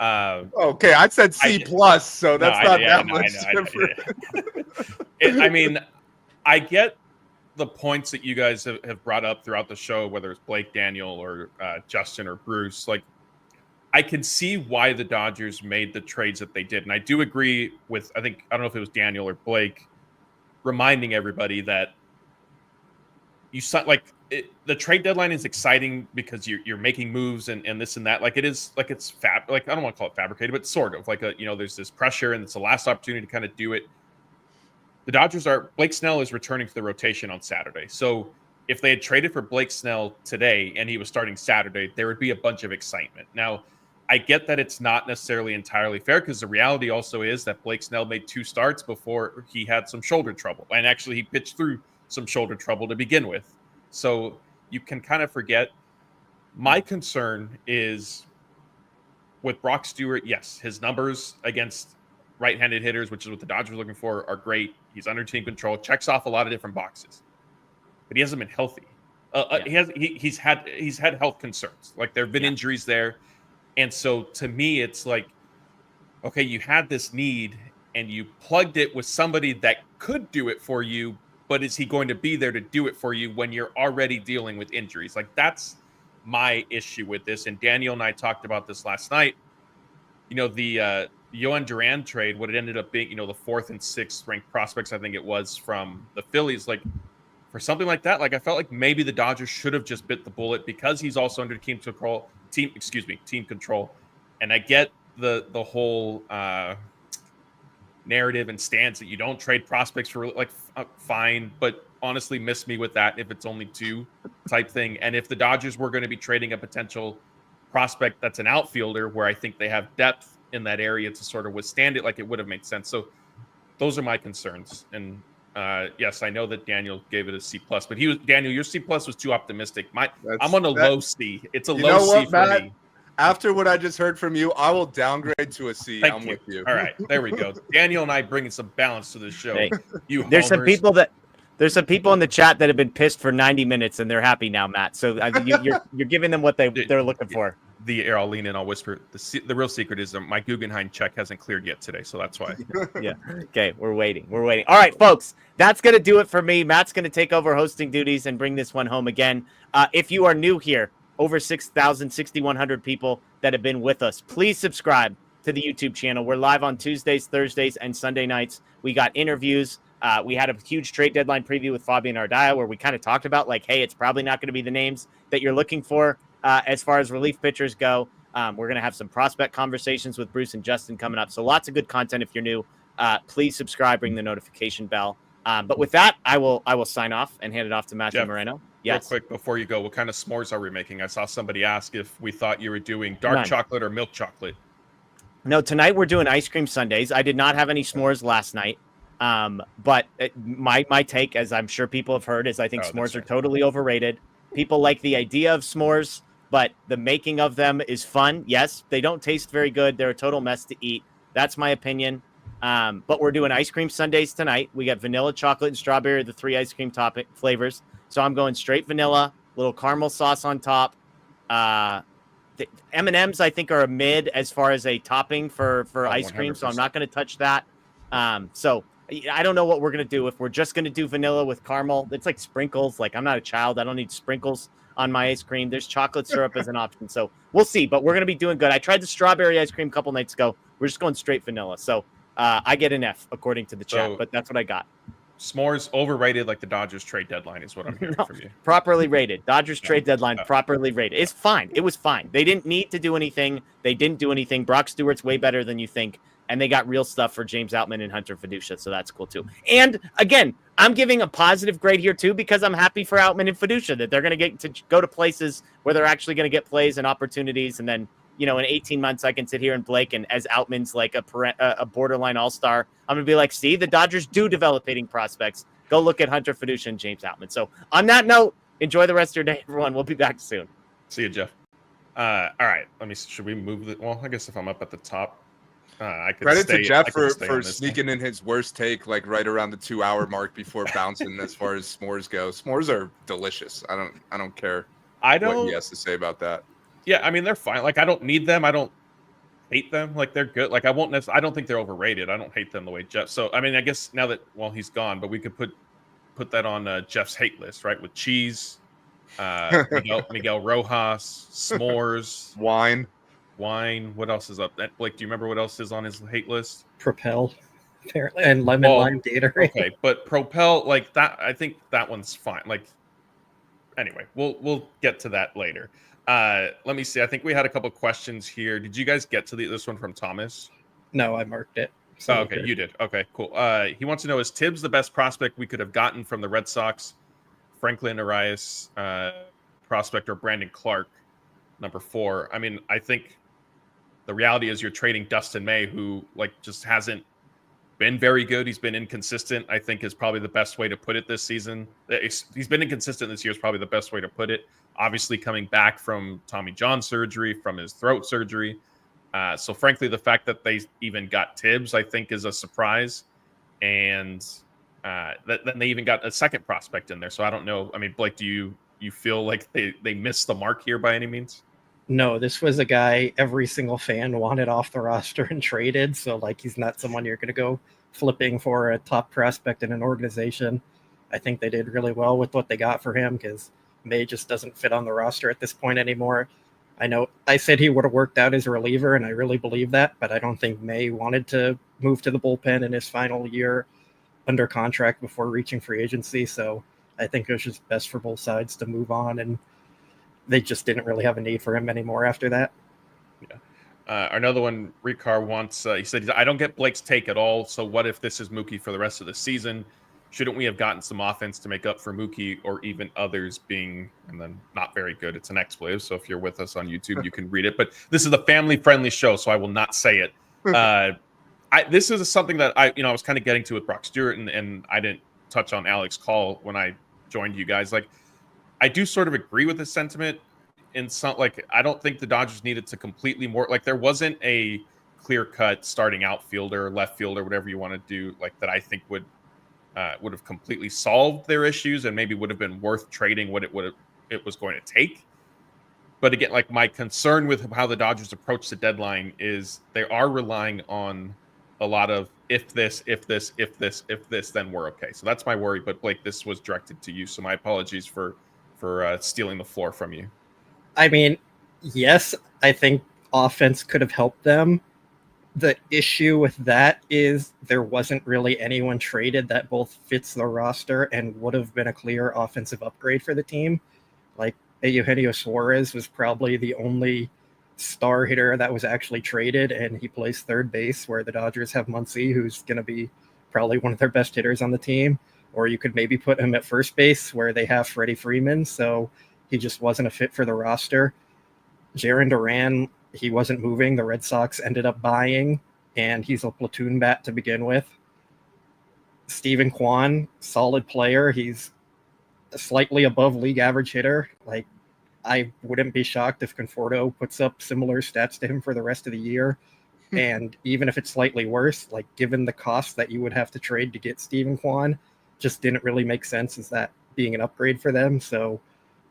Okay, I said C+, so that's not that much different. I mean, I get the points that you guys have brought up throughout the show, whether it's Blake, Daniel, or Justin or Bruce. Like, I can see why the Dodgers made the trades that they did. And I do agree with, I don't know if it was Daniel or Blake, reminding everybody that the trade deadline is exciting because you're making moves and this and that. Like, it is, like, it's I don't want to call it fabricated, but sort of like there's this pressure and it's the last opportunity to kind of do it. The Dodgers Blake Snell is returning to the rotation on Saturday. So if they had traded for Blake Snell today and he was starting Saturday, there would be a bunch of excitement. Now, I get that it's not necessarily entirely fair, because the reality also is that Blake Snell made 2 starts before he had some shoulder trouble. And actually, he pitched through some shoulder trouble to begin with. So you can kind of forget. My concern is with Brock Stewart. Yes, his numbers against right-handed hitters, which is what the Dodgers are looking for, are great. He's under team control, checks off a lot of different boxes, but he hasn't been healthy. He's had health concerns. Like, there have been injuries there. And so to me, it's like, okay, you had this need and you plugged it with somebody that could do it for you, but is he going to be there to do it for you when you're already dealing with injuries? Like, that's my issue with this. And Daniel and I talked about this last night. The Yohan Duran trade, what it ended up being, the 4th and 6th ranked prospects, I think it was, from the Phillies. Like, for something like that, like, I felt like maybe the Dodgers should have just bit the bullet, because he's also under team control. And I get the whole narrative and stance that you don't trade prospects for fine, but honestly miss me with that if it's only 2 type thing. And if the Dodgers were going to be trading a potential prospect that's an outfielder where I think they have depth in that area to sort of withstand it, like it would have made sense. So those are my concerns. And yes, I know that Daniel gave it a C+, but Daniel, your C+ was too optimistic. I'm on a low C. It's a low C for Matt? me. After what I just heard from you, I will downgrade to a C. Thank I'm you. with you. All right, there we go. Daniel and I bringing some balance to the show. Hey, There's some people in the chat that have been pissed for 90 minutes and they're happy now, Matt. So you're giving them what they're looking for. I'll lean in, I'll whisper. The real secret is that my Guggenheim check hasn't cleared yet today, so that's why. Yeah. Okay, we're waiting. All right, folks, that's going to do it for me. Matt's going to take over hosting duties and bring this one home again. If you are new here, over 6,100 people that have been with us, please subscribe to the YouTube channel. We're live on Tuesdays, Thursdays, and Sunday nights. We got interviews. We had a huge trade deadline preview with Fabian Ardaya where we kind of talked about hey, it's probably not going to be the names that you're looking for as far as relief pitchers go. We're going to have some prospect conversations with Bruce and Justin coming up. So lots of good content. If you're new, please subscribe, ring the notification bell. But with that, I will sign off and hand it off to Matthew Moreno. Yes. Real quick before you go, what kind of s'mores are we making? I saw somebody ask if we thought you were doing dark chocolate or milk chocolate. No, tonight we're doing ice cream sundaes. I did not have any s'mores last night. But my take, as I'm sure people have heard, is I think s'mores are totally overrated. People like the idea of s'mores, but the making of them is fun. Yes, they don't taste very good. They're a total mess to eat. That's my opinion. But we're doing ice cream sundaes tonight. We got vanilla, chocolate, and strawberry, the 3 ice cream topping flavors. So I'm going straight vanilla, little caramel sauce on top. The M&Ms I think are a mid as far as a topping for ice cream, 100%. So I'm not going to touch that. So I don't know what we're going to do. If we're just going to do vanilla with caramel, it's like sprinkles. I'm not a child. I don't need sprinkles on my ice cream. There's chocolate syrup as an option. So we'll see, but we're going to be doing good. I tried the strawberry ice cream a couple nights ago. We're just going straight vanilla. So I get an F according to the chat, but that's what I got. S'mores overrated like the Dodgers trade deadline is what I'm hearing from you. Properly rated. Dodgers trade deadline properly rated. It's fine. It was fine. They didn't need to do anything. They didn't do anything. Brock Stewart's way better than you think. And they got real stuff for James Outman and Hunter Feduccia, so that's cool too. And again, I'm giving a positive grade here too because I'm happy for Outman and Feduccia that they're going to get to go to places where they're actually going to get plays and opportunities. And then, in 18 months, I can sit here and Blake, and as Outman's like a borderline all-star, I'm going to be like, see, the Dodgers do develop hitting prospects. Go look at Hunter Feduccia and James Outman. So on that note, enjoy the rest of your day, everyone. We'll be back soon. See you, Jeff. All right. Should we move it? Well, I guess if I'm up at the top, I could credit stay, to Jeff for sneaking sneaking in his worst take right around the 2-hour mark before bouncing as far as s'mores go. S'mores are delicious. I don't care what he has to say about that. Yeah, I mean they're fine. I don't need them. I don't hate them. They're good. I won't necessarily. I don't think they're overrated. I don't hate them the way Jeff. So I mean, I guess now that he's gone, but we could put that on Jeff's hate list, right? With cheese, Miguel Rojas, s'mores, wine. What else is up? Blake, do you remember what else is on his hate list? Propel, apparently, and lime Gatorade. Okay, but Propel that. I think that one's fine. Anyway, we'll get to that later. Let me see. I think we had a couple questions here. Did you guys get to this one from Thomas? No, I marked it. So okay, you did. Okay, cool. He wants to know, is Tibbs the best prospect we could have gotten from the Red Sox? Franklin Arias, prospect, or Brandon Clark, number 4. I mean, I think the reality is you're trading Dustin May, who just hasn't been very good. He's been inconsistent, I think is probably the best way to put it this season. He's been inconsistent this year is probably the best way to put it. Obviously coming back from Tommy John surgery, from his throat surgery. So frankly, the fact that they even got Tibbs, I think is a surprise. And then they even got a second prospect in there. So I don't know. I mean, Blake, do you feel like they missed the mark here by any means? No, this was a guy every single fan wanted off the roster and traded. So he's not someone you're going to go flipping for a top prospect in an organization. I think they did really well with what they got for him because May just doesn't fit on the roster at this point anymore. I know I said he would have worked out as a reliever, and I really believe that, but I don't think May wanted to move to the bullpen in his final year under contract before reaching free agency. So I think it was just best for both sides to move on, and they just didn't really have a need for him anymore after that. Yeah. Another one, Ricard wants, he said, I don't get Blake's take at all. So what if this is Mookie for the rest of the season? Shouldn't we have gotten some offense to make up for Mookie or even others being, and then not very good? It's an expletive. So if you're with us on YouTube, you can read it. But this is a family-friendly show, so I will not say it. This is something that I was kind of getting to with Brock Stewart, and I didn't touch on Alex Call when I joined you guys. Like, I do sort of agree with the sentiment. In some, like, I don't think the Dodgers needed to completely more, like, there wasn't a clear-cut starting outfielder, left fielder, whatever you want to do, like, that I think would have completely solved their issues and maybe would have been worth trading what it was going to take. But again, like, my concern with how the Dodgers approach the deadline is they are relying on a lot of if this, then we're okay. So that's my worry. But Blake, this was directed to you, so my apologies for stealing the floor from you. I mean, yes, I think offense could have helped them. The issue with that is there wasn't really anyone traded that both fits the roster and would have been a clear offensive upgrade for the team. Like, Eugenio Suarez was probably the only star hitter that was actually traded, and he plays third base where the Dodgers have Muncy, who's going to be probably one of their best hitters on the team. Or you could maybe put him at first base where they have Freddie Freeman, so he just wasn't a fit for the roster. Jarren Duran, he wasn't moving. The Red Sox ended up buying, and he's a platoon bat to begin with. Steven Kwan, solid player. He's a slightly above league average hitter. Like, I wouldn't be shocked if Conforto puts up similar stats to him for the rest of the year. And even if it's slightly worse, like, given the cost that you would have to trade to get Steven Kwan, just didn't really make sense as that being an upgrade for them. So,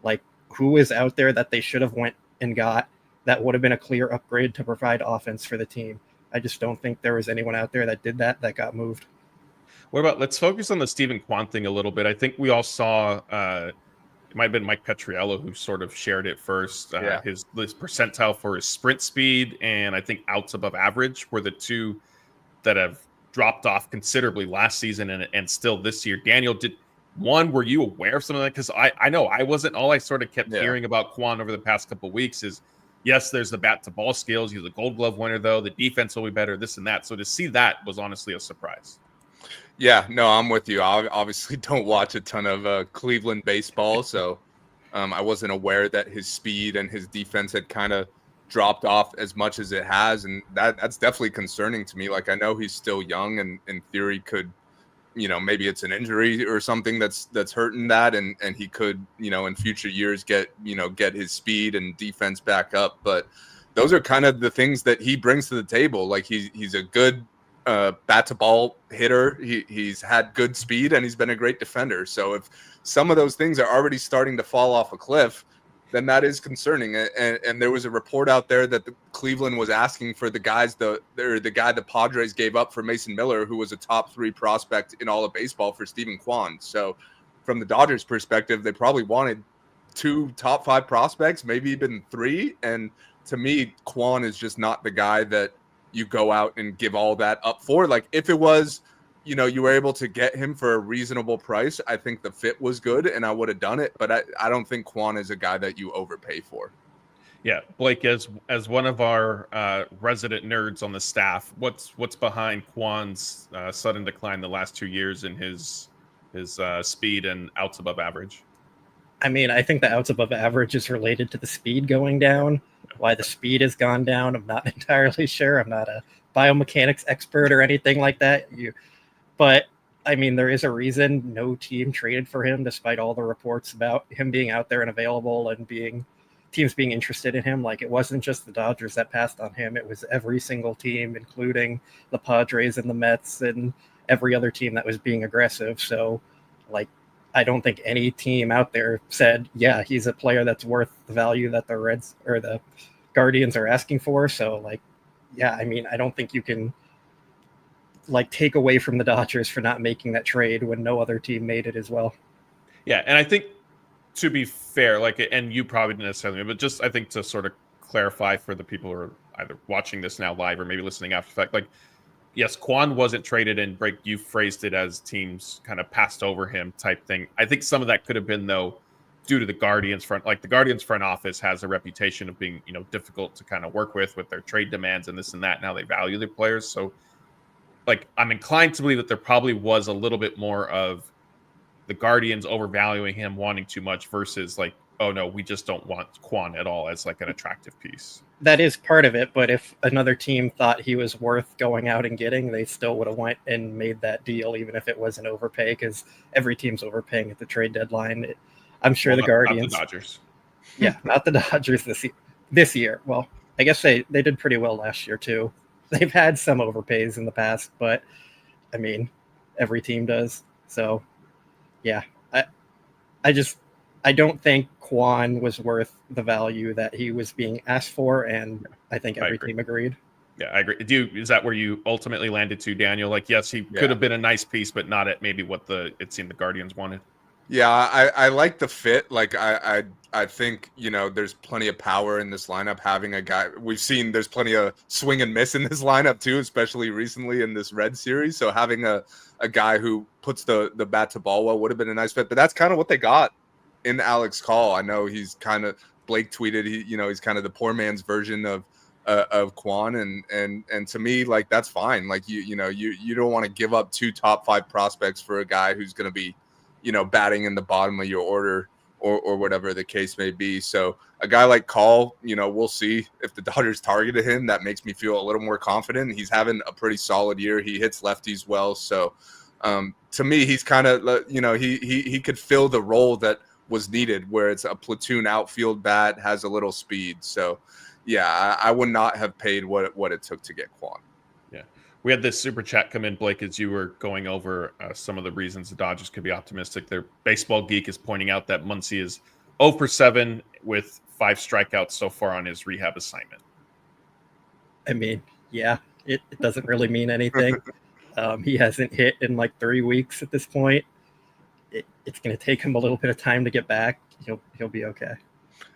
like, who is out there that they should have went and got that would have been a clear upgrade to provide offense for the team? I just don't think there was anyone out there that did that got moved. What about, let's focus on the Steven Kwan thing a little bit. I think we all saw, it might have been Mike Petriello who sort of shared it first. His percentile for his sprint speed and I think outs above average were the two that have dropped off considerably last season and still this year. Daniel, were you aware of something like that? Because I know I wasn't. All I sort of kept hearing about Kwan over the past couple of weeks is, yes, there's the bat to ball skills. He's a Gold Glove winner, though. The defense will be better, this and that. So to see that was honestly a surprise. Yeah, no, I'm with you. I obviously don't watch a ton of Cleveland baseball, so I wasn't aware that his speed and his defense had kind of dropped off as much as it has, and that's definitely concerning to me. Like, I know he's still young and in theory could, maybe it's an injury or something that's hurting that, and he could, in future years get his speed and defense back up. But those are kind of the things that he brings to the table. Like, he's a good bat to ball hitter. He's had good speed and he's been a great defender. So if some of those things are already starting to fall off a cliff, then that is concerning. And there was a report out there that Cleveland was asking for the guy the Padres gave up for Mason Miller, who was a top 3 prospect in all of baseball, for Steven Kwan. So from the Dodgers' perspective, they probably wanted 2 top 5 prospects, maybe even 3. And to me, Kwan is just not the guy that you go out and give all that up for. Like, if it was, you were able to get him for a reasonable price, I think the fit was good and I would have done it. But I don't think Kwan is a guy that you overpay for. Yeah, Blake, as one of our resident nerds on the staff, what's behind Kwan's sudden decline the last 2 years in his speed and outs above average? I mean, I think the outs above average is related to the speed going down. Why the speed has gone down, I'm not entirely sure. I'm not a biomechanics expert or anything like that. But I mean, there is a reason no team traded for him, despite all the reports about him being out there and available and teams being interested in him. Like, it wasn't just the Dodgers that passed on him. It was every single team, including the Padres and the Mets and every other team that was being aggressive. So, like, I don't think any team out there said, yeah, he's a player that's worth the value that the Reds or the Guardians are asking for. So, like, yeah, I mean, I don't think you can, like, take away from the Dodgers for not making that trade when no other team made it as well. Yeah, and I think, to be fair, like, and you probably didn't necessarily, but just I think to sort of clarify for the people who are either watching this now live or maybe listening after the fact, like, yes, Kwan wasn't traded, and Break, you phrased it as teams kind of passed over him type thing. I think some of that could have been, though, due to the Guardians front. Like the Guardians front office has a reputation of being, difficult to kind of work with their trade demands and this and that, and how they value their players. So like I'm inclined to believe that there probably was a little bit more of the Guardians overvaluing him, wanting too much, versus like, oh no, we just don't want Kwan at all as like an attractive piece. That is part of it, but if another team thought he was worth going out and getting, they still would have went and made that deal, even if it was an overpay, because every team's overpaying at the trade deadline. I'm sure the Guardians, not the Dodgers. Yeah, not the Dodgers this year. Well, I guess they did pretty well last year too. They've had some overpays in the past, but I mean, every team does. So, yeah, I don't think Kwan was worth the value that he was being asked for, and I think every team agreed. Yeah, I agree. Is that where you ultimately landed to, Daniel? Like, yes, he could have been a nice piece, but not at maybe what it seemed the Guardians wanted. Yeah, I like the fit. Like I think, there's plenty of power in this lineup. Having a guy, we've seen there's plenty of swing and miss in this lineup too, especially recently in this Red series. So having a guy who puts the bat to ball well would have been a nice fit. But that's kind of what they got in Alex Call. I know he's kind of, Blake tweeted, he's kind of the poor man's version of Kwan, and to me, like, that's fine. Like you don't want to give up 2 top 5 prospects for a guy who's going to be, batting in the bottom of your order or whatever the case may be. So a guy like Call, we'll see if the Dodgers targeted him. That makes me feel a little more confident. He's having a pretty solid year. He hits lefties well. So to me, he's kind of, he could fill the role that was needed, where it's a platoon outfield bat, has a little speed. So yeah, I would not have paid what it took to get Kwan. Yeah. We had this super chat come in, Blake, as you were going over some of the reasons the Dodgers could be optimistic. Their baseball geek is pointing out that Muncy is 0 for 7 with 5 strikeouts so far on his rehab assignment. I mean, yeah, it doesn't really mean anything. He hasn't hit in like 3 weeks at this point. It's going to take him a little bit of time to get back. He'll be okay.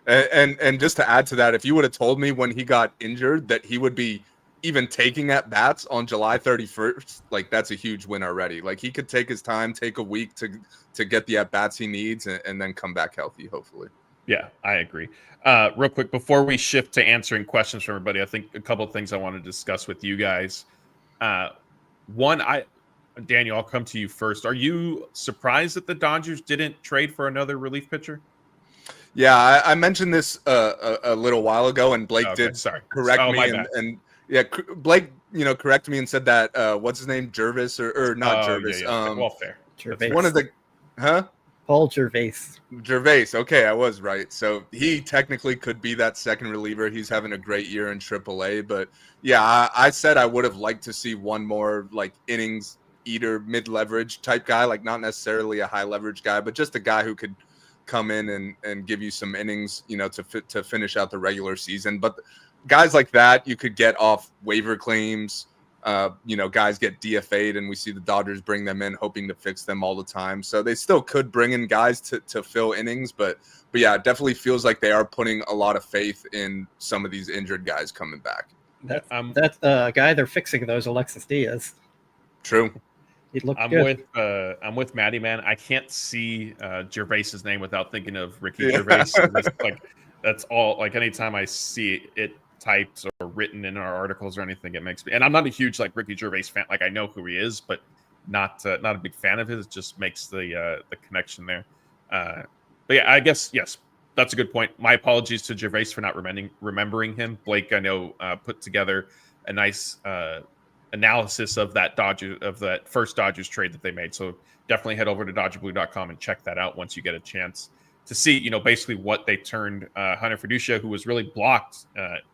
And just to add to that, if you would have told me when he got injured that he would be even taking at bats on July 31st, like, that's a huge win already. Like, he could take his time, take a week to get the at bats he needs, and then come back healthy, hopefully. Yeah, I agree. Real quick, before we shift to answering questions from everybody, I think a couple of things I want to discuss with you guys. One, Daniel, I'll come to you first. Are you surprised that the Dodgers didn't trade for another relief pitcher? Yeah, I mentioned this a little while ago, and Blake correct me. And yeah, Blake, corrected me and said that what's his name, Gervase or not Gervase? Yeah. Well, fair. Gervase. One of the, Paul Gervase. Gervase. Okay, I was right. So he technically could be that second reliever. He's having a great year in AAA. But yeah, I said I would have liked to see one more like innings eater, mid-leverage type guy, like not necessarily a high leverage guy, but just a guy who could come in and give you some innings, to finish out the regular season. But guys like that you could get off waiver claims. Guys get DFA'd, and we see the Dodgers bring them in hoping to fix them all the time. So they still could bring in guys to fill innings, but yeah, it definitely feels like they are putting a lot of faith in some of these injured guys coming back. That's a guy they're fixing, those Alexis Diaz. True. I'm with Maddie, man. I can't see Gervase's name without thinking of Ricky Gervais. That's all. Like, anytime I see it typed or written in our articles or anything, it makes me. And I'm not a huge Ricky Gervais fan. Like, I know who he is, but not a big fan of his. It just makes the connection there. But yeah, I guess yes, that's a good point. My apologies to Gervais for not remembering him. Blake, I know, put together a nice analysis of that first Dodgers trade that they made. So definitely head over to DodgerBlue.com and check that out once you get a chance to see, basically what they turned Hunter Feduccia, who was really blocked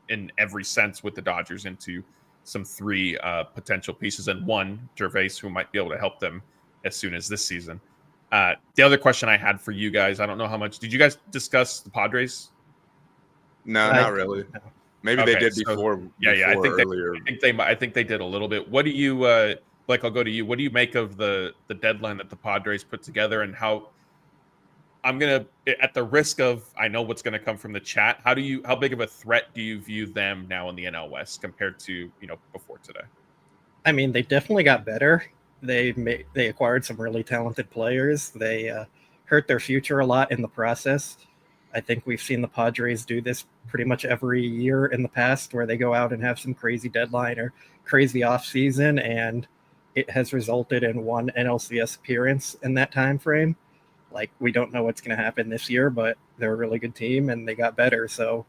in every sense with the Dodgers, into some 3 potential pieces, and one, Gervais, who might be able to help them as soon as this season. The other question I had for you guys, I don't know how much, did you guys discuss the Padres? No, not really. Maybe they did before. Yeah. Earlier. I think they did a little bit. What do you, Blake, I'll go to you. What do you make of the deadline that the Padres put together, and how, I'm going to, at the risk of, I know what's going to come from the chat, how big of a threat do you view them now in the NL West compared to, before today? I mean, they definitely got better. They acquired some really talented players. They hurt their future a lot in the process. I think we've seen the Padres do this pretty much every year in the past, where they go out and have some crazy deadline or crazy offseason, and it has resulted in one NLCS appearance in that time frame. Like, we don't know what's going to happen this year, but they're a really good team and they got better. So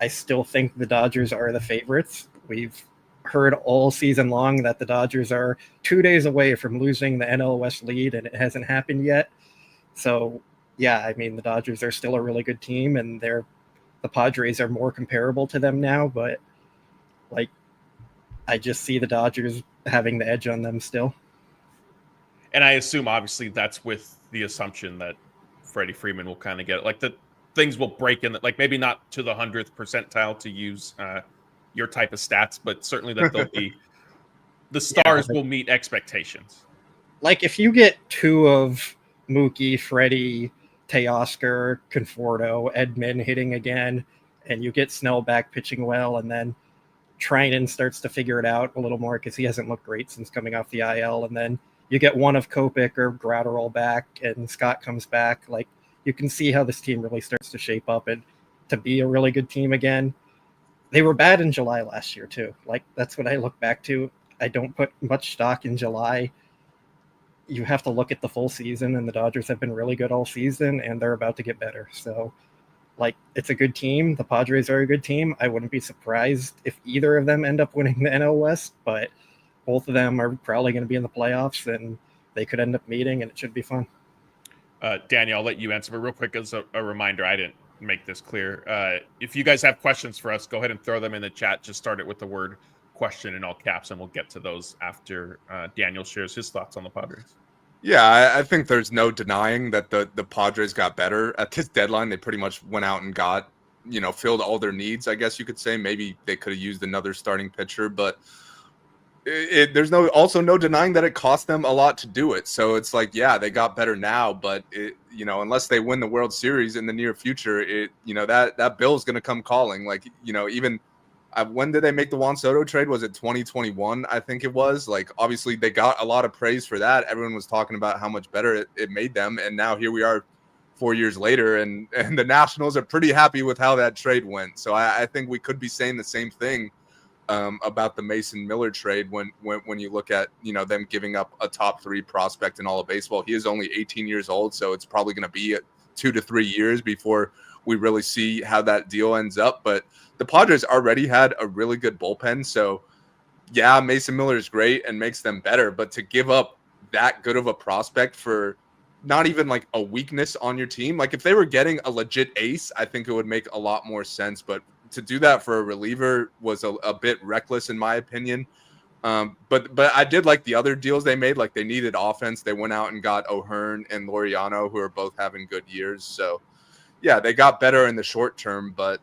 I still think the Dodgers are the favorites. We've heard all season long that the Dodgers are 2 days away from losing the NL West lead, and it hasn't happened yet. So, yeah, I mean, the Dodgers are still a really good team, and the Padres are more comparable to them now, but like, I just see the Dodgers having the edge on them still. And I assume, obviously, that's with the assumption that Freddie Freeman will kind of get it. Like, the things will break in, like, maybe not to the 100th percentile, to use your type of stats, but certainly that they'll be the stars will meet expectations. Like, if you get two of Mookie, Freddie, Teoscar, Conforto, Edman hitting again, and you get Snell back pitching well, and then Trinan starts to figure it out a little more because he hasn't looked great since coming off the IL, and then you get one of Kopech or Gratterall back, and Scott comes back. Like, you can see how this team really starts to shape up and to be a really good team again. They were bad in July last year too. Like, that's what I look back to. I don't put much stock in July. You have to look at the full season, and the Dodgers have been really good all season, and they're about to get better. So, like, it's a good team. The Padres are a good team. I wouldn't be surprised if either of them end up winning the NL West, but both of them are probably going to be in the playoffs, and they could end up meeting, and it should be fun. Daniel, I'll let you answer, but real quick, as a reminder, I didn't make this clear. If you guys have questions for us, go ahead and throw them in the chat. Just start it with the word question in all caps, and we'll get to those after Daniel shares his thoughts on the Padres. Yeah, I think there's no denying that the Padres got better at this deadline. They pretty much went out and got, filled all their needs, I guess you could say. Maybe they could have used another starting pitcher, but there's also no denying that it cost them a lot to do it. So it's like, yeah, they got better now, but unless they win the World Series in the near future, that bill's going to come calling. Like, even when did they make the Juan Soto trade? Was it 2021? I think it was. Like, obviously they got a lot of praise for that. Everyone was talking about how much better it made them. And now here we are 4 years later, and the Nationals are pretty happy with how that trade went. So I think we could be saying the same thing about the Mason Miller trade when you look at them giving up a top 3 prospect in all of baseball. He is only 18 years old, so it's probably going to be 2 to 3 years before we really see how that deal ends up. But the Padres already had a really good bullpen, so yeah, Mason Miller is great and makes them better, but to give up that good of a prospect for not even like a weakness on your team, like if they were getting a legit ace, I think it would make a lot more sense. But to do that for a reliever was a bit reckless in my opinion. But I did like the other deals they made. Like, they needed offense. They went out and got O'Hearn and Laureano, who are both having good years. So yeah, they got better in the short term, but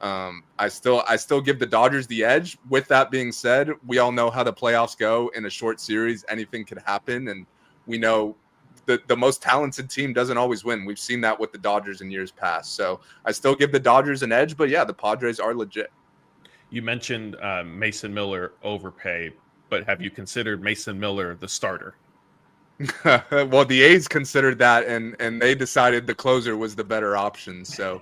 I still give the Dodgers the edge. With that being said, we all know how the playoffs go in a short series. Anything could happen. And we know the most talented team doesn't always win. We've seen that with the Dodgers in years past. So I still give the Dodgers an edge, but yeah, the Padres are legit. You mentioned Mason Miller overpay, but have you considered Mason Miller the starter? Well, the A's considered that, and they decided the closer was the better option. So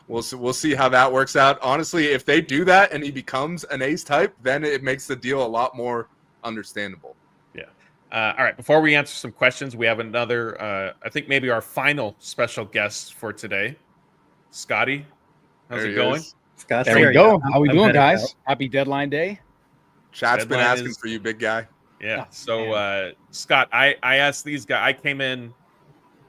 we'll see how that works out. Honestly, if they do that and he becomes an A's type, then it makes the deal a lot more understandable. All right, before we answer some questions, we have another, I think maybe our final special guest for today. Scotty, how's it going? Scott, there we go. How we doing, guys? Happy deadline day. Chat's been asking for you, big guy. Yeah, so Scott, I asked these guys, I came in,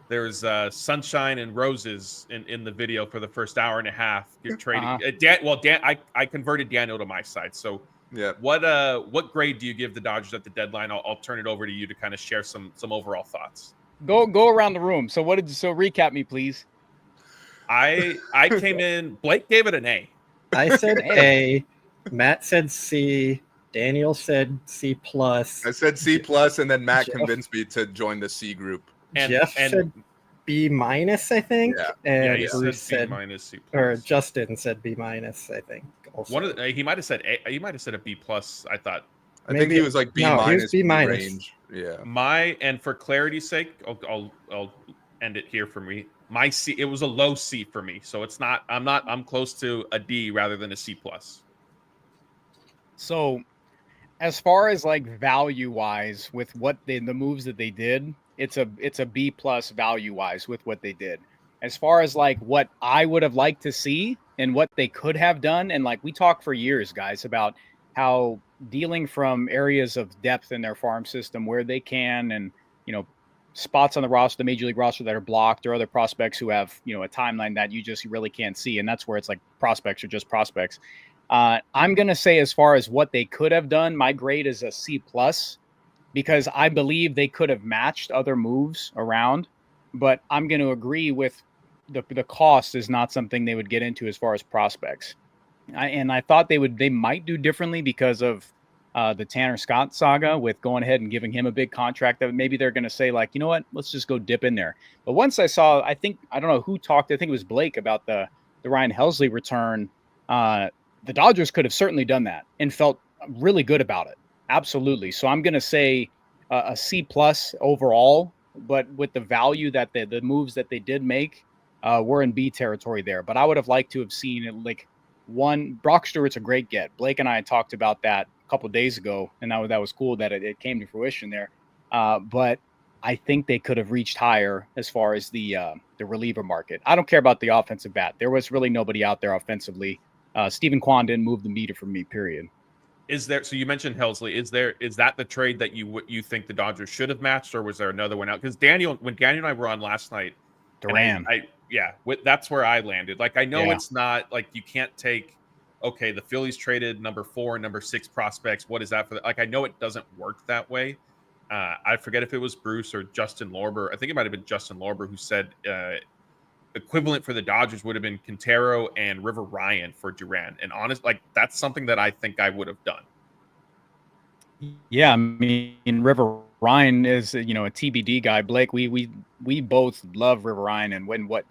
there's sunshine and roses in the video for the first hour and a half. You're trading. I converted Daniel to my side, so yeah. What grade do you give the Dodgers at the deadline? I'll turn it over to you to kind of share some overall thoughts. Go around the room. So recap me, please. I came in. Blake gave it an A. I said A. Matt said C. Daniel said C+. I said C+, and then Matt convinced me to join the C group. Jeff said B-, I think. Yeah. And Bruce said B-, C+. Or Justin said B-, I think. Also. He might have said A. He might have said a B+. I thought. I think he was like B-, no, he was B-. range. Yeah. And for clarity's sake, I'll end it here for me. My C, it was a low C for me. So it's not, I'm close to a D rather than a C plus. So as far as like value wise with what the moves that they did, it's a B plus value wise with what they did. As far as like what I would have liked to see and what they could have done, and like we talked for years, guys, about how dealing from areas of depth in their farm system where they can, and spots on the roster, the major league roster that are blocked, or other prospects who have a timeline that you just really can't see, and that's where it's like prospects are just prospects. I'm gonna say as far as what they could have done, my grade is a C plus, because I believe they could have matched other moves around, but I'm going to agree with the cost is not something they would get into as far as prospects. I thought they might do differently because of the Tanner Scott saga with going ahead and giving him a big contract, that maybe they're going to say like, you know what, let's just go dip in there. But once I saw, I don't know who talked, I think it was Blake, about the Ryan Helsley return. The Dodgers could have certainly done that and felt really good about it. Absolutely. So I'm going to say a C plus overall, but with the value that the moves that they did make were in B territory there. But I would have liked to have seen it like Brock Stewart's a great get. Blake and I talked about that a couple of days ago, and that was cool that it came to fruition there. But I think they could have reached higher as far as the reliever market. I don't care about the offensive bat. There was really nobody out there offensively. Stephen Kwan didn't move the meter for me, period. Is there, so you mentioned Helsley, is that the trade that you think the Dodgers should have matched, or was there another one out? Because when Daniel and I were on last night, Duran, that's where I landed. Like, I know it's not like you can't take, okay, the Phillies traded number 4 and number 6 prospects. What is that for? Like, I know it doesn't work that way. I forget if it was Bruce or Justin Lorber. I think it might have been Justin Lorber who said equivalent for the Dodgers would have been Quintero and River Ryan for Duran. And honest, like, that's something that I think I would have done. Yeah, I mean, River Ryan is a TBD guy. Blake, we both love River Ryan and what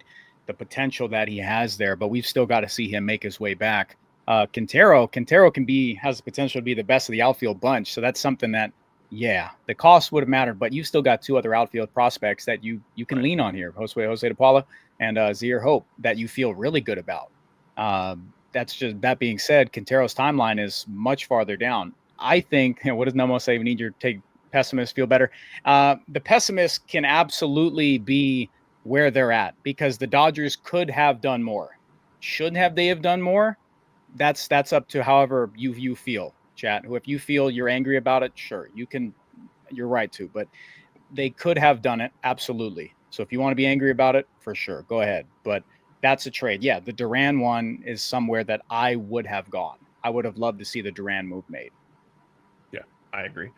the potential that he has there, but we've still got to see him make his way back. Quintero has the potential to be the best of the outfield bunch. So that's something that, the cost would have mattered, but you've still got 2 other outfield prospects that you can lean on here, Jose De Paula and Zaire Hope, that you feel really good about. That being said, Quintero's timeline is much farther down. I think, what does Nomo say? We need your take. Pessimists feel better. The pessimists can absolutely be where they're at, because the Dodgers could have done more. Should they have done more? That's up to however you feel, chat. If you feel you're angry about it, sure, you're right to, but they could have done it. Absolutely. So if you want to be angry about it, for sure, go ahead. But that's a trade. Yeah, the Duran one is somewhere that I would have gone. I would have loved to see the Duran move made. Yeah, I agree.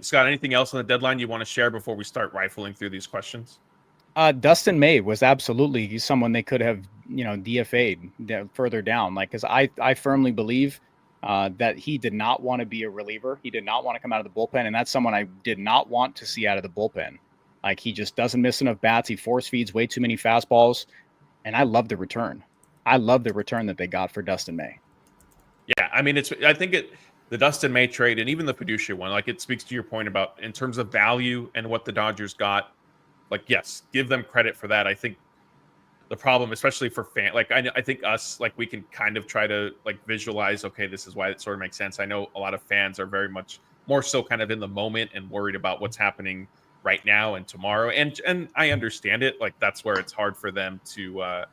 Scott, anything else on the deadline you want to share before we start rifling through these questions? Dustin May was absolutely someone they could have, DFA'd further down. Like, because I firmly believe that he did not want to be a reliever. He did not want to come out of the bullpen, and that's someone I did not want to see out of the bullpen. Like, he just doesn't miss enough bats. He force feeds way too many fastballs, and I love the return. I love the return that they got for Dustin May. Yeah, I mean, the Dustin May trade and even the Feduccia one, like, it speaks to your point about in terms of value and what the Dodgers got. Like, yes, give them credit for that. I think the problem, especially for fans, like, I think us, like, we can kind of try to like visualize, okay, this is why it sort of makes sense. I know a lot of fans are very much more so kind of in the moment and worried about what's happening right now and tomorrow. And I understand it. Like, that's where it's hard for them to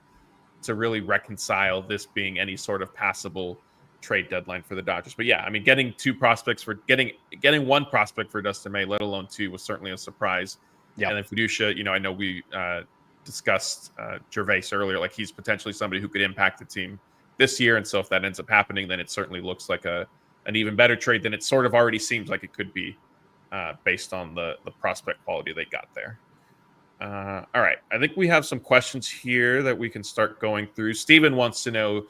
really reconcile this being any sort of passable trade deadline for the Dodgers. But yeah, I mean, getting 2 prospects for getting 1 prospect for Dustin May, let alone 2, was certainly a surprise. Yeah. And then Feduccia, I know we discussed Gervase earlier, like, he's potentially somebody who could impact the team this year. And so if that ends up happening, then it certainly looks like an even better trade than it sort of already seems like it could be based on the prospect quality they got there. All right. I think we have some questions here that we can start going through. Steven wants to know,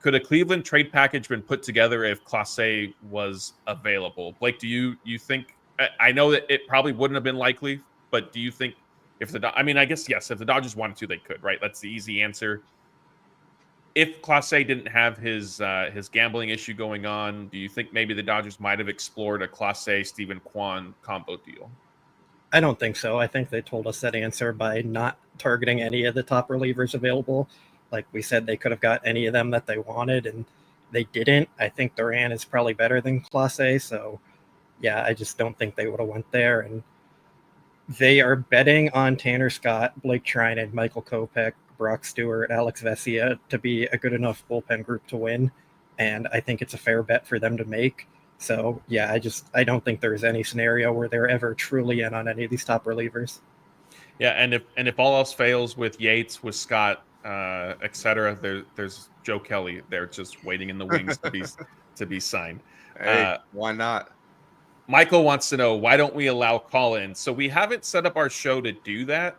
could a Cleveland trade package been put together if Clase was available? Blake, do you think, I know that it probably wouldn't have been likely, but do you think I guess, yes, if the Dodgers wanted to, they could, right? That's the easy answer. If Clase didn't have his gambling issue going on, do you think maybe the Dodgers might have explored a Clase Stephen Kwan combo deal? I don't think so. I think they told us that answer by not targeting any of the top relievers available. Like we said, they could have got any of them that they wanted, and they didn't. I think Duran is probably better than Clase, so yeah, I just don't think they would have went there. And they are betting on Tanner Scott, Blake Trinan, Michael Kopech, Brock Stewart, Alex Vesia to be a good enough bullpen group to win, and I think it's a fair bet for them to make. So yeah, I don't think there's any scenario where they're ever truly in on any of these top relievers. Yeah, and if all else fails with Yates, with Scott, etc., there's Joe Kelly. They're just waiting in the wings to be signed. Hey, why not? Michael wants to know, why don't we allow call-in? So we haven't set up our show to do that.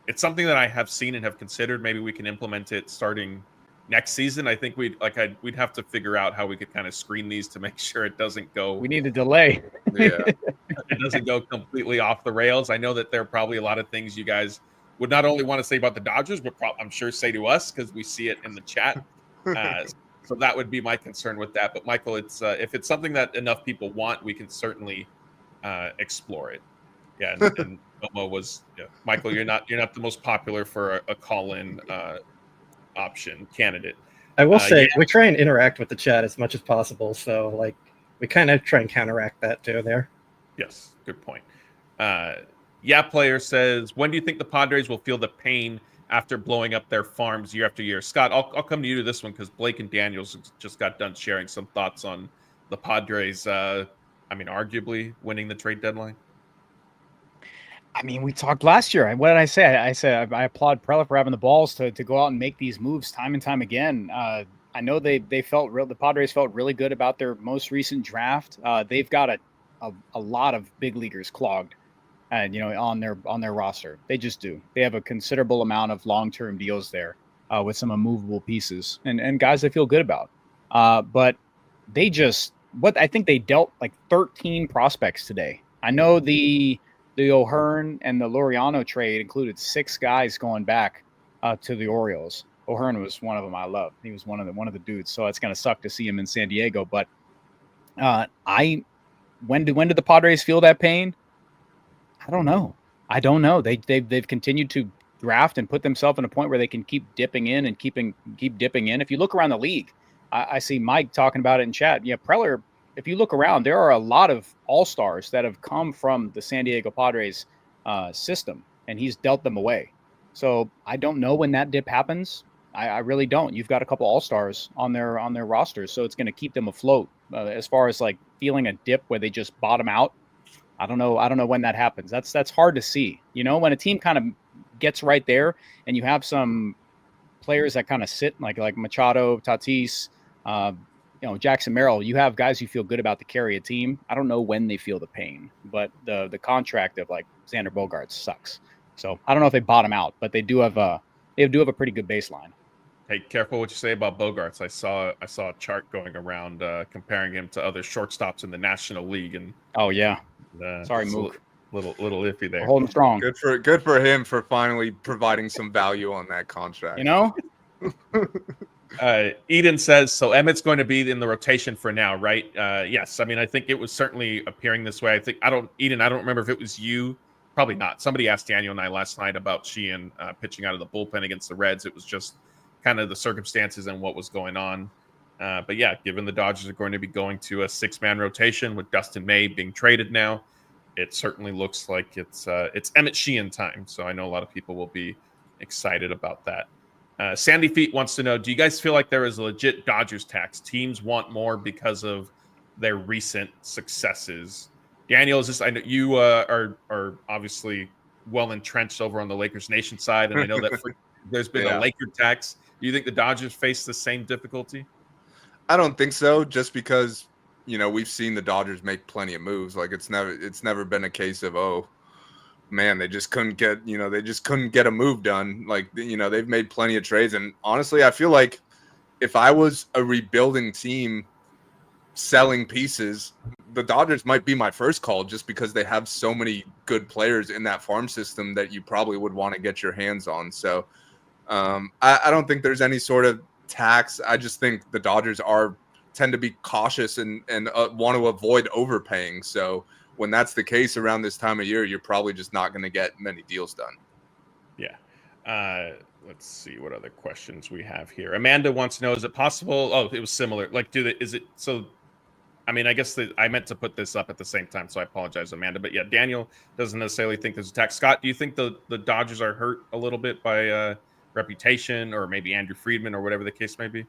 It's something that I have seen and have considered. Maybe we can implement it starting next season. I think we'd have to figure out how we could kind of screen these to make sure it doesn't go. We need a delay. Yeah. It doesn't go completely off the rails. I know that there are probably a lot of things you guys would not only want to say about the Dodgers, but I'm sure say to us because we see it in the chat. So that would be my concern with that. But Michael, it's if it's something that enough people want, we can certainly explore it. Yeah, and Momo was Michael. You're not the most popular for a call-in option candidate. I will say we try and interact with the chat as much as possible, so like we kind of try and counteract that too there. Yes, good point. Player says, when do you think the Padres will feel the pain after blowing up their farms year after year? Scott, I'll come to you to this one because Blake and Daniels just got done sharing some thoughts on the Padres. Arguably winning the trade deadline. I mean, we talked last year. What did I say? I said I applaud Preller for having the balls to go out and make these moves time and time again. I know the Padres felt really good about their most recent draft. They've got a lot of big leaguers clogged, on their roster. They just do. They have a considerable amount of long-term deals there with some immovable pieces and guys they feel good about. But they I think they dealt like 13 prospects today. I know the O'Hearn and the Laureano trade included 6 guys going back to the Orioles. O'Hearn was one of them I loved. He was one of the dudes. So it's going to suck to see him in San Diego. But when did the Padres feel that pain? I don't know. They've continued to draft and put themselves in a point where they can keep dipping in and keep dipping in. If you look around the league, I see Mike talking about it in chat. Yeah, Preller. If you look around, there are a lot of all-stars that have come from the San Diego Padres system, and he's dealt them away. So I don't know when that dip happens. I really don't. You've got a couple all-stars on their rosters, so it's going to keep them afloat. As far as like feeling a dip where they just bottom out, I don't know when that happens. That's hard to see. When a team kind of gets right there, and you have some players that kind of sit like Machado, Tatis. Jackson Merrill, you have guys you feel good about to carry a team. I don't know when they feel the pain, but the contract of like Xander Bogaerts sucks. So I don't know if they bottom out, but they do have a pretty good baseline. Hey, careful what you say about Bogaerts. I saw a chart going around comparing him to other shortstops in the National League, and sorry, Mook, little iffy there. We're holding strong. Good for him for finally providing some value on that contract. Eden says, so Emmett's going to be in the rotation for now, right? Yes. I mean, I think it was certainly appearing this way. I don't remember if it was you. Probably not. Somebody asked Daniel and I last night about Sheehan pitching out of the bullpen against the Reds. It was just kind of the circumstances and what was going on. But yeah, given the Dodgers are going to be going to a 6-man rotation with Dustin May being traded now, it certainly looks like it's Emmett Sheehan time. So I know a lot of people will be excited about that. Sandy Feet wants to know, do you guys feel like there is a legit Dodgers tax? Teams want more because of their recent successes. Daniel, I know you are obviously well entrenched over on the Lakers Nation side, and I know that there's been a Laker tax. Do you think the Dodgers face the same difficulty? I don't think so, just because we've seen the Dodgers make plenty of moves. Like it's never been a case of man, they just couldn't get a move done. Like, they've made plenty of trades. And honestly, I feel like if I was a rebuilding team selling pieces, the Dodgers might be my first call, just because they have so many good players in that farm system that you probably would want to get your hands on. So I don't think there's any sort of tax. I just think the Dodgers tend to be cautious and want to avoid overpaying. So when that's the case around this time of year, you're probably just not going to get many deals done. Yeah. Let's see what other questions we have here. Amanda wants to know, is it possible? Oh, it was similar. Like, is it so? I mean, I guess I meant to put this up at the same time, so I apologize, Amanda. But yeah, Daniel doesn't necessarily think there's a tax. Scott, do you think the Dodgers are hurt a little bit by reputation, or maybe Andrew Friedman, or whatever the case may be?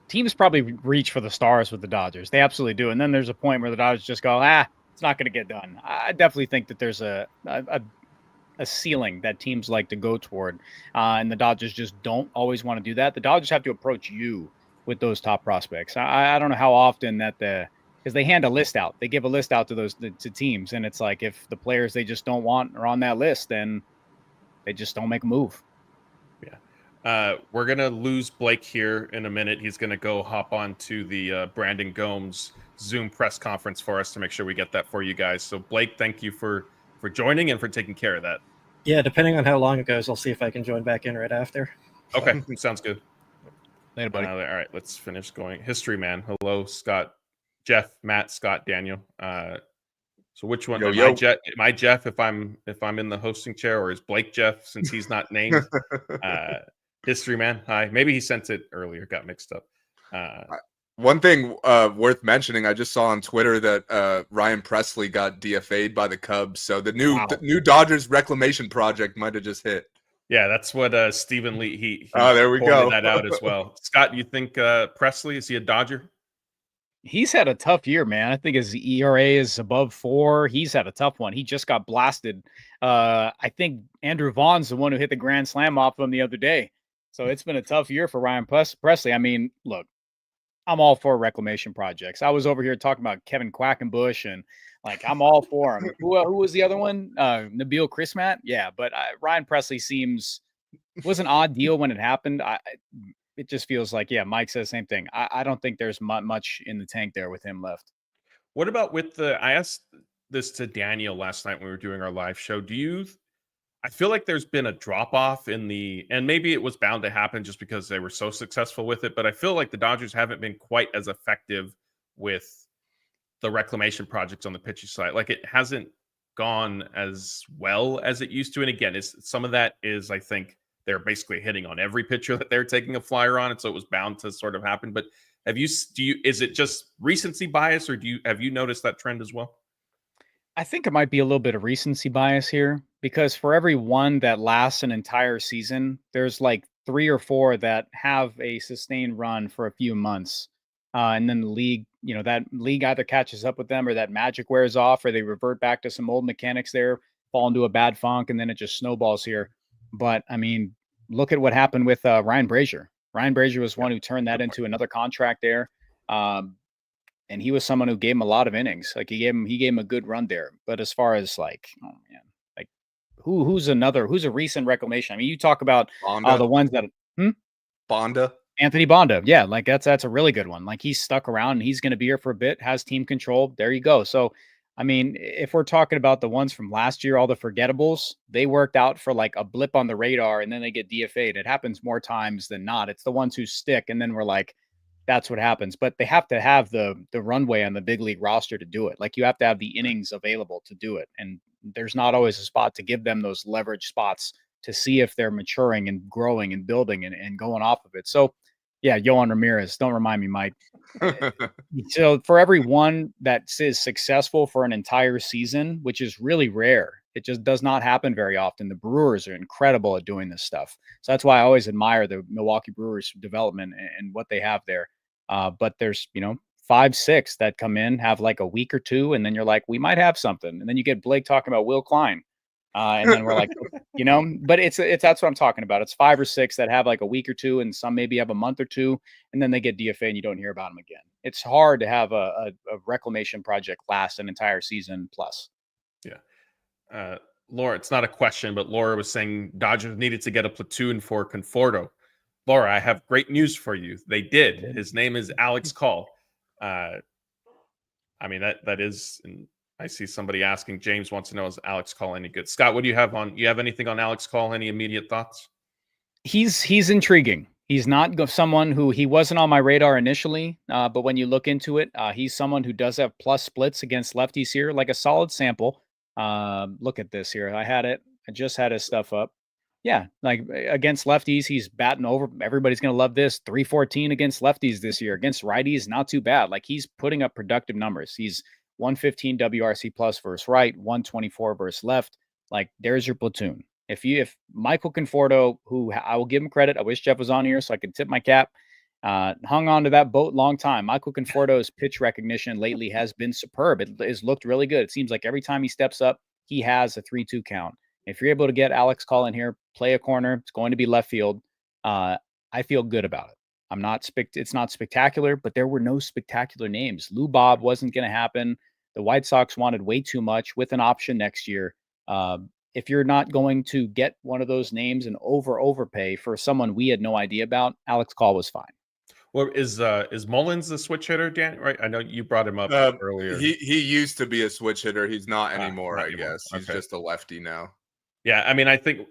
Teams probably reach for the stars with the Dodgers. They absolutely do. And then there's a point where the Dodgers just go, it's not going to get done. I definitely think that there's a ceiling that teams like to go toward. And the Dodgers just don't always want to do that. The Dodgers have to approach you with those top prospects. I don't know how often because they hand a list out. They give a list out to teams. And it's like, if the players they just don't want are on that list, then they just don't make a move. We're going to lose Blake here in a minute. He's going to go hop on to the Brandon Gomes Zoom press conference for us to make sure we get that for you guys. So, Blake, thank you for joining and for taking care of that. Yeah, depending on how long it goes, I'll see if I can join back in right after. Okay, sounds good. Later, buddy. All right, let's finish going. History man. Hello, Scott, Jeff, Matt, Scott, Daniel. So which one? Am I Jeff if I'm in the hosting chair, or is Blake Jeff since he's not named? History man. Hi. Maybe he sent it earlier, got mixed up. One thing worth mentioning, I just saw on Twitter that Ryan Presley got DFA'd by the Cubs. So the new Dodgers reclamation project might have just hit. Yeah, that's what Stephen Lee he there we go. That out as well. Scott, you think Presley, is he a Dodger? He's had a tough year, man. I think his ERA is above 4. He's had a tough one. He just got blasted. I think Andrew Vaughn's the one who hit the grand slam off of him the other day. So it's been a tough year for Ryan Presley. I mean, look, I'm all for reclamation projects. I was over here talking about Kevin Quackenbush, and like, I'm all for him. Who was the other one? Nabil Chrismat? Yeah, but Ryan Presley was an odd deal when it happened. It just feels like, yeah, Mike says the same thing. I don't think there's much in the tank there with him left. What about I asked this to Daniel last night when we were doing our live show. I feel like there's been a drop off and maybe it was bound to happen just because they were so successful with it, but I feel like the Dodgers haven't been quite as effective with the reclamation projects on the pitching side. Like, it hasn't gone as well as it used to. And again, some of that is, I think, they're basically hitting on every pitcher that they're taking a flyer on, and so it was bound to sort of happen. But is it just recency bias, or have you noticed that trend as well? I think it might be a little bit of recency bias here, because for every one that lasts an entire season, there's like 3 or 4 that have a sustained run for a few months. And then the league, that league either catches up with them, or that magic wears off, or they revert back to some old mechanics there, fall into a bad funk, and then it just snowballs here. But I mean, look at what happened with Ryan Brazier. Ryan Brazier was one who turned that into another contract there. And he was someone who gave him a lot of innings. Like, he gave him a good run there. But as far as like, oh man, like who's a recent reclamation? I mean, you talk about the ones that Bonda. Anthony Bonda. Yeah, like that's a really good one. Like, he's stuck around and he's going to be here for a bit, has team control. There you go. So, I mean, if we're talking about the ones from last year, all the forgettables, they worked out for like a blip on the radar and then they get DFA'd. It happens more times than not. It's the ones who stick, and then we're like, that's what happens. But they have to have the runway on the big league roster to do it. Like, you have to have the innings available to do it. And there's not always a spot to give them those leverage spots to see if they're maturing and growing and building and going off of it. So, yeah, Yohan Ramirez, don't remind me, Mike. So for every one that is successful for an entire season, which is really rare, it just does not happen very often. The Brewers are incredible at doing this stuff. So that's why I always admire the Milwaukee Brewers development and what they have there. But there's, 5, 6 that come in, have like a week or 2, and then you're like, we might have something. And then you get Blake talking about Will Klein. And then we're like, but it's that's what I'm talking about. It's 5 or 6 that have like a week or 2, and some maybe have a month or 2, and then they get DFA and you don't hear about them again. It's hard to have a reclamation project last an entire season plus. Yeah. Laura, it's not a question, but Laura was saying Dodgers needed to get a platoon for Conforto. Laura, I have great news for you. They did. His name is Alex Call. I mean, that is, and I see somebody asking, James wants to know, is Alex Call any good? Scott, what do you have on? You have anything on Alex Call? Any immediate thoughts? He's intriguing. He's not someone who he wasn't on my radar initially, but when you look into it, he's someone who does have plus splits against lefties here, like a solid sample. Look at this here. I just had his stuff up. Yeah, like against lefties, he's batting over. Everybody's going to love this. 314 against lefties this year. Against righties, not too bad. Like he's putting up productive numbers. He's 115 WRC plus versus right, 124 versus left. Like there's your platoon. If Michael Conforto, who I will give him credit, I wish Jeff was on here so I could tip my cap, hung on to that boat long time. Michael Conforto's pitch recognition lately has been superb. It has looked really good. It seems like every time he steps up, he has a 3-2 count. If you're able to get Alex Call in here, play a corner, it's going to be left field. I feel good about it. It's not spectacular, but there were no spectacular names. Lou Bob wasn't going to happen. The White Sox wanted way too much with an option next year. If you're not going to get one of those names and overpay for someone we had no idea about, Alex Call was fine. Well, is Mullins the switch hitter, Dan? Right? I know you brought him up earlier. He used to be a switch hitter. He's not anymore. Not I anymore. guess he's just a lefty now. Yeah, I mean, I think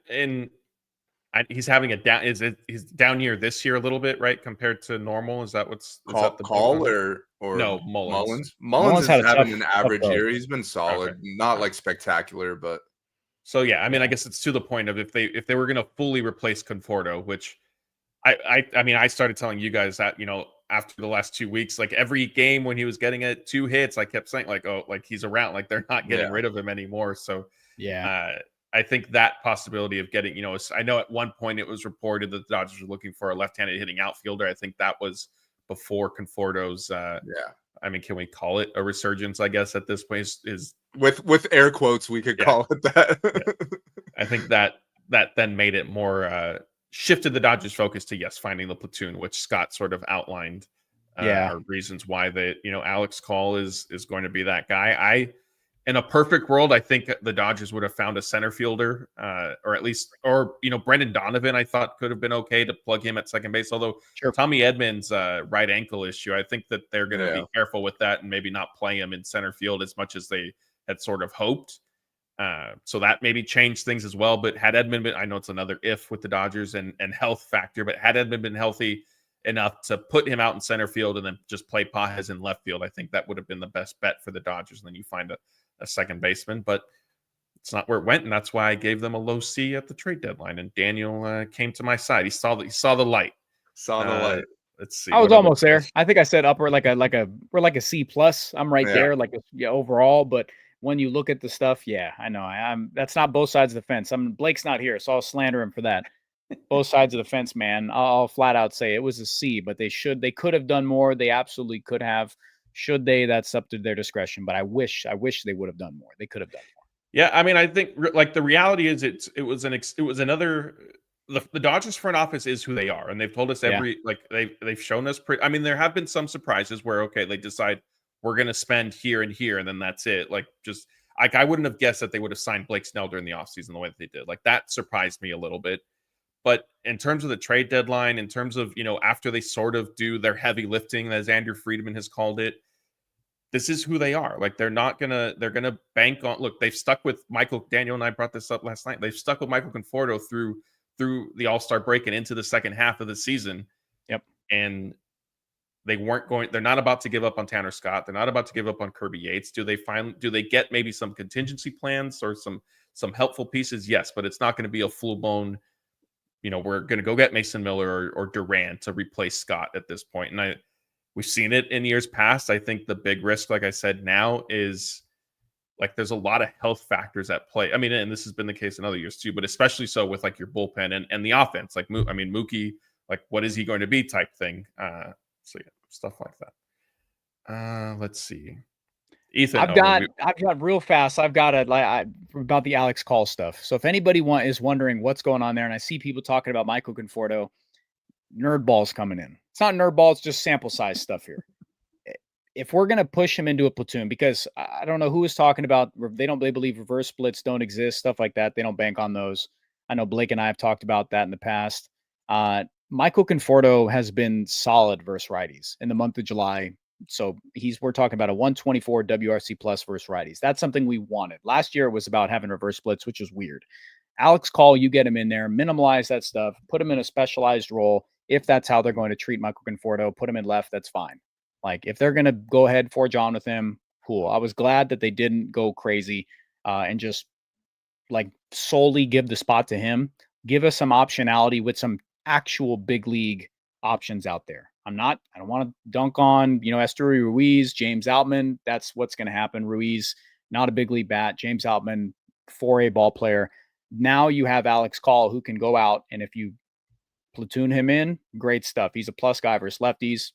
he's having a down. He's down year this year a little bit, right, compared to normal. Is that what's Call or no Mullins? Mullins is having an average year. He's been solid, not like spectacular, but. So yeah, I mean, I guess it's to the point of if they were going to fully replace Conforto, which I mean, I started telling you guys that, after the last 2 weeks, like every game when he was getting 2 hits, I kept saying like, oh, like he's around, like they're not getting rid of him anymore. So yeah, I think that possibility of getting, I know at one point it was reported that the Dodgers were looking for a left-handed hitting outfielder. I think that was before Conforto's. I mean, can we call it a resurgence? I guess at this point is with air quotes, we could call it that. Yeah. I think that then made it more shifted the Dodgers' focus to finding the platoon, which Scott sort of outlined. Are reasons why Alex Call is going to be that guy. In a perfect world, I think the Dodgers would have found a center fielder, or Brendan Donovan. I thought could have been okay to plug him at second base. Although Tommy Edman's right ankle issue, I think that they're going to be careful with that and maybe not play him in center field as much as they had sort of hoped. So that maybe changed things as well. But had Edman been, I know it's another if with the Dodgers and health factor, but had Edman been healthy enough to put him out in center field and then just play Pages in left field, I think that would have been the best bet for the Dodgers. And then you find a second baseman, but it's not where it went, and that's why I gave them a low C at the trade deadline. And Daniel came to my side. He saw the light. Let's see. I was almost there. I think I said upper we're like a C plus. I'm right there, like overall. But when you look at the stuff, I know I'm. That's not both sides of the fence. Blake's not here, so I'll slander him for that. Both sides of the fence, man. I'll flat out say it was a C, but they could have done more. They absolutely could have. Should they? That's up to their discretion. But I wish they would have done more. They could have done more. Yeah, I mean, I think like the reality is it was another. The Dodgers front office is who they are, and they've told us they've shown us. I mean, there have been some surprises where they decide we're going to spend here and here, and then that's it. Like I wouldn't have guessed that they would have signed Blake Snell during the offseason the way that they did. Like that surprised me a little bit. But in terms of the trade deadline, in terms of, after they sort of do their heavy lifting, as Andrew Friedman has called it, this is who they are. Like they're going to bank on, look, they've stuck with Daniel and I brought this up last night. They've stuck with Michael Conforto through the All-Star break and into the second half of the season. Yep. And they're not about to give up on Tanner Scott. They're not about to give up on Kirby Yates. Do they get maybe some contingency plans or some helpful pieces? Yes, but it's not going to be a full-blown, we're going to go get Mason Miller or Durant to replace Scott at this point. And we've seen it in years past. I think the big risk, like I said, now is there's a lot of health factors at play. I mean, and this has been the case in other years too, but especially so with your bullpen and the offense. Mookie, what is he going to be type thing. So stuff like that. Let's see. Ethan, I've got real fast. I've got about the Alex Call stuff. So if anybody is wondering what's going on there, and I see people talking about Michael Conforto, nerd balls coming in. It's not nerd balls, just sample size stuff here. If we're gonna push him into a platoon, because I don't know who is talking about, they believe reverse splits don't exist, stuff like that. They don't bank on those. I know Blake and I have talked about that in the past. Michael Conforto has been solid versus righties in the month of July. So we're talking about a 124 WRC plus versus righties. That's something we wanted. Last year it was about having reverse splits, which was weird. Alex Call, you get him in there, minimize that stuff, put him in a specialized role. if that's how they're going to treat Michael Conforto, put him in left, that's fine. Like if they're going to go ahead forge on with him, cool. I was glad that they didn't go crazy and just like solely give the spot to him. Give us some optionality with some actual big league options out there. I don't want to dunk on, Esteury Ruiz, James Outman. That's what's going to happen. Ruiz, not a big league bat. James Outman, 4A ball player. Now you have Alex Call who can go out, and if you platoon him in, great stuff. He's a plus guy versus lefties.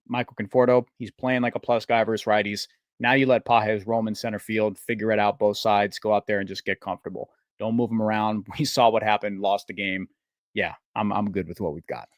Michael Conforto, he's playing like a plus guy versus righties. Now you let Pages roam in center field, figure it out both sides, go out there and just get comfortable. Don't move him around. We saw what happened, lost the game. Yeah, I'm good with what we've got.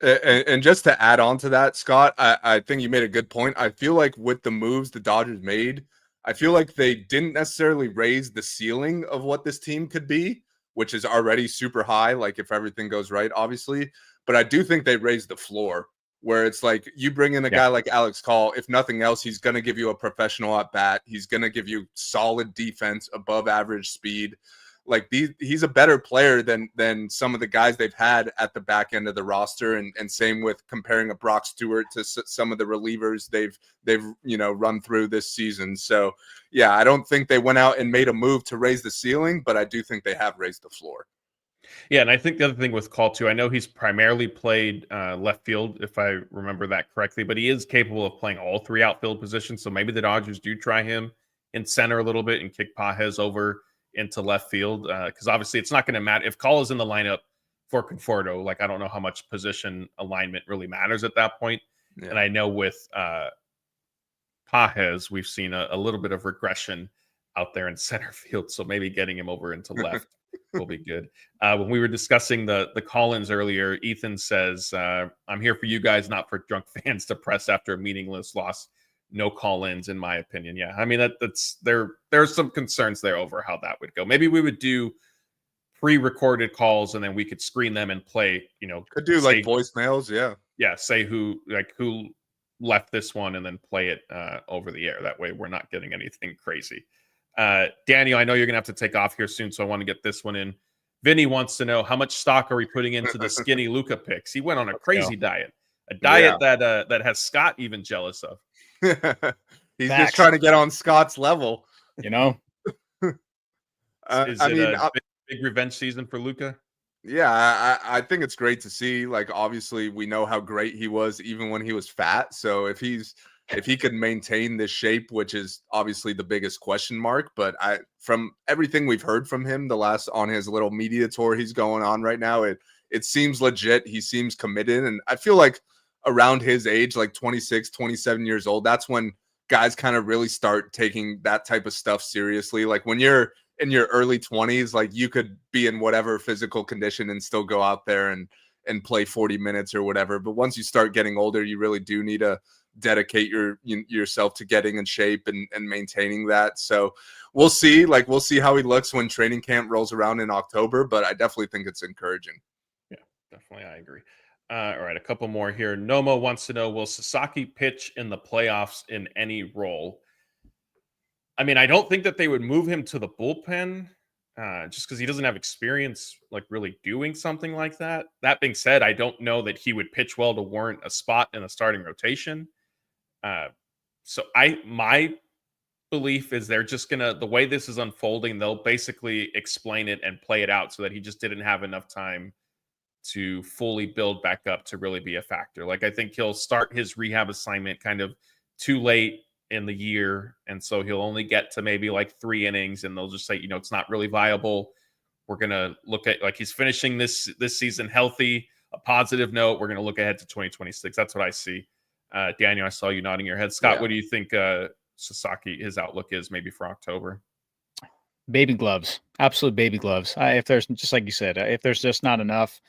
And just to add on to that, Scott, I think you made a good point. I feel like with the moves the Dodgers made, I feel like they didn't necessarily raise the ceiling of what this team could be, which is already super high, like if everything goes right, obviously. But I do think they raised the floor, where it's like you bring in a guy like Alex Call, if nothing else, he's going to give you a professional at bat. He's going to give you solid defense, above average speed. Like he's a better player than some of the guys they've had at the back end of the roster, and same with comparing a Brock Stewart to some of the relievers they've run through this season. So yeah, I don't think they went out and made a move to raise the ceiling, but I do think they have raised the floor. Yeah, and I think the other thing with Call too, I know he's primarily played left field, if I remember that correctly, but he is capable of playing all three outfield positions. So maybe the Dodgers do try him in center a little bit and kick Pages over into left field, because obviously it's not going to matter if Call is in the lineup for Conforto. Like I don't know how much position alignment really matters at that point. Yeah. And I know with Pages, we've seen a little bit of regression out there in center field, so maybe getting him over into left will be good. When we were discussing the call-ins earlier, Ethan says, I'm here for you guys, not for drunk fans to press after a meaningless loss. No call-ins, in my opinion. Yeah, I mean that's there's some concerns there over how that would go. Maybe we would do pre-recorded calls and then we could screen them and play. Could do like voicemails. Yeah. Say who left this one and then play it over the air. That way we're not getting anything crazy. Daniel, I know you're gonna have to take off here soon, so I want to get this one in. Vinny wants to know how much stock are we putting into the skinny Luka picks? He went on a crazy diet, a diet that has Scott even jealous of. He's just trying to get on Scott's level. Is it a big revenge season for Luka? Yeah, I think it's great to see. Like, obviously, we know how great he was even when he was fat. So if he could maintain this shape, which is obviously the biggest question mark, but from everything we've heard from him on his little media tour he's going on right now, it seems legit. He seems committed, and I feel like around his age, like 26, 27 years old, that's when guys kind of really start taking that type of stuff seriously. Like when you're in your early 20s, like you could be in whatever physical condition and still go out there and play 40 minutes or whatever. But once you start getting older, you really do need to dedicate yourself to getting in shape and maintaining that. So we'll see how he looks when training camp rolls around in October, but I definitely think it's encouraging. Yeah, definitely. I agree. All right, a couple more here. Nomo wants to know, will Sasaki pitch in the playoffs in any role? I mean, I don't think that they would move him to the bullpen just because he doesn't have experience like really doing something like that. That being said, I don't know that he would pitch well to warrant a spot in the starting rotation. So my belief is they're just the way this is unfolding, they'll basically explain it and play it out so that he just didn't have enough time to fully build back up to really be a factor. Like I think he'll start his rehab assignment kind of too late in the year, and so he'll only get to maybe like 3 innings, and they'll just say, it's not really viable. We're gonna look at like he's finishing this season healthy, a positive note. We're gonna look ahead to 2026. That's what I see. Daniel, I saw you nodding your head. Scott, what do you think Sasaki, his outlook is maybe for October? Baby gloves, absolute baby gloves. If there's, just like you said, if there's just not enough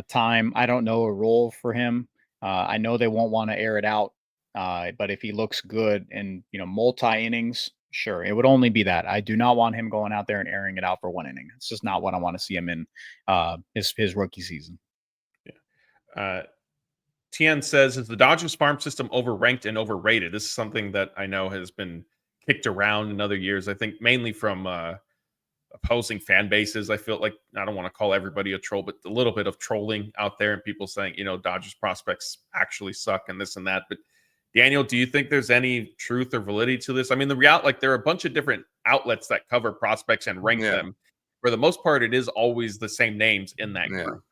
time, I don't know a role for him. I know they won't want to air it out, but if he looks good in multi innings, sure, it would only be that. I do not want him going out there and airing it out for 1 inning. It's just not what I want to see him in his rookie season. Yeah. Tien says, is the Dodgers farm system overranked and overrated? This is something that I know has been kicked around in other years. I think mainly from opposing fan bases. I feel like, I don't want to call everybody a troll, but a little bit of trolling out there and people saying, Dodgers prospects actually suck and this and that. But Daniel, do you think there's any truth or validity to this? I mean, the reality, like, there are a bunch of different outlets that cover prospects and rank them. For the most part, it is always the same names in that group.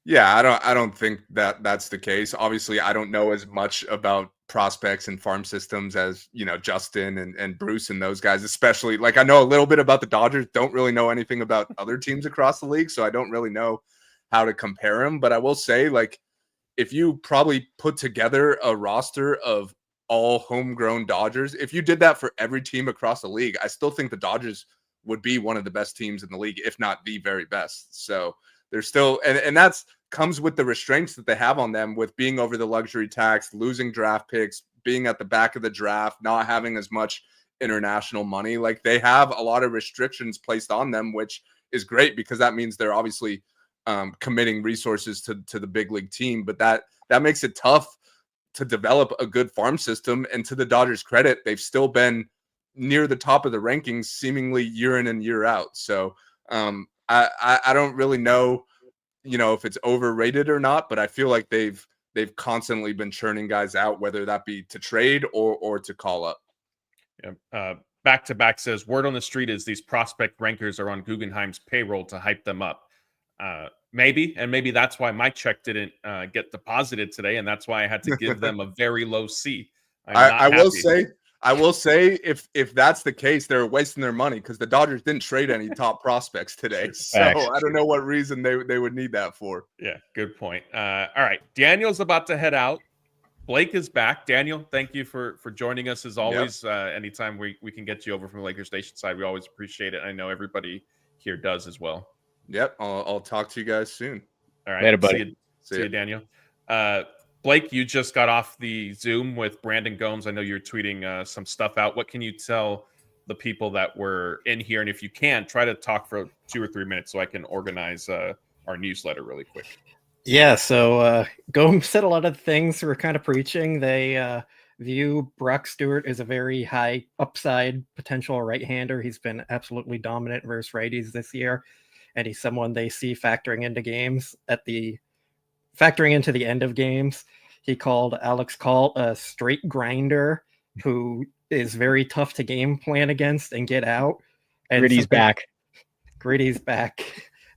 Yeah, I don't think that's the case. Obviously, I don't know as much about prospects and farm systems as, Justin and Bruce and those guys, especially. Like, I know a little bit about the Dodgers, don't really know anything about other teams across the league, so I don't really know how to compare them. But I will say, like, if you probably put together a roster of all homegrown Dodgers, if you did that for every team across the league, I still think the Dodgers would be one of the best teams in the league, if not the very best. So there's still, and that's comes with the restraints that they have on them with being over the luxury tax, losing draft picks, being at the back of the draft, not having as much international money. Like, they have a lot of restrictions placed on them, which is great because that means they're obviously committing resources to the big league team. But that makes it tough to develop a good farm system. And to the Dodgers' credit, they've still been near the top of the rankings seemingly year in and year out. So I don't really know, if it's overrated or not, but I feel like they've constantly been churning guys out, whether that be to trade or to call up. Yeah. Back to Back says, word on the street is these prospect rankers are on Guggenheim's payroll to hype them up. Maybe that's why my check didn't get deposited today, and that's why I had to give them a very low C. I will say if that's the case, they're wasting their money because the Dodgers didn't trade any top prospects today. So I don't know what reason they would need that for. Yeah, good point. All right, Daniel's about to head out. Blake is back. Daniel, thank you for joining us as always. Yep. Anytime we can get you over from the Lakers Station side, we always appreciate it. I know everybody here does as well. Yep, I'll talk to you guys soon. All right, later, buddy. See you, Daniel. Blake, you just got off the Zoom with Brandon Gomes. I know you're tweeting some stuff out. What can you tell the people that were in here? And if you can, try to talk for 2 or 3 minutes so I can organize our newsletter really quick. Yeah, so Gomes said a lot of things we're kind of preaching. They view Brock Stewart as a very high upside potential right-hander. He's been absolutely dominant versus righties this year, and he's someone they see factoring into the end of games. He called Alex Call a straight grinder who is very tough to game plan against and get out. And Gritty's back.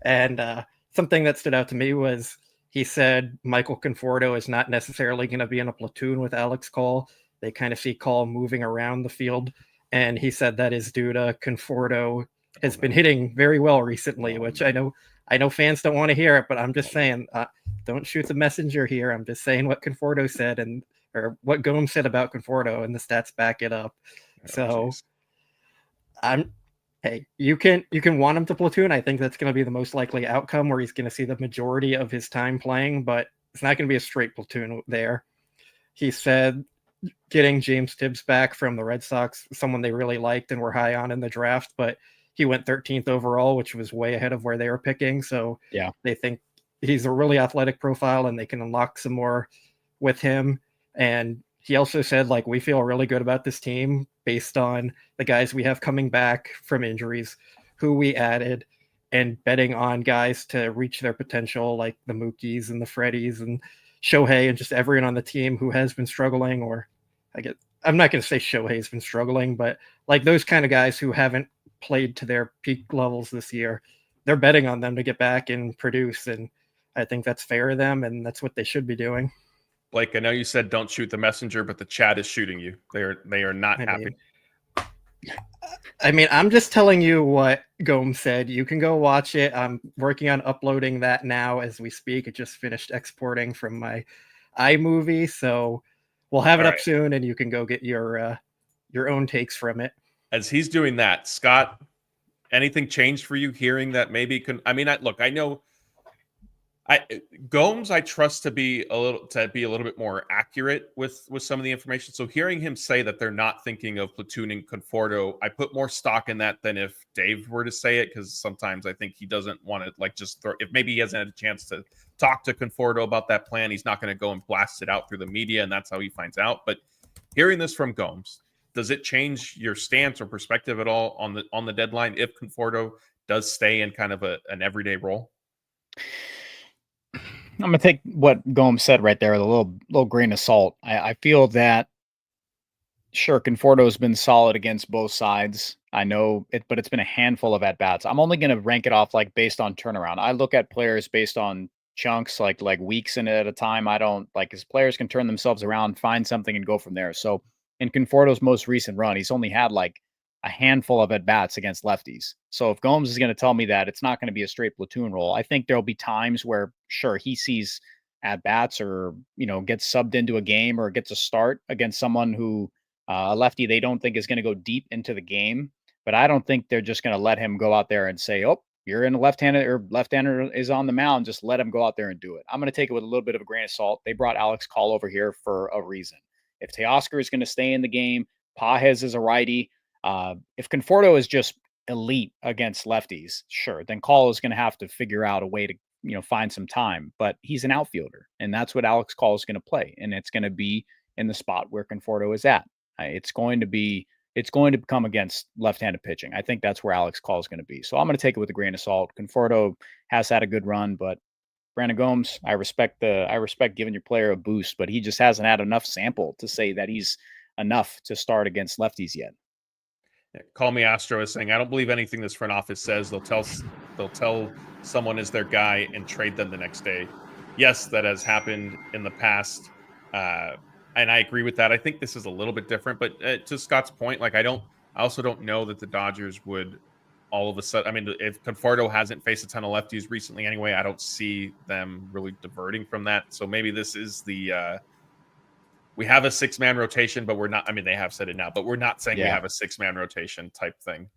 And something that stood out to me was he said Michael Conforto is not necessarily going to be in a platoon with Alex Call. They kind of see Call moving around the field. And he said that is due to Conforto has been hitting very well recently, which I know fans don't want to hear it, but I'm just saying, don't shoot the messenger here. I'm just saying what Conforto said or what Gomes said about Conforto, and the stats back it up. Hey, you can want him to platoon. I think that's going to be the most likely outcome where he's going to see the majority of his time playing, but it's not going to be a straight platoon there. He said getting James Tibbs back from the Red Sox, someone they really liked and were high on in the draft, but he went 13th overall, which was way ahead of where they were picking. So yeah, they think he's a really athletic profile and they can unlock some more with him. And he also said, like, we feel really good about this team based on the guys we have coming back from injuries, who we added, and betting on guys to reach their potential, like the Mookies and the Freddies and Shohei and just everyone on the team who has been struggling. Or I'm not going to say Shohei's been struggling, but like those kind of guys who haven't played to their peak levels this year, they're betting on them to get back and produce. And I think that's fair to them, and that's what they should be doing. Blake, I know you said don't shoot the messenger, but the chat is shooting you. They are not happy. I'm just telling you what Gomes said. You can go watch it. I'm working on uploading that now as we speak. It just finished exporting from my iMovie, so we'll have it up soon, and you can go get your own takes from it. As he's doing that, Scott, anything changed for you hearing that maybe I know Gomes I trust to be a little bit more accurate with some of the information. So hearing him say that they're not thinking of platooning Conforto, I put more stock in that than if Dave were to say it, because sometimes I think he doesn't want to just throw, if maybe he hasn't had a chance to talk to Conforto about that plan, he's not going to go and blast it out through the media, and that's how he finds out. But hearing this from Gomes, does it change your stance or perspective at all on the deadline if Conforto does stay in kind of an everyday role? I'm gonna take what Gomes said right there with a little grain of salt. I feel that sure, Conforto's been solid against both sides. I know it, but it's been a handful of at bats. I'm only gonna rank it off like based on turnaround. I look at players based on chunks, like weeks in it at a time. I don't like his players can turn themselves around, find something, and go from there. So in Conforto's most recent run, he's only had like a handful of at bats against lefties. So if Gomes is going to tell me that it's not going to be a straight platoon role, I think there'll be times where sure he sees at bats or gets subbed into a game or gets a start against someone who a lefty they don't think is going to go deep into the game. But I don't think they're just going to let him go out there and say, oh, you're in a left-hander is on the mound. Just let him go out there and do it. I'm going to take it with a little bit of a grain of salt. They brought Alex Call over here for a reason. If Teoscar is going to stay in the game, Pages is a righty. If Conforto is just elite against lefties, sure, then Call is going to have to figure out a way to find some time. But he's an outfielder, and that's what Alex Call is going to play, and it's going to be in the spot where Conforto is at. It's going to come against left-handed pitching. I think that's where Alex Call is going to be. So I'm going to take it with a grain of salt. Conforto has had a good run, but Brandon Gomes, I respect giving your player a boost, but he just hasn't had enough sample to say that he's enough to start against lefties yet. Call Me Astro is saying, I don't believe anything this front office says. They'll tell someone is their guy and trade them the next day. Yes, that has happened in the past. And I agree with that. I think this is a little bit different, but to Scott's point, like I also don't know that the Dodgers would all of a sudden, I mean, if Conforto hasn't faced a ton of lefties recently anyway, I don't see them really diverting from that. So maybe this is we have a 6-man rotation, but we're not, I mean, they have said it now, but we're not saying we have a 6-man rotation type thing.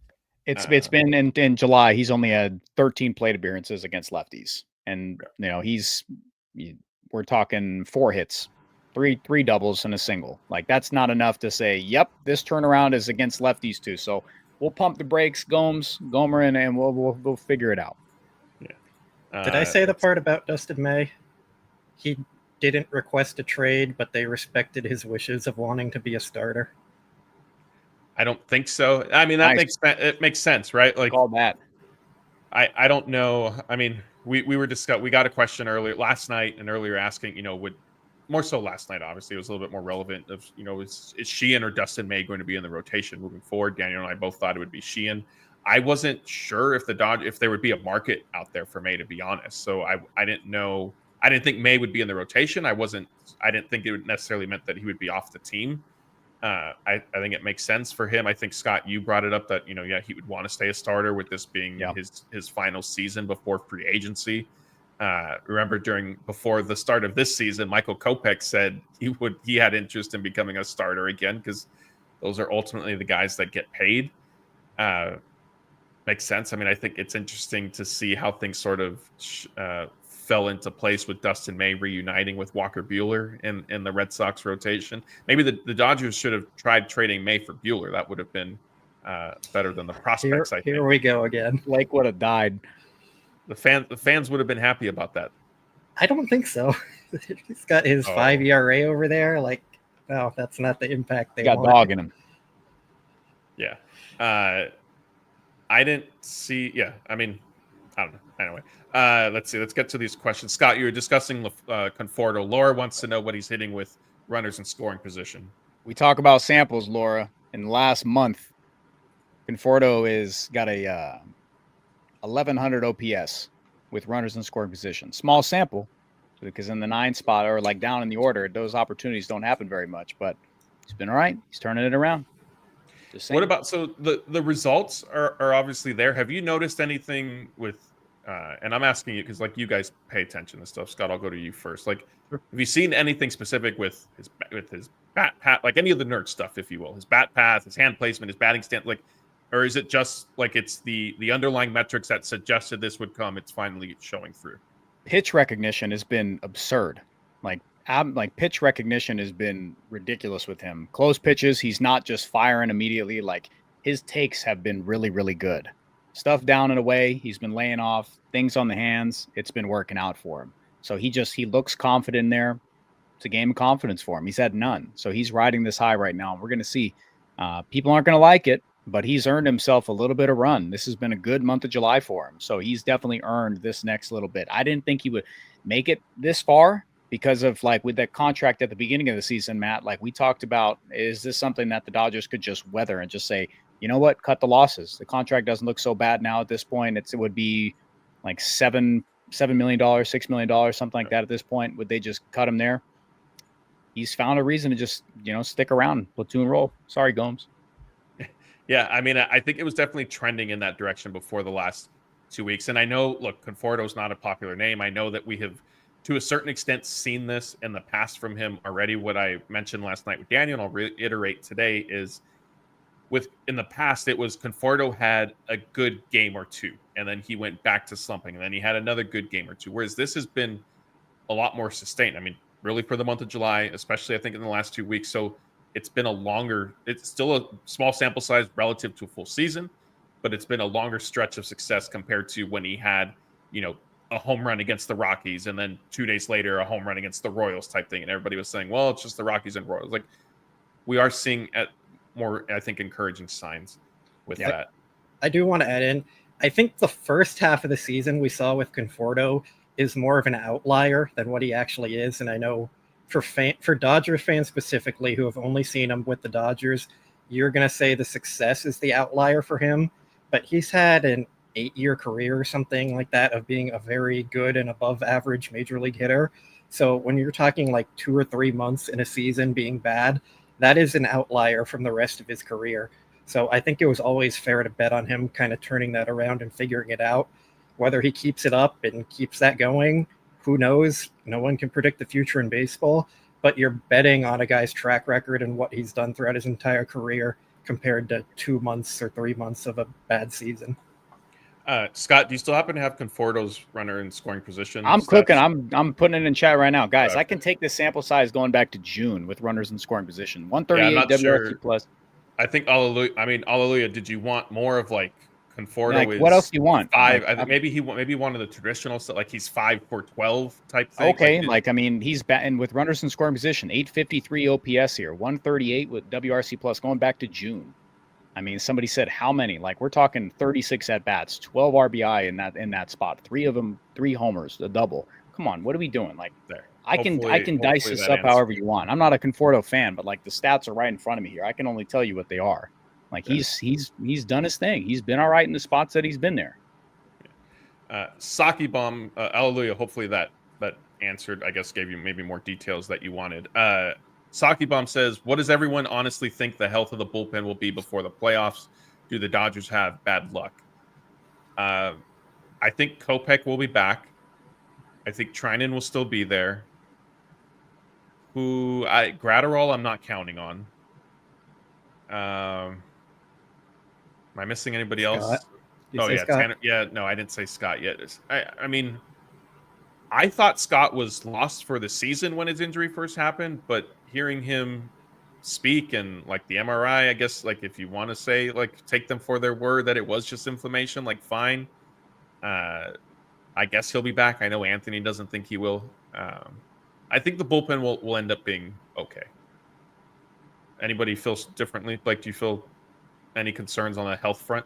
It's been in July. He's only had 13 plate appearances against lefties. And, we're talking 4 hits, three doubles and a single. Like that's not enough to say, yep, this turnaround is against lefties too. So we'll pump the brakes, Gomer, and we'll figure it out. Yeah. Did I say the part about Dustin May? He didn't request a trade, but they respected his wishes of wanting to be a starter. I don't think so. I mean, it makes sense, right? Like all that. I don't know. I mean, we got a question earlier last night and earlier asking, would more so last night, obviously, it was a little bit more relevant of, is Sheehan or Dustin May going to be in the rotation moving forward? Daniel and I both thought it would be Sheehan. I wasn't sure if there would be a market out there for May, to be honest. So I didn't know. I didn't think May would be in the rotation. I didn't think it would necessarily meant that he would be off the team. I think it makes sense for him. I think, Scott, you brought it up that, he would want to stay a starter with this being his final season before free agency. Remember before the start of this season, Michael Kopech said he had interest in becoming a starter again, because those are ultimately the guys that get paid. Makes sense. I mean, I think it's interesting to see how things sort of fell into place with Dustin May reuniting with Walker Buehler in the Red Sox rotation. Maybe the Dodgers should have tried trading May for Buehler. That would have been better than the prospects. Here we go again. Blake would have died. The fans would have been happy about that. I don't think so. He's got his 5 ERA over there. Like, no, that's not the impact they got want. dog in him. Yeah. I didn't see. Yeah. I mean, I don't know. Anyway, let's see. Let's get to these questions. Scott, you were discussing Conforto. Laura wants to know what he's hitting with runners in scoring position. We talk about samples, Laura. In the last month, Conforto is got a 1100 OPS with runners in scoring position. Small sample, because in the 9 spot or like down in the order, those opportunities don't happen very much. But he's been all right. He's turning it around. What about the results are obviously there? Have you noticed anything with? And I'm asking you because like you guys pay attention to stuff. Scott, I'll go to you first. Like, have you seen anything specific with his bat path, like any of the nerd stuff, if you will, his bat path, his hand placement, his batting stance, like, or is it just like it's the underlying metrics that suggested this would come? It's finally showing through. Pitch recognition has been absurd. Like pitch recognition has been ridiculous with him. Close pitches, he's not just firing immediately. Like his takes have been really, really good. Stuff down and away, he's been laying off things on the hands. It's been working out for him. So he looks confident in there. It's a game of confidence for him. He's had none. So he's riding this high right now. We're going to see People aren't going to like it, but he's earned himself a little bit of run. This has been a good month of July for him. So he's definitely earned this next little bit. I didn't think he would make it this far because of like with that contract at the beginning of the season, Matt, like we talked about, is this something that the Dodgers could just weather and just say, you know what, cut the losses. The contract doesn't look so bad now at this point. It would be like $7 million, $6 million, something like that at this point. Would they just cut him there? He's found a reason to just, stick around, platoon role. Sorry, Gomes. Yeah, I mean, I think it was definitely trending in that direction before the last 2 weeks. And I know, look, Conforto's not a popular name. I know that we have, to a certain extent, seen this in the past from him already. What I mentioned last night with Daniel, and I'll reiterate today, is in the past, it was Conforto had a good game or two, and then he went back to slumping, and then he had another good game or two. Whereas this has been a lot more sustained. I mean, really for the month of July, especially I think in the last 2 weeks. So it's been it's still a small sample size relative to a full season, but it's been a longer stretch of success compared to when he had, a home run against the Rockies, and then 2 days later, a home run against the Royals type thing. And everybody was saying, well, it's just the Rockies and Royals. Like, we are seeing more, I think, encouraging signs with that. I do want to add in, I think the first half of the season we saw with Conforto is more of an outlier than what he actually is. And I know for Dodgers fans specifically who have only seen him with the Dodgers, you're going to say the success is the outlier for him. But he's had an 8-year career or something like that of being a very good and above average major league hitter. So when you're talking like 2 or 3 months in a season being bad, that is an outlier from the rest of his career. So I think it was always fair to bet on him kind of turning that around and figuring it out. Whether he keeps it up and keeps that going, who knows? No one can predict the future in baseball, but you're betting on a guy's track record and what he's done throughout his entire career compared to 2 months or 3 months of a bad season. Scott, do you still happen to have Conforto's runner in scoring position? I'm stats? cooking. I'm putting it in chat right now, guys. I can take this sample size going back to June with runners in scoring position. 138 WRC plus. I think Hallelujah. Did you want more of like Conforto? Like, what else do you want? 5. I think maybe one of the traditional stuff, like he's 5 for 12 type thing. Okay, he's batting with runners in scoring position. 853 OPS here, 138 with WRC plus going back to June. I mean, somebody said how many? Like, we're talking 36 at bats, 12 RBI in that spot. 3 of them, 3 homers, a double. Come on, what are we doing? Like, there. I can dice this up however you want. I'm not a Conforto fan, but like the stats are right in front of me here. I can only tell you what they are. Like, he's done his thing. He's been all right in the spots that he's been there. Saki Bomb, hallelujah. Hopefully that answered, I guess, gave you maybe more details that you wanted. Saki Bomb says, what does everyone honestly think the health of the bullpen will be before the playoffs? Do the Dodgers have bad luck? I think Kopech will be back. I think Trinan will still be there. Gratterall, I'm not counting on. Am I missing anybody else? Scott? Tanner. No, I didn't say Scott yet. I mean, I thought Scott was lost for the season when his injury first happened, but hearing him speak and like the MRI, I guess, like if you want to say, like, take them for their word that it was just inflammation, like fine. I guess he'll be back. I know Anthony doesn't think he will. I think the bullpen will end up being okay. Anybody feels differently? Like, do you feel any concerns on the health front?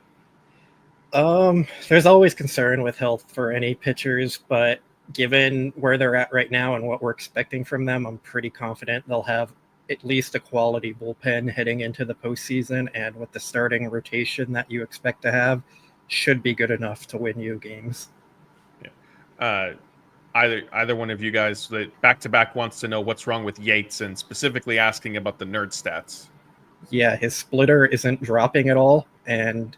There's always concern with health for any pitchers, but given where they're at right now and what we're expecting from them, I'm pretty confident they'll have at least a quality bullpen heading into the postseason, and with the starting rotation that you expect to have, should be good enough to win you games. Yeah. Either one of you guys that back-to-back wants to know what's wrong with Yates and specifically asking about the nerd stats. Yeah, his splitter isn't dropping at all, and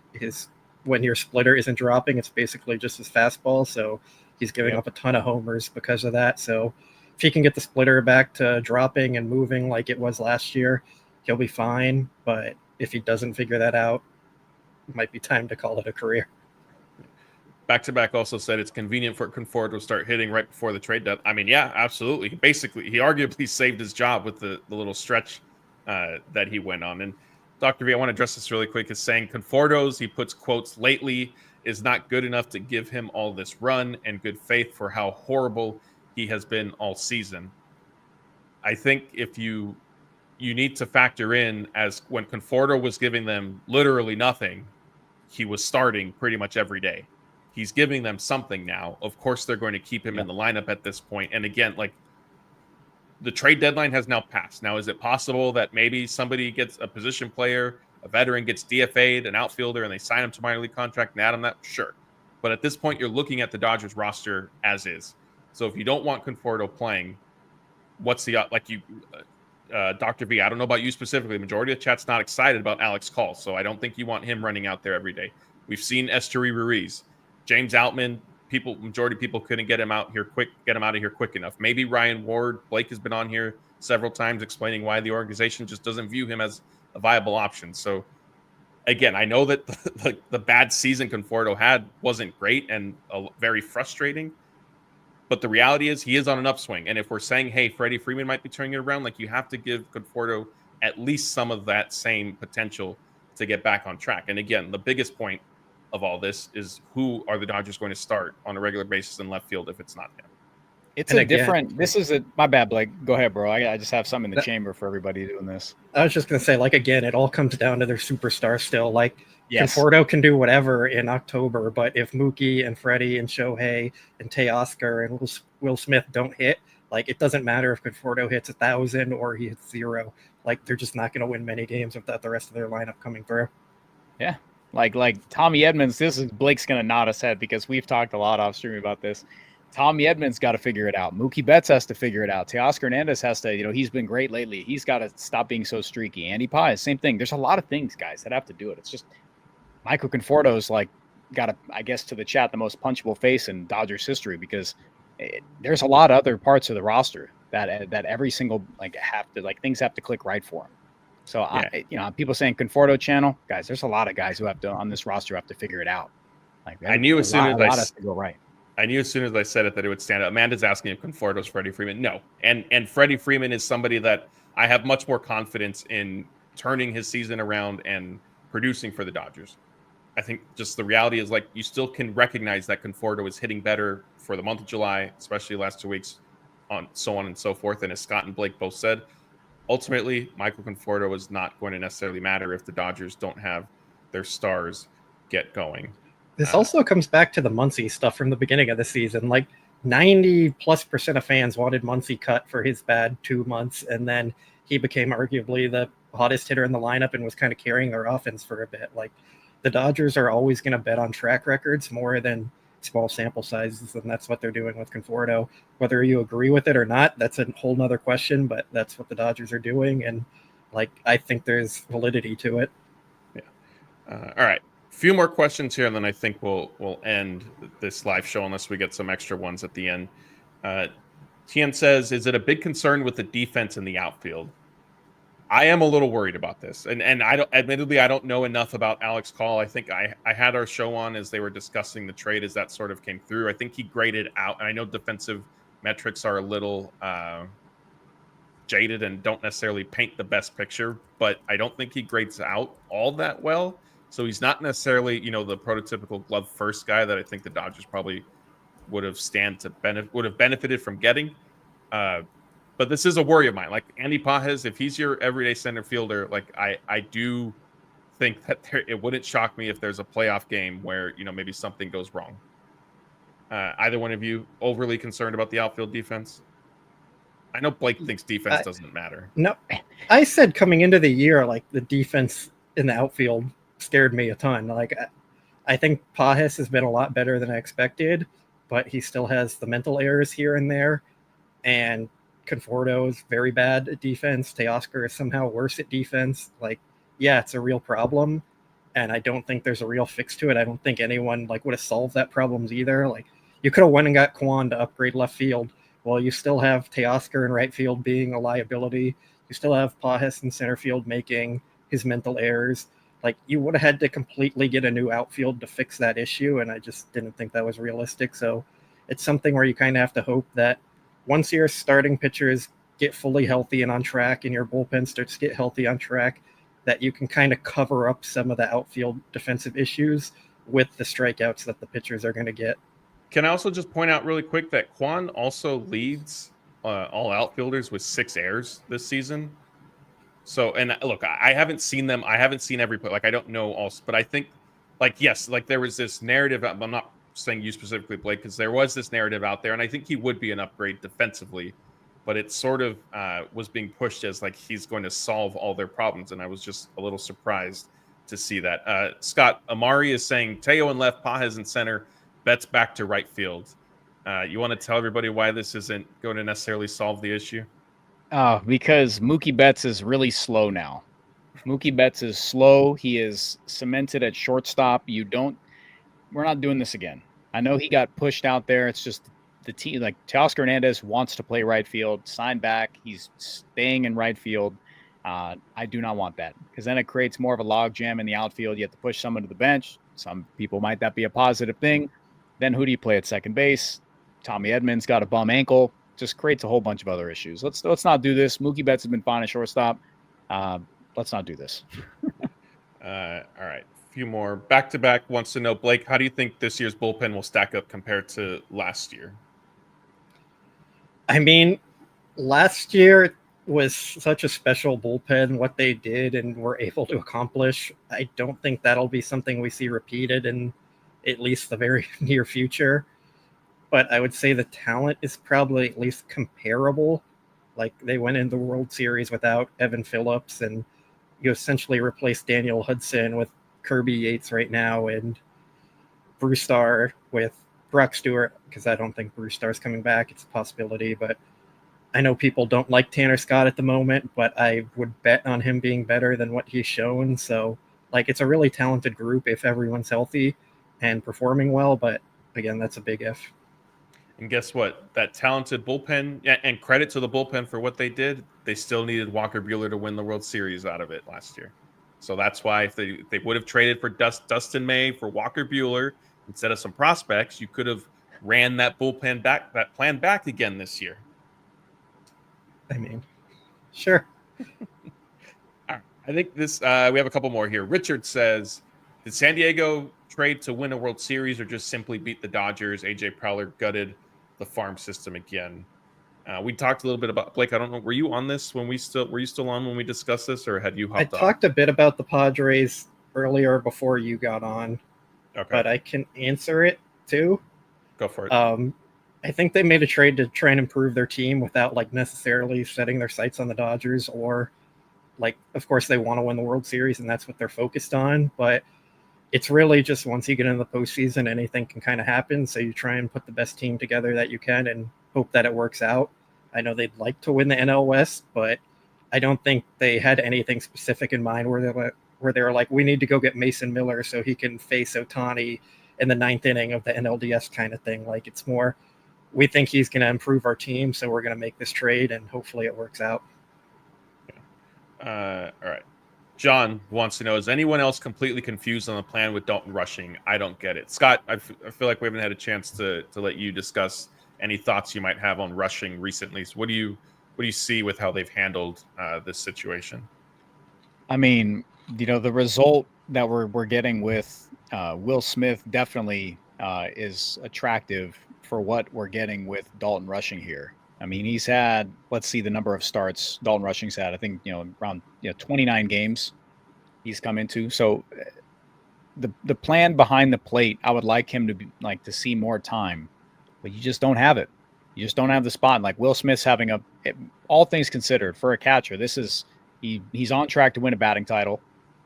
when your splitter isn't dropping, it's basically just his fastball, so he's giving up a ton of homers because of that. So if he can get the splitter back to dropping and moving like it was last year, he'll be fine. But if he doesn't figure that out, it might be time to call it a career. Back-to-back also said it's convenient for Conforto to start hitting right before the trade deadline. I mean, yeah, absolutely. Basically, he arguably saved his job with the little stretch that he went on. And Dr. V, I want to address this really quick, is saying Conforto's, he puts quotes, lately is not good enough to give him all this run and good faith for how horrible he has been all season. I think if you you need to factor in, as when Conforto was giving them literally nothing, he was starting pretty much every day. He's giving them something now. Of course, they're going to keep him in the lineup at this point. And again, like, the trade deadline has now passed. Now, is it possible that maybe somebody gets a position player, a veteran gets DFA'd, an outfielder, and they sign him to minor league contract and add him that? Sure. But at this point, you're looking at the Dodgers roster as is. So if you don't want Conforto playing, what's the, Dr. V, I don't know about you specifically. The majority of the chat's not excited about Alex Call, so I don't think you want him running out there every day. We've seen Esteury Ruiz, James Outman. Majority of people couldn't get him out of here quick enough. Maybe Ryan Ward. Blake has been on here several times explaining why the organization just doesn't view him as a viable option. So again, I know that the bad season Conforto had wasn't great and very frustrating, but the reality is he is on an upswing. And if we're saying, hey, Freddie Freeman might be turning it around, like, you have to give Conforto at least some of that same potential to get back on track. And again, the biggest point of all this is, who are the Dodgers going to start on a regular basis in left field if it's not him? It's my bad, Blake. Go ahead, bro. I just have something in the chamber for everybody doing this. I was just going to say, like, again, it all comes down to their superstar still. Like, Yes. Conforto can do whatever in October, but if Mookie and Freddie and Shohei and Teoscar and Will Smith don't hit, like, it doesn't matter if Conforto hits 1,000 or he hits 0. Like, they're just not going to win many games without the rest of their lineup coming through. Yeah. Like Tommy Edmonds, this is Blake's going to nod his head because we've talked a lot off stream about this. Tommy Edmonds got to figure it out. Mookie Betts has to figure it out. Teoscar Hernandez has to, he's been great lately. He's got to stop being so streaky. Andy Paz, same thing. There's a lot of things, guys, that have to do it. It's just Michael Conforto's got a, I guess, to the chat, the most punchable face in Dodgers history, because there's a lot of other parts of the roster that every single things have to click right for him. So yeah. People saying Conforto channel, guys, there's a lot of guys who have to on this roster have to figure it out. I knew as soon as I said it that it would stand out. Amanda's asking if Conforto's Freddie Freeman. No, and Freddie Freeman is somebody that I have much more confidence in turning his season around and producing for the Dodgers. I think just the reality is, like, you still can recognize that Conforto is hitting better for the month of July, especially the last 2 weeks, so on and so forth. And as Scott and Blake both said, ultimately, Michael Conforto is not going to necessarily matter if the Dodgers don't have their stars get going. This also comes back to the Muncy stuff from the beginning of the season. Like, 90+% of fans wanted Muncy cut for his bad 2 months, and then he became arguably the hottest hitter in the lineup and was kind of carrying their offense for a bit. Like, the Dodgers are always going to bet on track records more than small sample sizes, and that's what they're doing with Conforto. Whether you agree with it or not, that's a whole nother question, but that's what the Dodgers are doing, and I think there's validity to it. Yeah. All right. A few more questions here, and then I think we'll end this live show unless we get some extra ones at the end. Tien says, is it a big concern with the defense in the outfield? I am a little worried about this, and I don't know enough about Alex Call. I think I had our show on as they were discussing the trade as that sort of came through. I think he graded out, and I know defensive metrics are a little jaded and don't necessarily paint the best picture, but I don't think he grades out all that well. So he's not necessarily, the prototypical glove first guy that I think the Dodgers probably would have benefited from getting. But this is a worry of mine. Like Andy Pajes, if he's your everyday center fielder, I do think that it wouldn't shock me if there's a playoff game where, maybe something goes wrong. Either one of you overly concerned about the outfield defense? I know Blake thinks defense doesn't matter. No, I said coming into the year, the defense in the outfield scared me a ton. I think Pajes has been a lot better than I expected, but he still has the mental errors here and there. And Conforto is very bad at defense. Teoscar is somehow worse at defense. It's a real problem, and I don't think there's a real fix to it. I don't think anyone would have solved that problem either. You could have went and got Kwan to upgrade left field. Well, you still have Teoscar in right field being a liability. You still have Pajes in center field making his mental errors. You would have had to completely get a new outfield to fix that issue, and I just didn't think that was realistic. So it's something where you kind of have to hope that once your starting pitchers get fully healthy and on track and your bullpen starts to get healthy on track, that you can kind of cover up some of the outfield defensive issues with the strikeouts that the pitchers are going to get. Can I also just point out really quick that Kwan also leads all outfielders with 6 errors this season. So, and look, I haven't seen them. I haven't seen every play. Like, I don't know all, but I think, like, yes, like there was this narrative. I'm not saying you specifically, Blake, because there was this narrative out there, and I think he would be an upgrade defensively, but it sort of was being pushed as like he's going to solve all their problems, and I was just a little surprised to see that. Scott, Amari is saying Teo in left, Pages in center, Betts back to right field. You want to tell everybody why this isn't going to necessarily solve the issue? Because Mookie Betts is really slow now. Mookie Betts is slow. He is cemented at shortstop. We're not doing this again. I know he got pushed out there. It's just the team, like Teoscar Hernandez wants to play right field, sign back. He's staying in right field. I do not want that because then it creates more of a log jam in the outfield. You have to push someone to the bench. Some people might that be a positive thing. Then who do you play at second base? Tommy Edmonds got a bum ankle. Just creates a whole bunch of other issues. Let's not do this. Mookie Betts has been fine at shortstop. Let's not do this. All right. A few more. Back-to-back wants to know, Blake, how do you think this year's bullpen will stack up compared to last year? I mean, last year was such a special bullpen, what they did and were able to accomplish. I don't think that'll be something we see repeated in at least the very near future. But I would say the talent is probably at least comparable. Like they went into the World Series without Evan Phillips, and you essentially replaced Daniel Hudson with Kirby Yates right now, and Bruce Starr with Brock Stewart, because I don't think Bruce Starr's coming back. It's a possibility, but I know people don't like Tanner Scott at the moment, but I would bet on him being better than what he's shown. So, like, it's a really talented group if everyone's healthy and performing well, but again, that's a big if. And guess what? That talented bullpen, and credit to the bullpen for what they did, they still needed Walker Buehler to win the World Series out of it last year. So that's why if they would have traded for Dustin May for Walker Buehler instead of some prospects, you could have ran that bullpen back, that plan back again this year. I mean, sure. All right. I think this we have a couple more here. Richard says, did San Diego trade to win a World Series or just simply beat the Dodgers? AJ Preller gutted the farm system again. We talked a little bit about, Blake, I don't know, were you on this when were you still on when we discussed this, or had you hopped I off? talked a bit about the Padres earlier before you got on, Okay. but I can answer it too. Go for it. I think they made a trade to try and improve their team without like necessarily setting their sights on the Dodgers, or like, of course they want to win the World Series and that's what they're focused on, but it's really just once you get into the postseason, anything can kind of happen. So you try and put the best team together that you can and hope that it works out. I know they'd like to win the NL West, but I don't think they had anything specific in mind where they were like, we need to go get Mason Miller so he can face Ohtani in the 9th inning of the NLDS kind of thing. Like, it's more, we think he's going to improve our team, so we're going to make this trade and hopefully it works out. All right. John wants to know, is anyone else completely confused on the plan with Dalton rushing? I don't get it. Scott, I feel like we haven't had a chance to let you discuss any thoughts you might have on rushing recently. So what do you see with how they've handled this situation? I mean, the result that we're getting with Will Smith definitely is attractive for what we're getting with Dalton rushing here. I mean, he's had, let's see the number of starts Dalton Rushing's had. I think, around 29 games he's come into. So the plan behind the plate, I would like him to see more time, but you just don't have it. You just don't have the spot. Like Will Smith's having all things considered for a catcher, he's on track to win a batting title.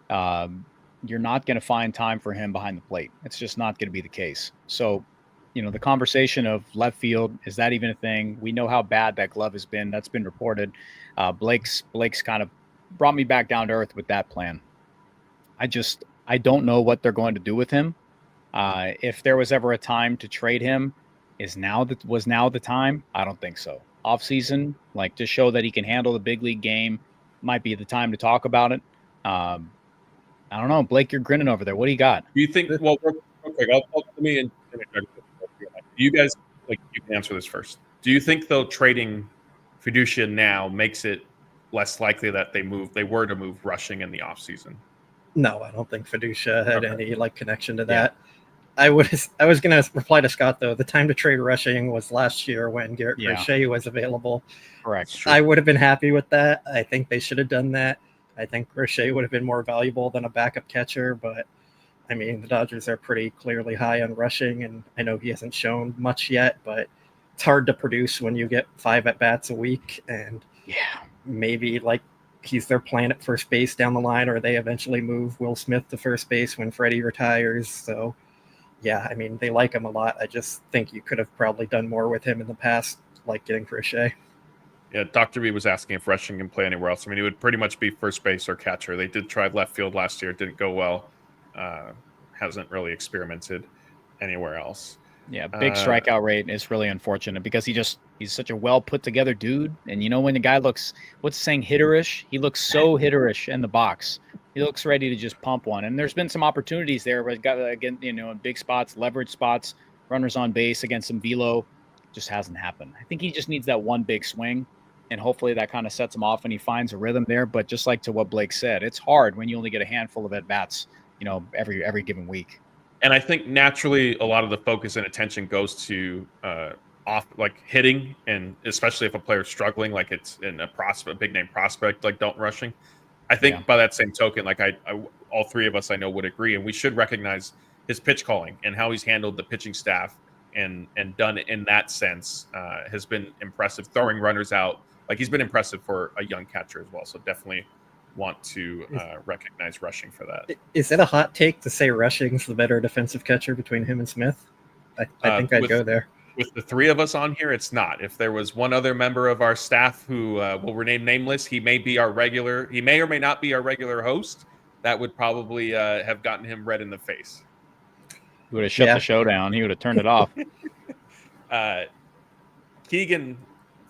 You're not going to find time for him behind the plate. It's just not going to be the case. So, the conversation of left field, is that even a thing? We know how bad that glove has been. That's been reported. Blake's kind of brought me back down to earth with that plan. I don't know what they're going to do with him. If there was ever a time to trade him, was now the time? I don't think so. Off season, like to show that he can handle the big league game, might be the time to talk about it. I don't know, Blake, you're grinning over there. What do you got? Do you think? Well, real quick, let me. You guys, you can answer this first. Do you think though trading Feduccia now makes it less likely that they were to move Rushing in the offseason? No, I don't think Feduccia had any connection to that. Yeah. I was going to reply to Scott though. The time to trade Rushing was last year when Garrett Crochet was available. Correct. I would have been happy with that. I think they should have done that. I think Crochet would have been more valuable than a backup catcher, but I mean, the Dodgers are pretty clearly high on rushing, and I know he hasn't shown much yet, but it's hard to produce when you get 5 at-bats a week, and maybe like he's their plan at first base down the line, or they eventually move Will Smith to first base when Freddie retires. So, yeah, I mean, they like him a lot. I just think you could have probably done more with him in the past, like getting Crochet. Yeah, Dr. B was asking if rushing can play anywhere else. I mean, it would pretty much be first base or catcher. They did try left field last year. It didn't go well. Hasn't really experimented anywhere else. Yeah, big strikeout rate is really unfortunate because he's such a well put together dude. And you know, when the guy looks, what's the saying, hitterish? He looks so hitterish in the box. He looks ready to just pump one. And there's been some opportunities there where he got, again, you know, in big spots, leverage spots, runners on base against some velo. Just hasn't happened. I think he just needs that one big swing, and hopefully that kind of sets him off and he finds a rhythm there. But just like to what Blake said, it's hard when you only get a handful of at bats, you know, every given week. And I think naturally a lot of the focus and attention goes to off like hitting, and especially if a player's struggling, like it's in a big name prospect, like don't rushing. I think by that same token, like I all three of us I know would agree, and we should recognize his pitch calling and how he's handled the pitching staff and done in that sense has been impressive. Throwing runners out, like he's been impressive for a young catcher as well. So definitely want to recognize rushing for that. Is it a hot take to say Rushing's the better defensive catcher between him and Smith? I think I'd go there. With the three of us on here, it's not. If there was one other member of our staff who will remain nameless, he may or may not be our regular host. That would probably have gotten him red in the face. He would have shut the show down. He would have turned it off. Keegan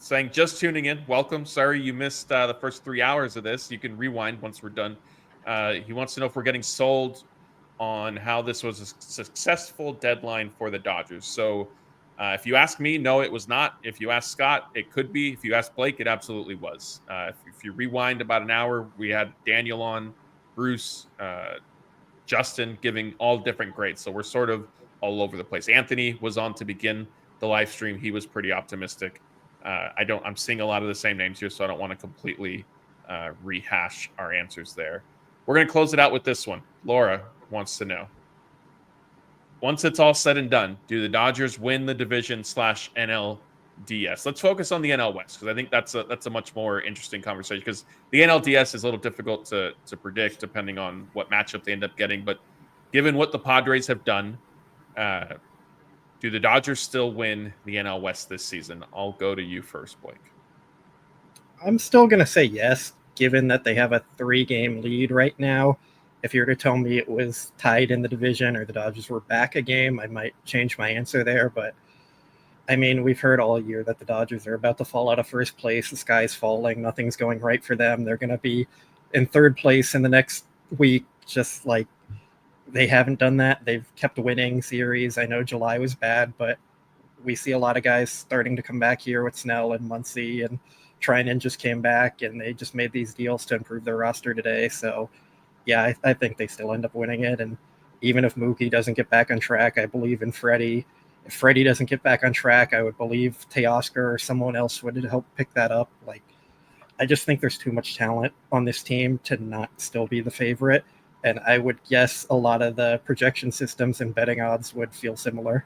saying, just tuning in. Welcome. Sorry you missed the first 3 hours of this. You can rewind once we're done. He wants to know if we're getting sold on how this was a successful deadline for the Dodgers. So if you ask me, no, it was not. If you ask Scott, it could be. If you ask Blake, it absolutely was. If you rewind about an hour, we had Daniel on, Bruce, Justin giving all different grades. So we're sort of all over the place. Anthony was on to begin the live stream. He was pretty optimistic. I'm seeing a lot of the same names here, so I don't want to completely rehash our answers there. We're going to close it out with this one. Laura wants to know, once it's all said and done, do the Dodgers win the division / NLDS? Let's focus on the NL West, because I think that's a much more interesting conversation, because the NLDS is a little difficult to predict depending on what matchup they end up getting. But given what the Padres have done, do the Dodgers still win the NL West this season? I'll go to you first, Blake. I'm still going to say yes, given that they have a 3-game lead right now. If you were to tell me it was tied in the division or the Dodgers were back a game, I might change my answer there. But, I mean, we've heard all year that the Dodgers are about to fall out of first place. The sky's falling. Nothing's going right for them. They're going to be in third place in the next week, just like they haven't done that. They've kept winning series. I know July was bad, but we see a lot of guys starting to come back here with Snell and Muncy, and Trinan just came back, and they just made these deals to improve their roster today. So, yeah, I think they still end up winning it. And even if Mookie doesn't get back on track, I believe in Freddie. If Freddie doesn't get back on track, I would believe Teoscar or someone else would help pick that up. Like, I just think there's too much talent on this team to not still be the favorite. And I would guess a lot of the projection systems and betting odds would feel similar.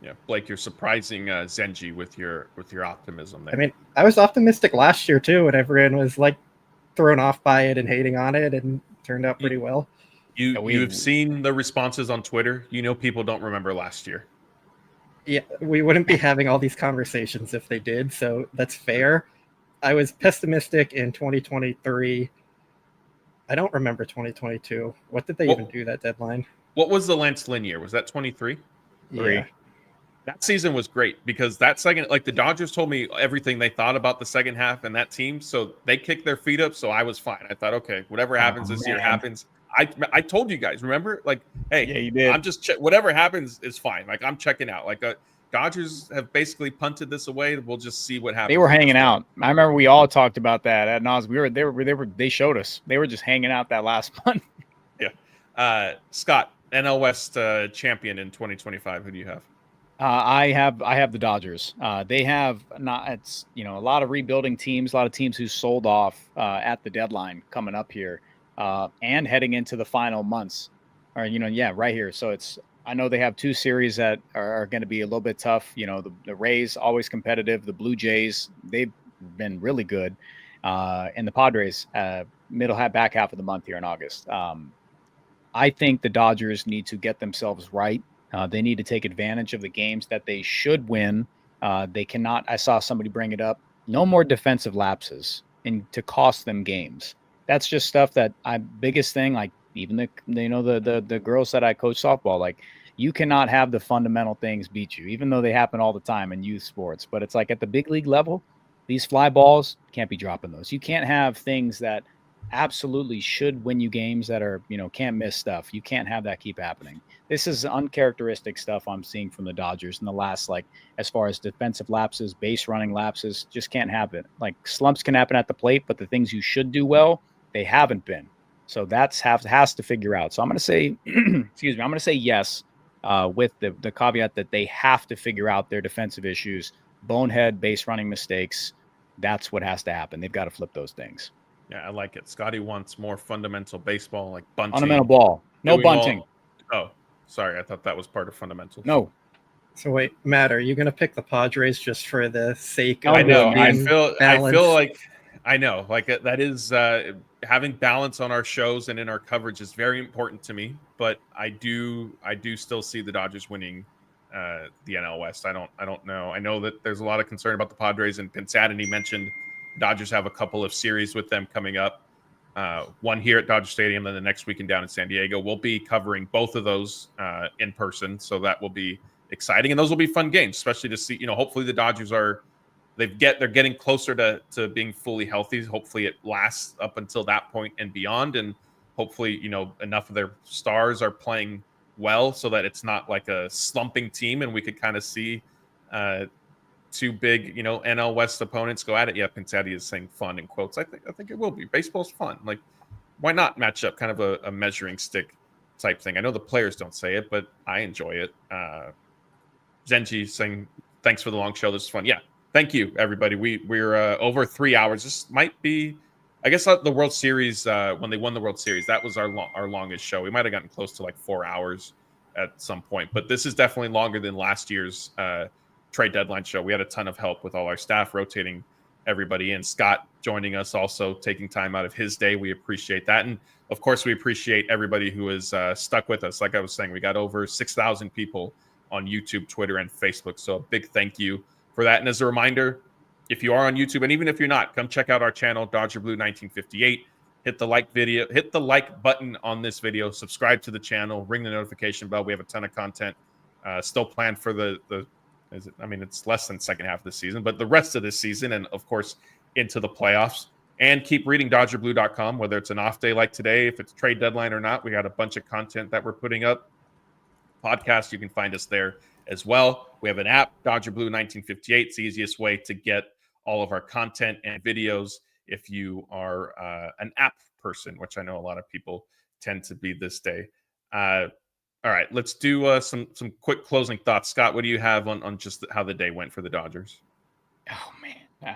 Yeah, Blake, you're surprising Zenji with your optimism there. I mean, I was optimistic last year too, and everyone was like thrown off by it and hating on it, and turned out pretty well. You've seen the responses on Twitter. You know, people don't remember last year. Yeah, we wouldn't be having all these conversations if they did, so that's fair. I was pessimistic in 2023. I don't remember 2022. What did they even do that deadline? What was the Lance Lynn year? Was that 23? Yeah. That season was great, because that second, like the Dodgers told me everything they thought about the second half and that team. So they kicked their feet up. So I was fine. I thought, okay, whatever happens this year happens. I told you guys, remember? Like, hey, yeah, you did. I'm just whatever happens is fine. Like, I'm checking out. Like, Dodgers have basically punted this away. We'll just see what happens. They were hanging out. I remember we all talked about that at Nas. They showed us. They were just hanging out that last month. Yeah. Scott, NL West champion in 2025. Who do you have? I have the Dodgers. They have not. It's a lot of rebuilding teams, a lot of teams who sold off at the deadline coming up here, and heading into the final months, or right here. So I know they have two series that are going to be a little bit tough. The Rays always competitive. The Blue Jays, they've been really good, and the Padres back half of the month here in August. I think the Dodgers need to get themselves right. They need to take advantage of the games that they should win. They cannot. I saw somebody bring it up. No more defensive lapses and to cost them games. That's just stuff that biggest thing. Like even the girls that I coach softball. Like you cannot have the fundamental things beat you, even though they happen all the time in youth sports. But it's like at the big league level, these fly balls can't be dropping those. You can't have things that absolutely should win you games that are can't miss stuff. You can't have that keep happening. This is uncharacteristic stuff I'm seeing from the Dodgers in the last, as far as defensive lapses, base running lapses, just can't happen. Like slumps can happen at the plate, but the things you should do well, they haven't been. So has to figure out. So I'm going to say, excuse me, I'm going to say yes, with the caveat that they have to figure out their defensive issues, bonehead base running mistakes. That's what has to happen. They've got to flip those things. Yeah, I like it. Scotty wants more fundamental baseball, like bunting. Fundamental ball. No bunting. Oh, sorry. I thought that was part of fundamentals. No. So wait, Matt, are you going to pick the Padres just for the sake of I know. That is having balance on our shows and in our coverage is very important to me, but I do still see the Dodgers winning the NL West. I don't know. I know that there's a lot of concern about the Padres, and Pinsadini mentioned Dodgers have a couple of series with them coming up. One here at Dodger Stadium, then the next weekend down in San Diego. We'll be covering both of those in person, so that will be exciting, and those will be fun games, especially to see. Hopefully the Dodgers they're getting closer to being fully healthy. Hopefully it lasts up until that point and beyond, and hopefully enough of their stars are playing well so that it's not like a slumping team, and we could kind of see two big, NL West opponents go at it. Yeah, Pinsatti is saying fun in quotes. I think it will be. Baseball's fun. Like, why not match up? Kind of a measuring stick type thing. I know the players don't say it, but I enjoy it. Zenji saying thanks for the long show. This is fun. Yeah, thank you, everybody. We're over 3 hours. This might be, I guess, the World Series when they won the World Series. That was our longest show. We might have gotten close to like 4 hours at some point, but this is definitely longer than last year's trade deadline show. We had a ton of help with all our staff rotating everybody in. Scott joining us, also taking time out of his day. We appreciate that. And of course, we appreciate everybody who is stuck with us. Like I was saying, we got over 6,000 people on YouTube, Twitter, and Facebook. So a big thank you for that. And as a reminder, if you are on YouTube, and even if you're not, come check out our channel, Dodger Blue 1958. Hit the like button on this video, subscribe to the channel, ring the notification bell. We have a ton of content still planned for it's less than second half of the season, but the rest of this season, and of course into the playoffs. And keep reading DodgerBlue.com, whether it's an off day like today, if it's trade deadline or not. We got a bunch of content that we're putting up. Podcast, you can find us there as well. We have an app, Dodger Blue 1958. It's the easiest way to get all of our content and videos if you are an app person, which I know a lot of people tend to be this day. All right, let's do some quick closing thoughts. Scott, what do you have on just how the day went for the Dodgers? Oh man,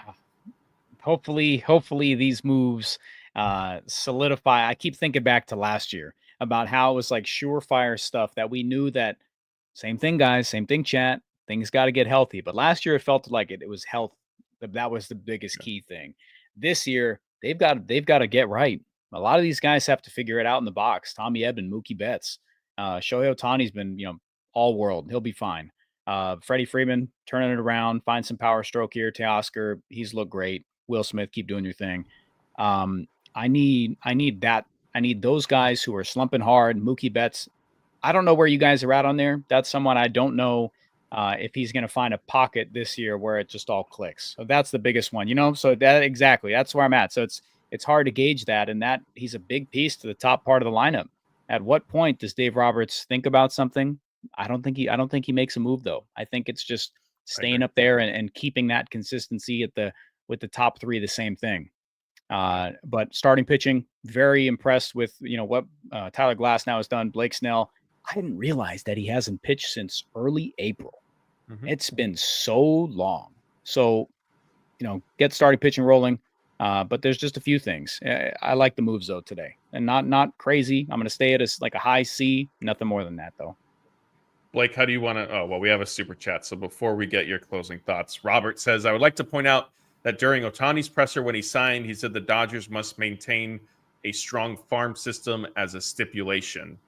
hopefully these moves solidify. I keep thinking back to last year about how it was like surefire stuff that we knew that same thing, guys, same thing, chat. Things got to get healthy. But last year it felt like it was health. That was the biggest key thing. This year they've got to get right. A lot of these guys have to figure it out in the box. Tommy Edman, Mookie Betts. Shohei Ohtani's been, all world. He'll be fine. Freddie Freeman turning it around, find some power stroke here. Teoscar, he's looked great. Will Smith, keep doing your thing. I need that. I need those guys who are slumping hard. Mookie Betts. I don't know where you guys are at on there. That's someone I don't know if he's going to find a pocket this year where it just all clicks. So that's the biggest one, So that's where I'm at. So it's hard to gauge that, and that he's a big piece to the top part of the lineup. At what point does Dave Roberts think about something? I don't think he makes a move though. I think it's just staying up there and keeping that consistency with the top three, the same thing. But starting pitching, very impressed with what Tyler Glasnow has done. Blake Snell, I didn't realize that he hasn't pitched since early April. It's been so long. So, get started pitching rolling. But there's just a few things. I like the moves though today, and not crazy. I'm going to stay at a high C. Nothing more than that though. Blake, how do you want to? Oh, well, we have a super chat. So before we get your closing thoughts, Robert says, I would like to point out that during Ohtani's presser when he signed, he said the Dodgers must maintain a strong farm system as a stipulation.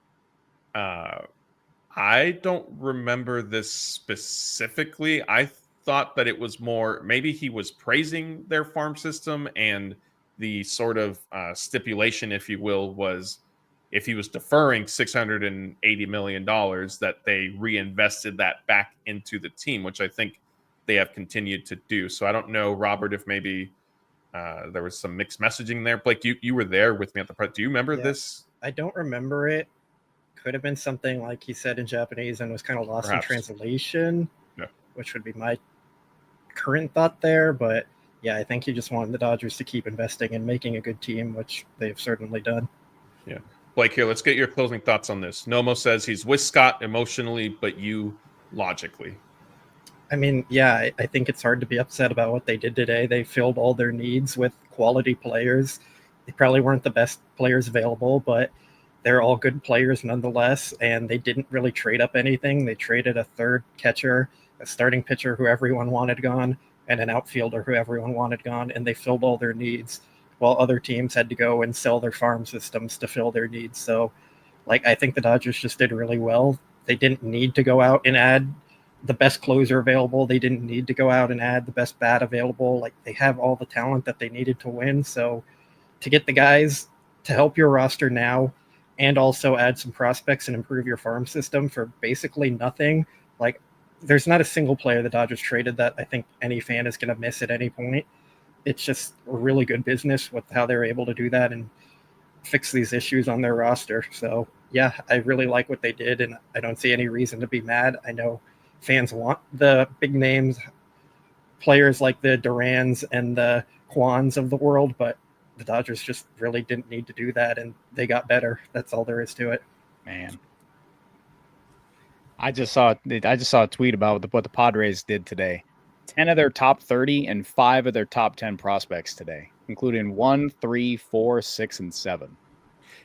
I don't remember this specifically. I thought that it was more, maybe he was praising their farm system, and the sort of stipulation, if you will, was if he was deferring $680 million, that they reinvested that back into the team, which I think they have continued to do. So I don't know, Robert, if maybe there was some mixed messaging there. Blake, you were there with me at the press. Do you remember this? I don't remember it. Could have been something like he said in Japanese and was kind of lost Perhaps. in translation, Yeah. which would be my current thought there. But yeah, I think he just wanted the Dodgers to keep investing and making a good team, which they've certainly done. Yeah. Blake, here, let's get your closing thoughts on this. Nomo says he's with Scott emotionally, but you logically. I mean, yeah, I think it's hard to be upset about what they did today. They filled all their needs with quality players. They probably weren't the best players available, but they're all good players nonetheless, and they didn't really trade up anything. They traded a third catcher, a starting pitcher who everyone wanted gone, and an outfielder who everyone wanted gone, and they filled all their needs, while other teams had to go and sell their farm systems to fill their needs. So, I think the Dodgers just did really well. They didn't need to go out and add the best closer available. They didn't need to go out and add the best bat available. They have all the talent that they needed to win. So to get the guys to help your roster now and also add some prospects and improve your farm system for basically nothing, there's not a single player the Dodgers traded that I think any fan is going to miss at any point. It's just a really good business with how they're able to do that and fix these issues on their roster. So yeah, I really like what they did, and I don't see any reason to be mad. I know fans want the big names, players like the Durans and the Kwans of the world, but the Dodgers just really didn't need to do that, and they got better. That's all there is to it. Man, I just saw a tweet about what the Padres did today. 10 of their top 30 and 5 of their top 10 prospects today, including 1, 3, 4, 6, and 7.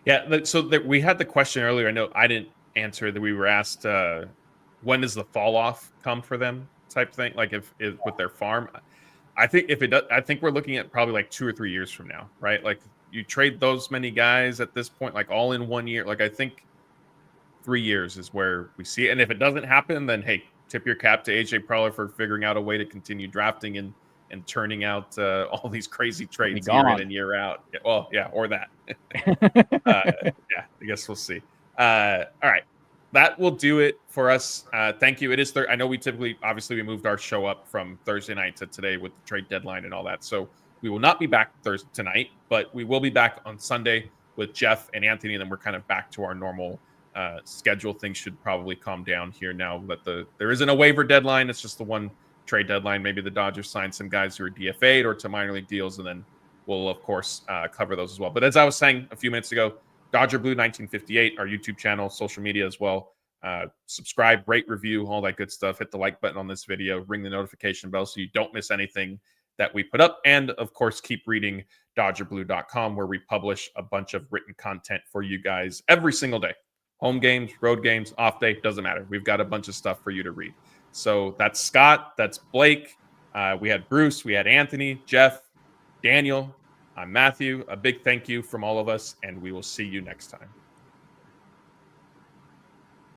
Yeah, so we had the question earlier. I know I didn't answer that. We were asked, when does the fall off come for them, type thing, if with their farm. I think if it does, I think we're looking at probably 2 or 3 years from now, right? You trade those many guys at this point, all in 1 year. I think 3 years is where we see it. And if it doesn't happen, then hey, tip your cap to AJ Preller for figuring out a way to continue drafting and turning out all these crazy trades year in and year out. Well, yeah, or that. Yeah, I guess we'll see. All right. That will do it for us. Thank you. It is I know we obviously we moved our show up from Thursday night to today with the trade deadline and all that. So we will not be back Thursday tonight, but we will be back on Sunday with Jeff and Anthony, and then we're kind of back to our normal schedule. Things should probably calm down here now that there isn't a waiver deadline. It's just the one trade deadline. Maybe the Dodgers sign some guys who are DFA'd or to minor league deals, and then we'll of course cover those as well. But as I was saying a few minutes ago, Dodger Blue 1958, our YouTube channel, social media as well. Subscribe, rate, review, all that good stuff. Hit the like button on this video, ring the notification bell so you don't miss anything that we put up. And of course, keep reading DodgerBlue.com, where we publish a bunch of written content for you guys every single day. Home games, road games, off day, doesn't matter. We've got a bunch of stuff for you to read. So that's Scott, that's Blake. We had Bruce, we had Anthony, Jeff, Daniel. I'm Matthew. A big thank you from all of us, and we will see you next time.